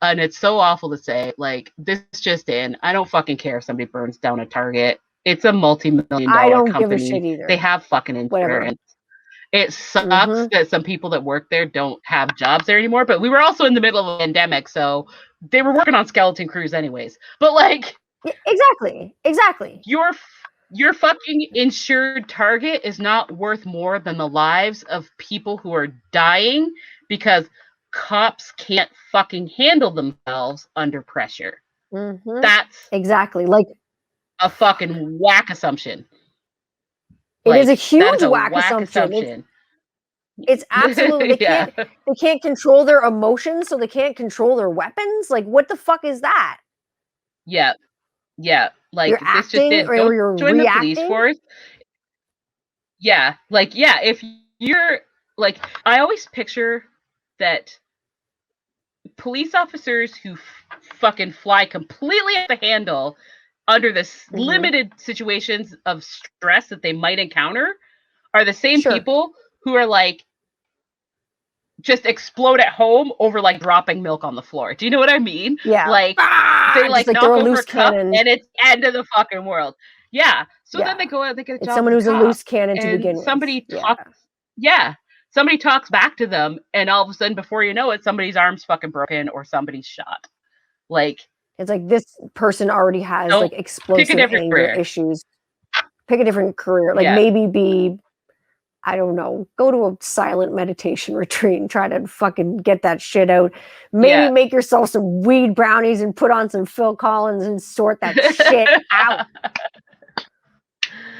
and it's so awful to say, like, this just in, I don't fucking care if somebody burns down a Target. It's a multi-million-dollar I don't give a company. shit either. They have fucking insurance. Whatever. It sucks that some people that work there don't have jobs there anymore, but we were also in the middle of a pandemic, so they were working on skeleton crews anyways. But like, Yeah, exactly. Your fucking insured Target is not worth more than the lives of people who are dying because cops can't fucking handle themselves under pressure. Mm-hmm. That's exactly like a fucking whack assumption. It is a huge whack assumption. It's absolutely Yeah. they can't control their emotions, so they can't control their weapons. Like, what the fuck is that? Yeah. Like, You're this just acting in. or Don't you're join the police reacting. force. Yeah. Like, yeah, if you're like, I always picture that police officers who fucking fly completely off the handle under this limited situations of stress that they might encounter are the same people who are like just explode at home over like dropping milk on the floor. Do you know what I mean? Yeah. Like, they like knock throw a over loose a cup cannon. and it's end of the fucking world. Yeah. So Yeah. then they go out, they get a It's job someone as who's a cop, loose cannon to and begin somebody with. talks. Yeah. Somebody talks back to them, and all of a sudden, before you know it, somebody's arm's fucking broken or somebody's shot. Like, it's like this person already has like explosive anger issues. Pick a different career. Like maybe be, I don't know, go to a silent meditation retreat and try to fucking get that shit out. Maybe make yourself some weed brownies and put on some Phil Collins and sort that shit out.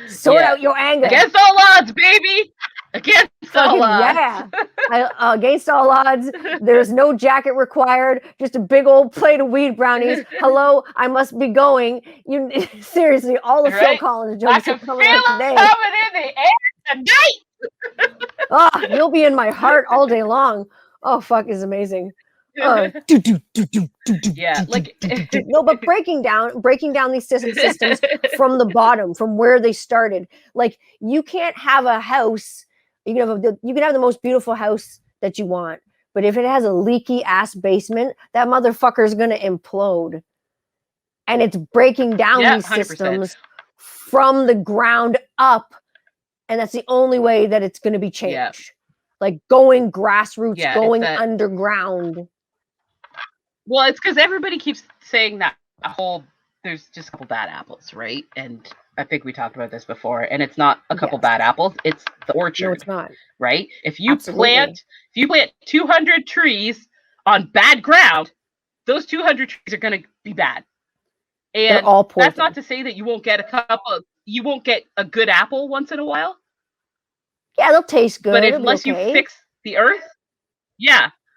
Sort out your anger. Against all odds, baby. Against all odds. Yeah. Against all odds. There's no jacket required. Just a big old plate of weed brownies. Hello, I must be going. You seriously, all the Phil Collins jokes are coming out today. Coming in the air tonight. Oh, you'll be in my heart all day long. Oh, fuck is amazing. Yeah, like no, but breaking down these systems from the bottom, from where they started. Like, you can't have a house. You can have the most beautiful house that you want, but if it has a leaky ass basement, that motherfucker is gonna implode. And it's breaking down these 100%. systems from the ground up. And that's the only way that it's going to be changed. Yeah. Like going grassroots, Yeah, it's going that- underground. Well, it's because everybody keeps saying that there's just a couple bad apples, right? And I think we talked about this before, and it's not a couple Yes. bad apples, it's the orchard. No, it's not. Right? If you Absolutely. plant 200 trees on bad ground, those 200 trees are going to be bad. They're And all poison. that's not to say that you won't get a good apple once in a while. Yeah, they'll taste good. But It'll be unless okay. you fix the earth,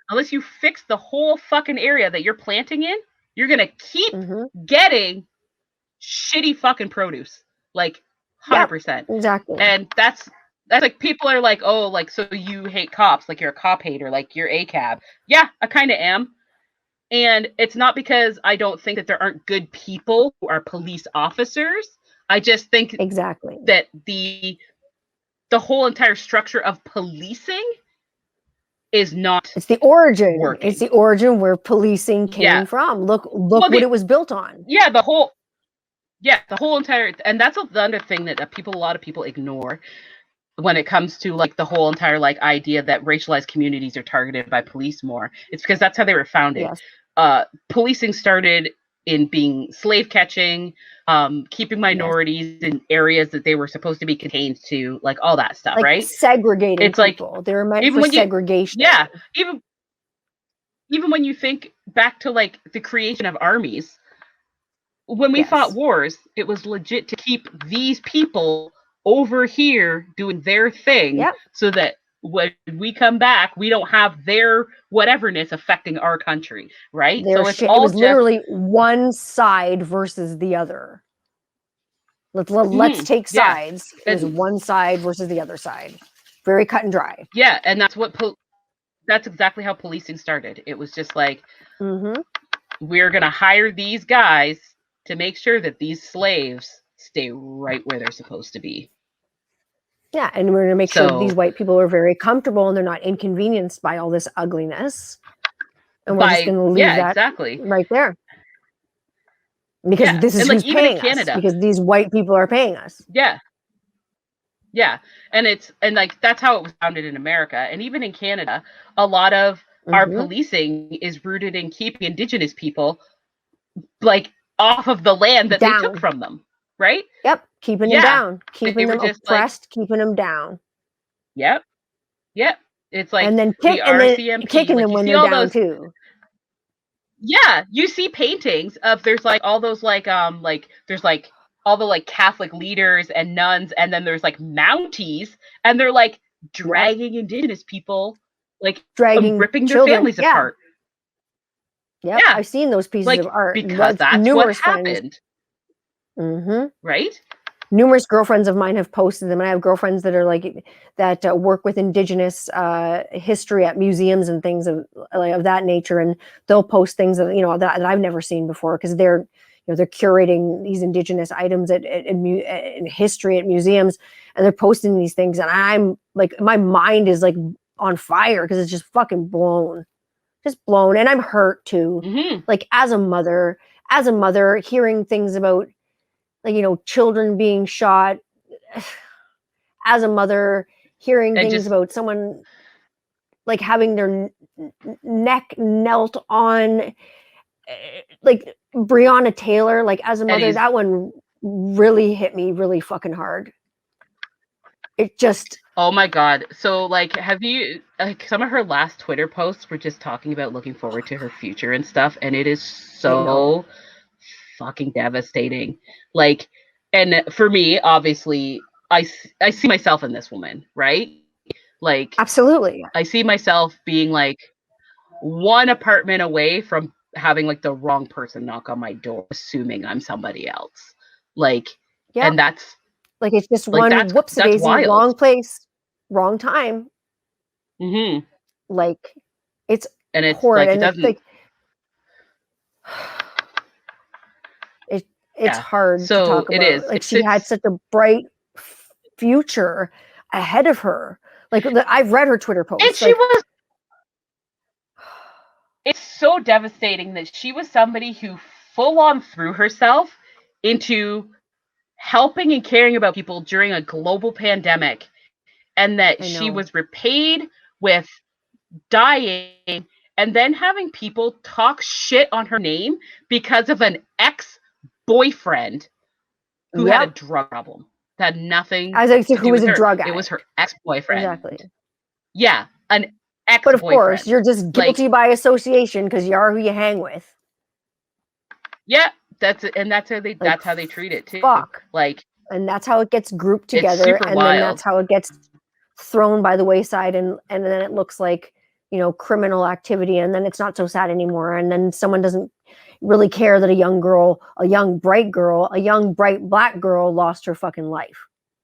unless you fix the whole fucking area that you're planting in, you're going to keep getting shitty fucking produce. Like 100%. Exactly. And that's like, people are like, oh, like, so you hate cops, like you're a cop hater, like you're ACAB. Yeah, I kind of am. And it's not because I don't think that there aren't good people who are police officers. I just think exactly that the whole entire structure of policing is not. It's the origin. Working. It's the origin where policing came from. Look what it was built on. Yeah, the whole entire, and that's the other thing that a lot of people ignore when it comes to like the whole entire like idea that racialized communities are targeted by police more. It's because that's how they were founded. Yes. Policing started in being slave catching, keeping minorities in areas that they were supposed to be contained to, like all that stuff, like right? Segregating it's people. Like they were meant for segregation. Yeah, even when you think back to like the creation of armies, when we fought wars, it was legit to keep these people over here doing their thing, so that when we come back, we don't have their whateverness affecting our country, right? So it was literally one side versus the other. Let's take sides. It was one side versus the other side. Very cut and dry. Yeah, and that's exactly how policing started. It was just like, we're gonna hire these guys to make sure that these slaves stay right where they're supposed to be. Yeah, and we're going to make sure that these white people are very comfortable and they're not inconvenienced by all this ugliness. And we're just going to leave that right there. Because this is who's paying us. Because these white people are paying us. Yeah. Yeah. And like, that's how it was founded in America. And even in Canada, a lot of our policing is rooted in keeping Indigenous people like off of the land that they took from them. Right? Yep. Keeping them down. Keeping them oppressed, keeping them down. Yep. Yep. It's like, and then kicking them when they're down too. Yeah. You see paintings of, there's like all those there's like all the like Catholic leaders and nuns, and then there's like Mounties, and they're like dragging Indigenous people, like ripping their families apart. Yep. Yeah. I've seen those pieces of art. Because that's what happened. Right? Numerous girlfriends of mine have posted them, and I have girlfriends that are like that work with Indigenous history at museums and things of that nature, and they'll post things that that I've never seen before, because they're they're curating these Indigenous items in history at museums, and they're posting these things, and I'm like, my mind is like on fire because it's just fucking blown, and I'm hurt too. Like as a mother, hearing things about children being shot, as a mother, hearing things about someone like having their neck knelt on, like Breonna Taylor, like as a mother, that one really hit me really fucking hard. It just, oh my God. So like, have you, like, some of her last Twitter posts were just talking about looking forward to her future and stuff, and it is so fucking devastating. Like, and for me, obviously, I see myself in this woman, right? Like, absolutely, I see myself being like one apartment away from having like the wrong person knock on my door, assuming I'm somebody else. Like, and that's like, it's just like, one whoopsie-daisy, wrong place, wrong time. Like, it's horrid. Like, it doesn't. It's hard to talk about. It is. Like, she had such a bright future ahead of her. Like, I've read her Twitter posts. And she was. It's so devastating that she was somebody who full on threw herself into helping and caring about people during a global pandemic, and that I she know. was repaid with dying, and then having people talk shit on her name because of an ex-boyfriend who had a Yep. drug problem. That had nothing As I to said, do who was with a her. drug It was addict. her ex-boyfriend. Exactly. Yeah, an But of course, ex-boyfriend. you're just Like, guilty by association because you are who you hang with. yeah, that's how they Like, treat it too. fuck. Like, And that's how it gets grouped it's together, super and wild. then that's how it gets thrown by the wayside, and then it looks like, you know, criminal activity, and then it's not so sad anymore, and then someone doesn't really care that a young girl, a young bright black girl lost her fucking life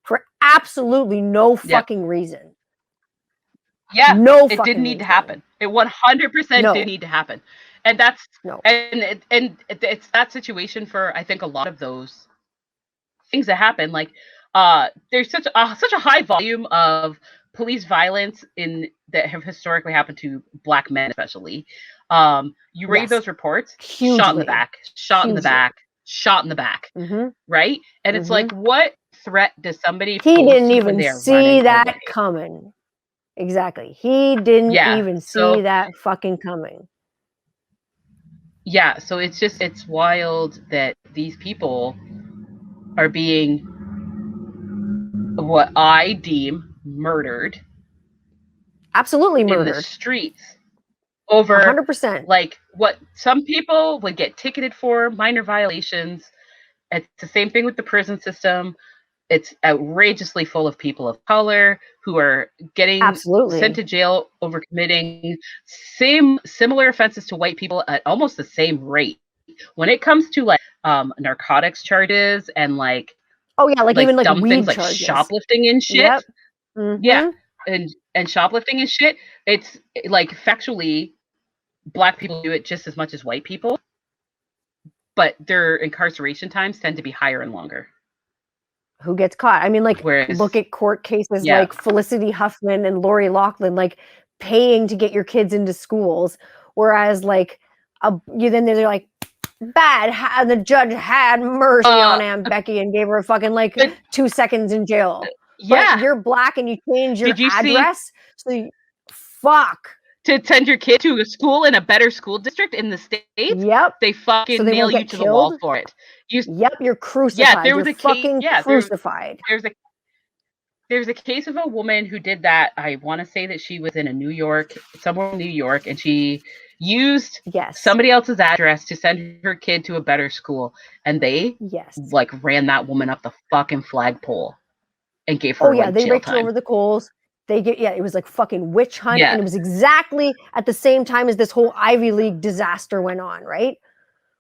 for absolutely no fucking reason. Yeah, No it fucking didn't need to reason. happen. It 100% No. did need to happen. And that's No. and it's that situation for, I think, a lot of those things that happen. Like, there's such a high volume of police violence that have historically happened to Black men, especially. You read Yes. those reports, Hugely. shot in the back, shot in the Hugely. back, shot in the back, right? And it's like, what threat does somebody He pose didn't to you when even they are see running that away? coming. Exactly. He didn't even see that fucking coming. Yeah, so it's wild that these people are being, what I deem, murdered. Absolutely in the murdered. streets over 100%. like what some people would get ticketed for, minor violations. It's the same thing with the prison system. It's outrageously full of people of color who are getting sent to jail over committing similar offenses to white people at almost the same rate. When it comes to like narcotics charges and like, oh yeah, like even like dumb weed things like charges. shoplifting and shit. Yep. Yeah, and shoplifting and shit. It's like, factually, Black people do it just as much as white people, but their incarceration times tend to be higher and longer. Who gets caught? I mean, like, look at court cases like Felicity Huffman and Lori Loughlin, like paying to get your kids into schools, whereas like then they're like, bad. The judge had mercy on Aunt Becky and gave her fucking like 2 seconds in jail. Yeah, but you're Black and you change your address, so fuck. To send your kid to a school in a better school district in the States, yep, they fucking so they nail you to the wall for it. Yep, you're crucified. Yeah, there was a fucking crucified. There's a case of a woman who did that. I want to say that she was in somewhere in New York, and she used somebody else's address to send her kid to a better school, and they like ran that woman up the fucking flagpole and gave her they jail raked time. her over the coals. It was like fucking witch hunt, and it was exactly at the same time as this whole Ivy League disaster went on, right?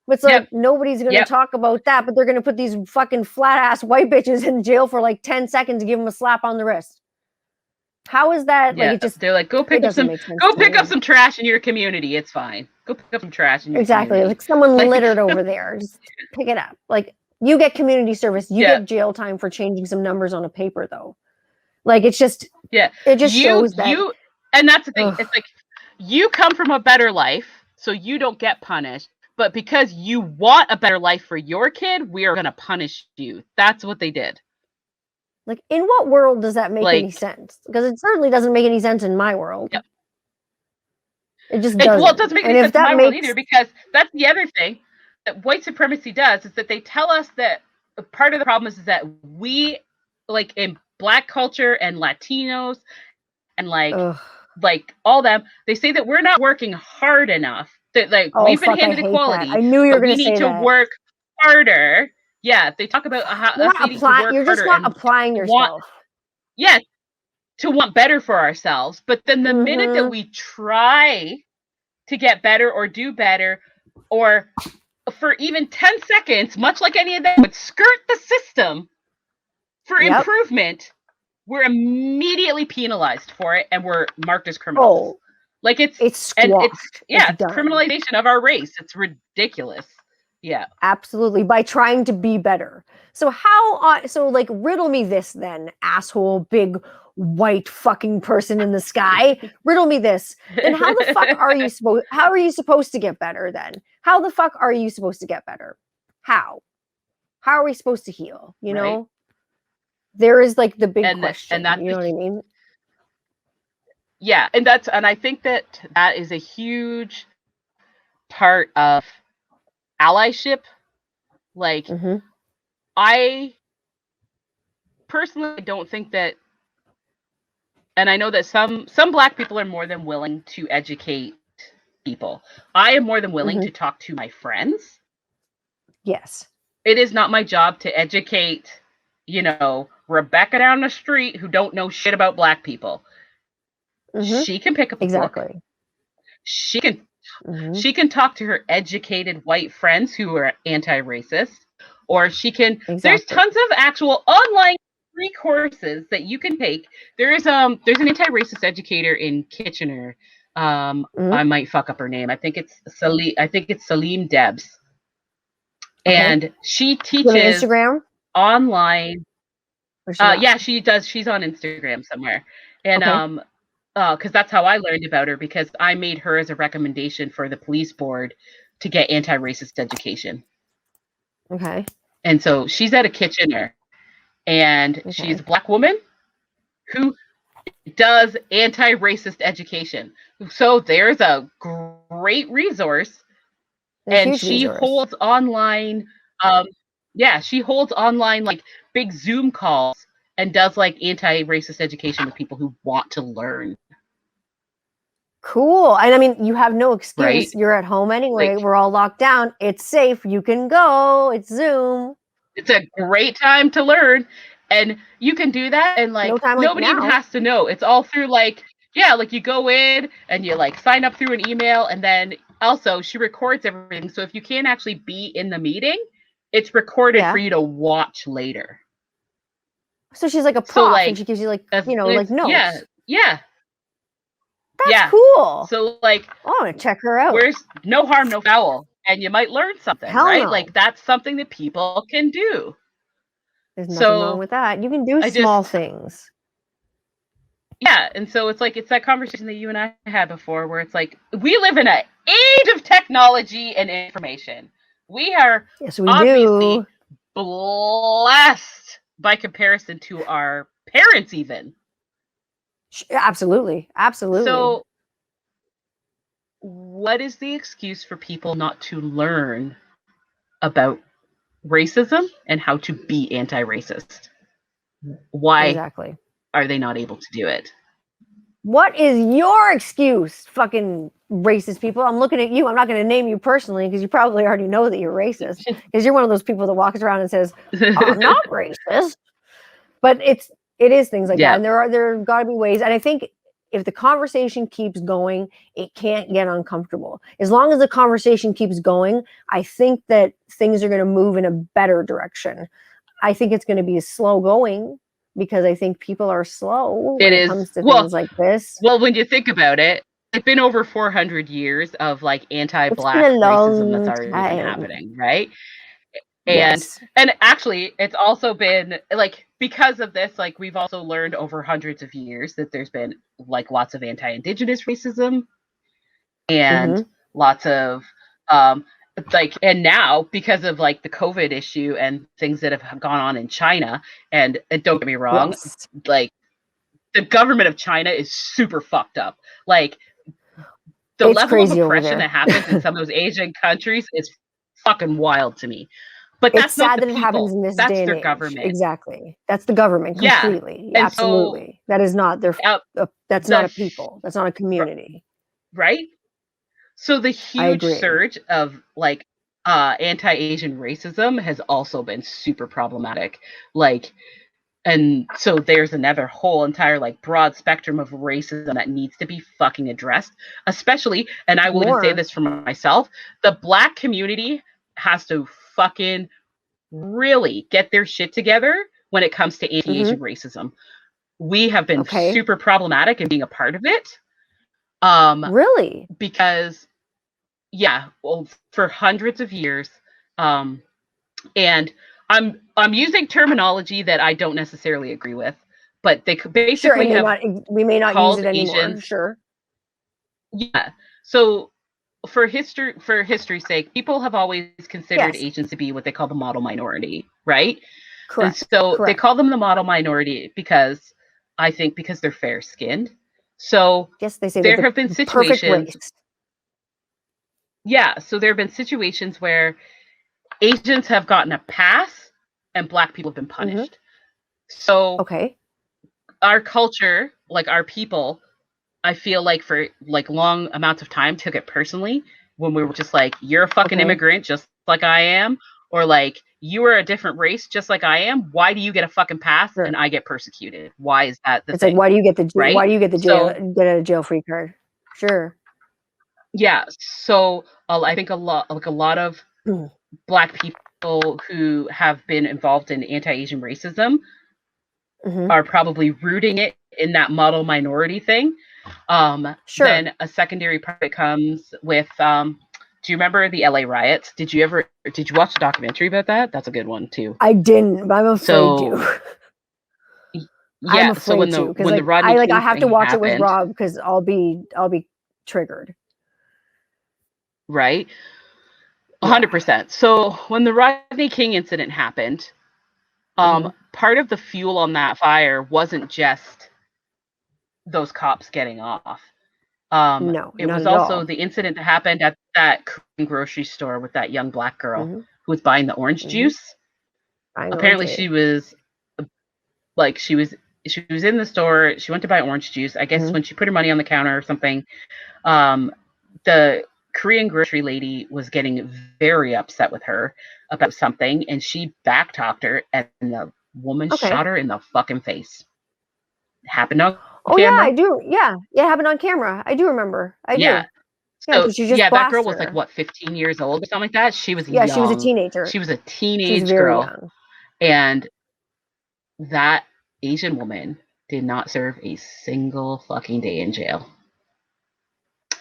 But it's like nobody's going to talk about that, but they're going to put these fucking flat ass white bitches in jail for like 10 seconds to give them a slap on the wrist. How is that? Like, it just, they're like, go pick up some trash in your community. It's fine. Go pick up some trash in your community. Like someone littered over there. Just pick it up. Like, you get community service. You get jail time for changing some numbers on a paper, though. Like, it's just, it just shows that. And that's the thing. Ugh. It's like, you come from a better life, so you don't get punished. But because you want a better life for your kid, we are going to punish you. That's what they did. Like, in what world does that make any sense? Because it certainly doesn't make any sense in my world. Yep. It just doesn't. Well, it doesn't make any sense in my world either, because that's the other thing that white supremacy does, is that they tell us that part of the problem is that we, like in Black culture and Latinos and like all them, they say that we're not working hard enough. That like we've been handed equality. I knew you were going to say that. We need to work harder. Yeah, they talk about how us needing to work harder. You're just not applying yourself. To want better for ourselves. But then the minute that we try to get better or do better, or for even 10 seconds, much like any of them would skirt the system for improvement, we're immediately penalized for it, and we're marked as criminals. Like it's squashed. It's criminalization of our race. It's ridiculous. Yeah, absolutely. By trying to be better. So like, riddle me this then, asshole, big white fucking person in the sky. Riddle me this. Then how the fuck are you supposed to get better then? How the fuck are you supposed to get better? How how are we supposed to heal? You Right. know, there is like the big And question. that's You know what I mean? yeah, and I think that is a huge part of allyship. Like, Mm-hmm. I personally don't think that, and I know that some Black people are more than willing to educate people. I am more than willing Mm-hmm. to talk to my friends. Yes. It is not my job to educate, Rebecca down the street who don't know shit about Black people. Mm-hmm. She can pick up a book. Exactly. She can Mm-hmm. she can talk to her educated white friends who are anti-racist, or there's Exactly. tons of actual online free courses that you can take. There's an anti-racist educator in Kitchener. Mm-hmm. I might fuck up her name. I think it's Salim Debs. Okay. And she You have an teaches Instagram? online. Or she not? Yeah, she does. She's on Instagram somewhere. And Okay. because that's how I learned about her, because I made her as a recommendation for the police board to get anti-racist education. Okay. And so she's at a Kitchener, and she's a Okay. Black woman who does anti-racist education. So there's a great resource, A and huge she resource. holds online. She holds online like big Zoom calls and does like anti-racist education with people who want to learn. Cool. And I mean, you have no excuse. Right? You're at home anyway. Like, we're all locked down. It's safe. You can go. It's Zoom. it's a great time to learn, and you can do that, and like No time like nobody even now. has to know. It's all through like you go in and you like sign up through an email, and then also she records everything. So if you can't actually be in the meeting, it's recorded for Yeah. you to watch later. So she's like a So prof, and like she gives you like as like it's, notes. yeah. That's cool. So like, I want to check her out. where's no harm, no foul, and you might learn something, Hell right? no. Like that's something that people can do. There's nothing wrong with that. You can do small things. Yeah, and so it's like, it's that conversation that you and I had before, where it's like, we live in an age of technology and information. We are obviously blessed by comparison to our parents even. Absolutely. So what is the excuse for people not to learn about racism and how to be anti-racist? Why are they not able to do it? What is your excuse, fucking racist people? I'm looking at you. I'm not going to name you personally because you probably already know that you're racist, because you're one of those people that walks around and says, I'm not racist. But it is things like that. And there got to be ways. And I think if the conversation keeps going, it can't get uncomfortable. As long as the conversation keeps going, I think that things are going to move in a better direction. I think it's going to be slow going, because I think people are slow when it comes to things like this. Well, when you think about it, it's been over 400 years of like anti-Black racism that's already been happening, right? And actually, it's also been like, because of this, like we've also learned over hundreds of years that there's been like lots of anti-Indigenous racism and lots of and now because of like the COVID issue and things that have gone on in China, and don't get me wrong, like the government of China is super fucked up. Like the level of oppression that happens in some of those Asian countries is fucking wild to me. But that's not the people. It's sad that it happens in this day and age. That's their government. Exactly. That's the government completely. Yeah. Absolutely. So, that is not their that's not a people. That's not a community. Right? So the huge surge of like anti-Asian racism has also been super problematic. Like, and so there's another whole entire like broad spectrum of racism that needs to be fucking addressed, especially, and I will even say this for myself, the Black community has to fucking really get their shit together when it comes to anti-Asian racism. We have been super problematic in being a part of it. Really? Because for hundreds of years, and I'm using terminology that I don't necessarily agree with, but they basically we may not use it anymore. Asians, sure. Yeah. So for history's sake, people have always considered Yes. Asians to be what they call the model minority, right? Correct. And so they Correct. call them the model minority because they're fair skinned. So Yes, they say there they're have been the perfect situations, race. yeah. So there have been situations where Asians have gotten a pass and Black people have been punished. So Okay. our culture, like our people, I feel like for like long amounts of time took it personally when we were just like, you're a fucking Okay. immigrant just like I am, or like you are a different race just like I am. Why do you get a fucking pass Sure. and I get persecuted? Why is that the It's thing? like, why do you get the right? jail, So get a jail free card? Sure. yeah, so I think a lot of Mm. Black people who have been involved in anti-Asian racism Mhm. are probably rooting it in that model minority thing. Sure. Then a secondary part comes with do you remember the LA riots? Did you watch the documentary about that? That's a good one too. I didn't, but I'm afraid So to. I'm yeah, so afraid to, because when the Rodney I King have to thing watch it with happened, Rob because I'll be triggered. right? Yeah. 100%. So when the Rodney King incident happened, Mhm. part of the fuel on that fire wasn't just those cops getting off. No, It not was at also all. the incident that happened at that Korean grocery store with that young Black girl Mhm. who was buying the orange Mhm. juice. I know. Apparently she was like she was in the store, she went to buy orange juice. I guess Mhm. when she put her money on the counter or something, the Korean grocery lady was getting very upset with her about something, and she backtalked her, and the woman Okay. shot her in the fucking face. It happened on Oh yeah, I camera. do. Yeah, it happened on camera. I do remember. I Yeah. do. Yeah, So because she just yeah, that girl blasted was like her. what, 15 years old or something like that. She was Yeah, she was a young. teenager. She was a She was teenage very girl, young. and that Asian woman did not serve a single fucking day in jail.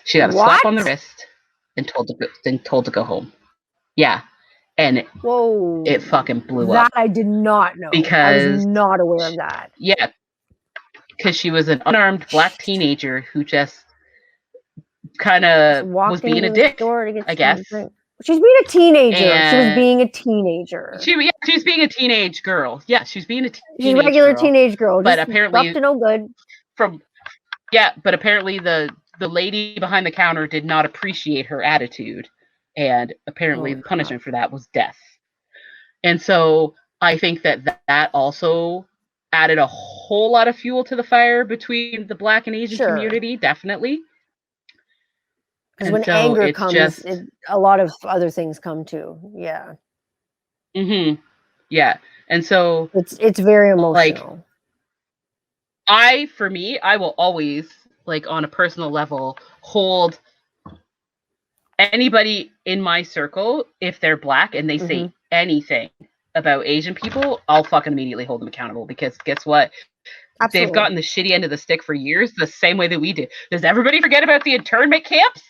She got a slap on the What? wrist and told to go home. Yeah, and Whoa. it fucking blew That up I did not know. I was because not aware of that. yeah, because she was an unarmed Black teenager who just kind Just of was walked being a into the dick, store to get I something guess. to drink. She's being a teenager. She was And being a teenager. she was being a teenage girl. Yeah, she was being a She's a teenage regular girl. teenage girl, But just up apparently to no good. but apparently the lady behind the counter did not appreciate her attitude, and apparently Oh the God. punishment for that was death. And so I think that also added a whole lot of fuel to the fire between the Black and Asian Sure. community, definitely. Because And when so anger it's comes, just a lot of other things come too. Yeah. yeah. And so It's very like emotional. for me, I will always, like, on a personal level, hold anybody in my circle, if they're Black and they Hmm. say anything about Asian people, I'll fucking immediately hold them accountable, because guess what? They've Absolutely. gotten the shitty end of the stick for years, the same way that we did. Does everybody forget about the internment camps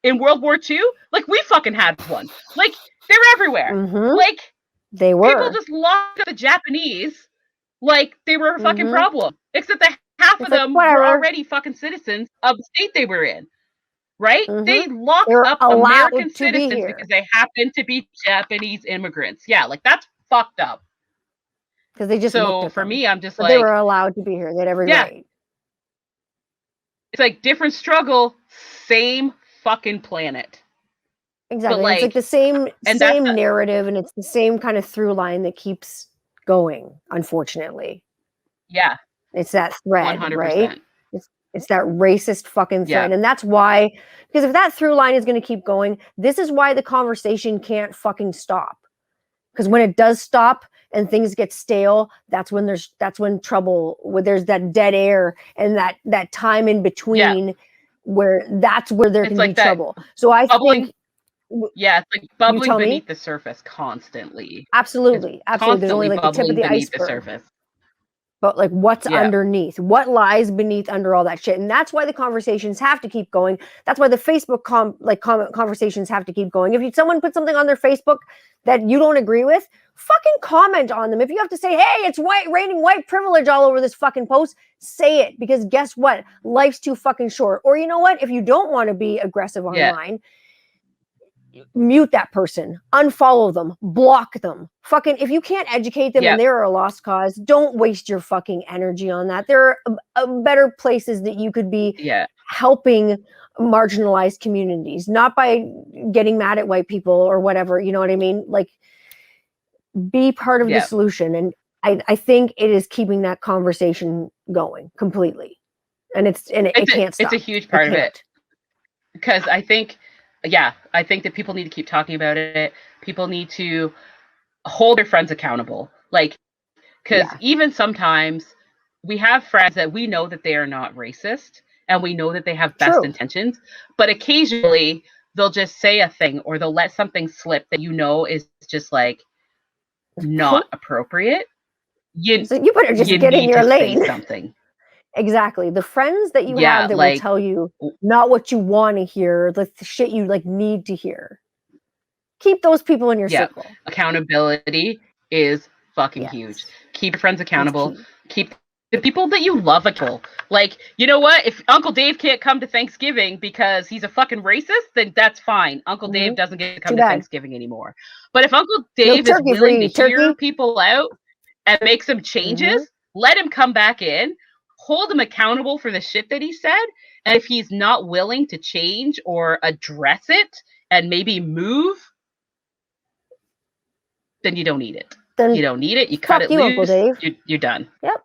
in World War II? Like, we fucking had one. Like, they're everywhere. Hmm. Like, They people were. just locked up the Japanese like they were a fucking Hmm. problem. Except that half It's of like, them were whatever. already fucking citizens of the state they were in. Right? Hmm. They locked They're up American allowed to be citizens because here they happened to be Japanese immigrants. Yeah, like, that's fucked up. because they just looked So at for them. me, I'm just But they were like, allowed to be here. They had every yeah, right. it's like different struggle, same fucking planet. But Exactly. And it's like like, the same and that's narrative, and it's the same kind of through line that keeps going, unfortunately. yeah, It's that thread, right? 100%. It's that racist fucking Yeah, thread. And that's why, because if that through line is going to keep going, this is why the conversation can't fucking stop. Because when it does stop and things get stale, that's when trouble, where there's that dead air and that time in yeah. between where there It's can be like that trouble. So I bubbling. think, Yeah, it's like you bubbling tell me. beneath the surface constantly. It's Absolutely. Absolutely. There's only constantly like the tip of bubbling the beneath the iceberg. surface. But like, what's Yeah, underneath? What lies beneath under all that shit? And that's why the conversations have to keep going. That's why the Facebook conversations have to keep going. If someone puts something on their Facebook that you don't agree with, fucking comment on them. If you have to say, hey, it's raining white privilege all over this fucking post, say it, because guess what? Life's too fucking short. Or you know what? If you don't want to be aggressive yeah, online, mute that person, unfollow them, block them. Fucking, if you can't educate them and they're a lost cause, don't waste your fucking energy on that. There are better places that you could be helping marginalized communities, not by getting mad at white people or whatever. You know what I mean? Like, be part of the solution. And I think it is keeping that conversation going completely. And it can't stop. It's a huge part of it. Because I think that people need to keep talking about it. People need to hold their friends accountable. Like, because even sometimes we have friends that we know that they are not racist and we know that they have best intentions, but occasionally they'll just say a thing or they'll let something slip that is just like not appropriate. So you better just get in your lane. Say something. Exactly. The friends that you have that will tell you not what you want to hear, the shit you like need to hear. Keep those people in your circle. Accountability is fucking huge. Keep your friends accountable. Keep the people that you love accountable. Like, you know what? If Uncle Dave can't come to Thanksgiving because he's a fucking racist, then that's fine. Uncle Dave doesn't get to come to Thanksgiving anymore. But if Uncle Dave is willing to hear people out and make some changes, let him come back in. Hold him accountable for the shit that he said. And if he's not willing to change or address it and maybe move, then you don't need it. You don't need it. You cut it loose. Uncle Dave. You're done. Yep.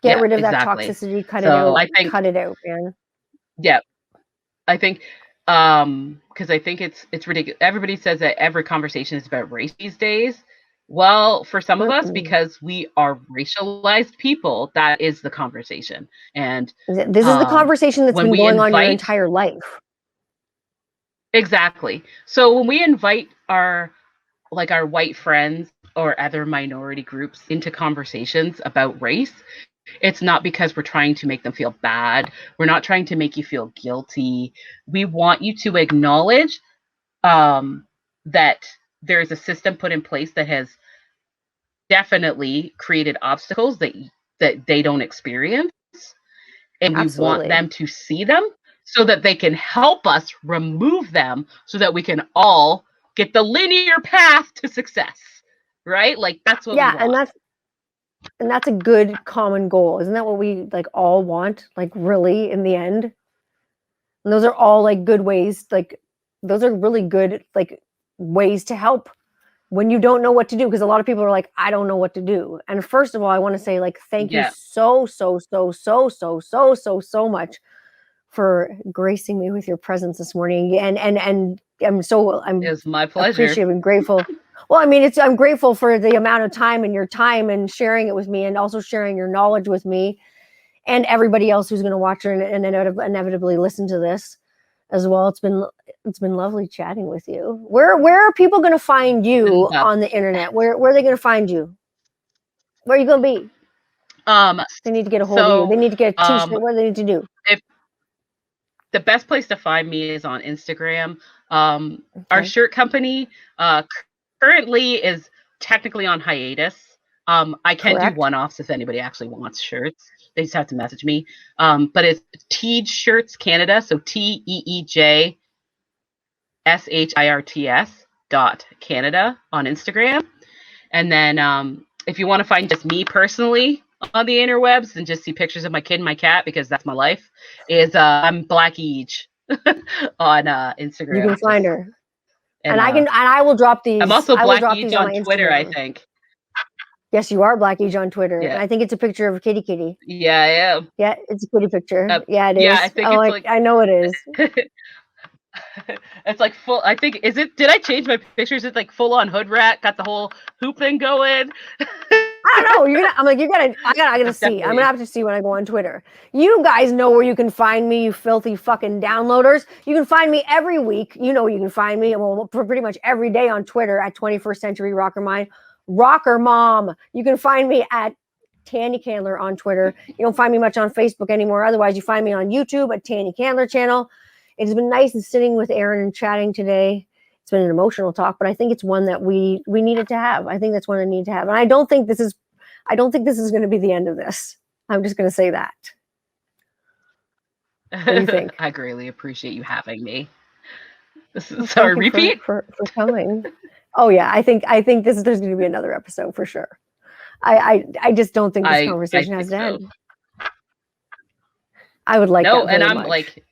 Get rid of that toxicity. Cut it out. Cut it out, man. Yeah. I think because I think it's ridiculous. Everybody says that every conversation is about race these days. Well, for some of us, because we are racialized people, that is the conversation. And this is the conversation that's been going on your entire life. Exactly. So when we invite our white friends or other minority groups into conversations about race, it's not because we're trying to make them feel bad. We're not trying to make you feel guilty. We want you to acknowledge that there is a system put in place that has definitely created obstacles that they don't experience. And we want them to see them so that they can help us remove them so that we can all get the linear path to success. Right? Like, that's what we want. And that's a good common goal. Isn't that what we like all want? Like, really, in the end? And those are all like good ways. Like, those are really good like ways to help when you don't know what to do. Because a lot of people are like, I don't know what to do. And first of all, I want to say like, thank you so much for gracing me with your presence this morning. And it's my pleasure. Appreciative and grateful. Well, I mean, I'm grateful for the amount of time and your time and sharing it with me, and also sharing your knowledge with me and everybody else who's going to watch and inevitably listen to this as well. It's been lovely chatting with you. Where are people going to find you on the internet? Where are they going to find you? Where are you going to be? They need to get a hold of you. They need to get a t-shirt. What do they need to do? The best place to find me is on Instagram. Our shirt company currently is technically on hiatus. I can do one-offs if anybody actually wants shirts. They just have to message me. But it's Teej Shirts Canada, so TEEJSHIRTS.Canada on Instagram. And then if you want to find just me personally on the interwebs and just see pictures of my kid and my cat, because that's my life, is I'm Black Eej on Instagram. You can find her. And I will drop these. I'm also Black Eej on Twitter, I think. Yes, you are Black Eej on Twitter. Yeah. And I think it's a picture of a kitty. Yeah, I am. Yeah, it's a kitty picture. Yeah, it is. Yeah, I think it's like I know it is. It's like full. I think did I change my pictures? It's like full on hood rat, got the whole hoop thing going. I don't know. I gotta see. I'm gonna have to see when I go on Twitter. You guys know where you can find me, you filthy fucking downloaders. You can find me every week. You know where you can find me. Well, pretty much every day on Twitter at 21st Century Rocker Mind. Rocker Mom. You can find me at Tanny Candler on Twitter. You don't find me much on Facebook anymore. Otherwise, you find me on YouTube at Tanny Candler channel. It's been nice and sitting with Erin and chatting today. It's been an emotional talk, but I think it's one that we needed to have. I think that's one I need to have. And I don't think this is going to be the end of this. I'm just going to say that. What do you think? I greatly appreciate you having me. Well, Sorry, thank you repeat. for coming. Oh yeah, I think there's going to be another episode for sure. I just don't think this I conversation has think to so. end. I would like No, that and very I'm much. like,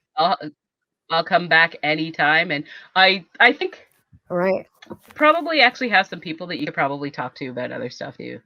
I'll come back anytime, and I think All right. probably actually have some people that you could probably talk to about other stuff too.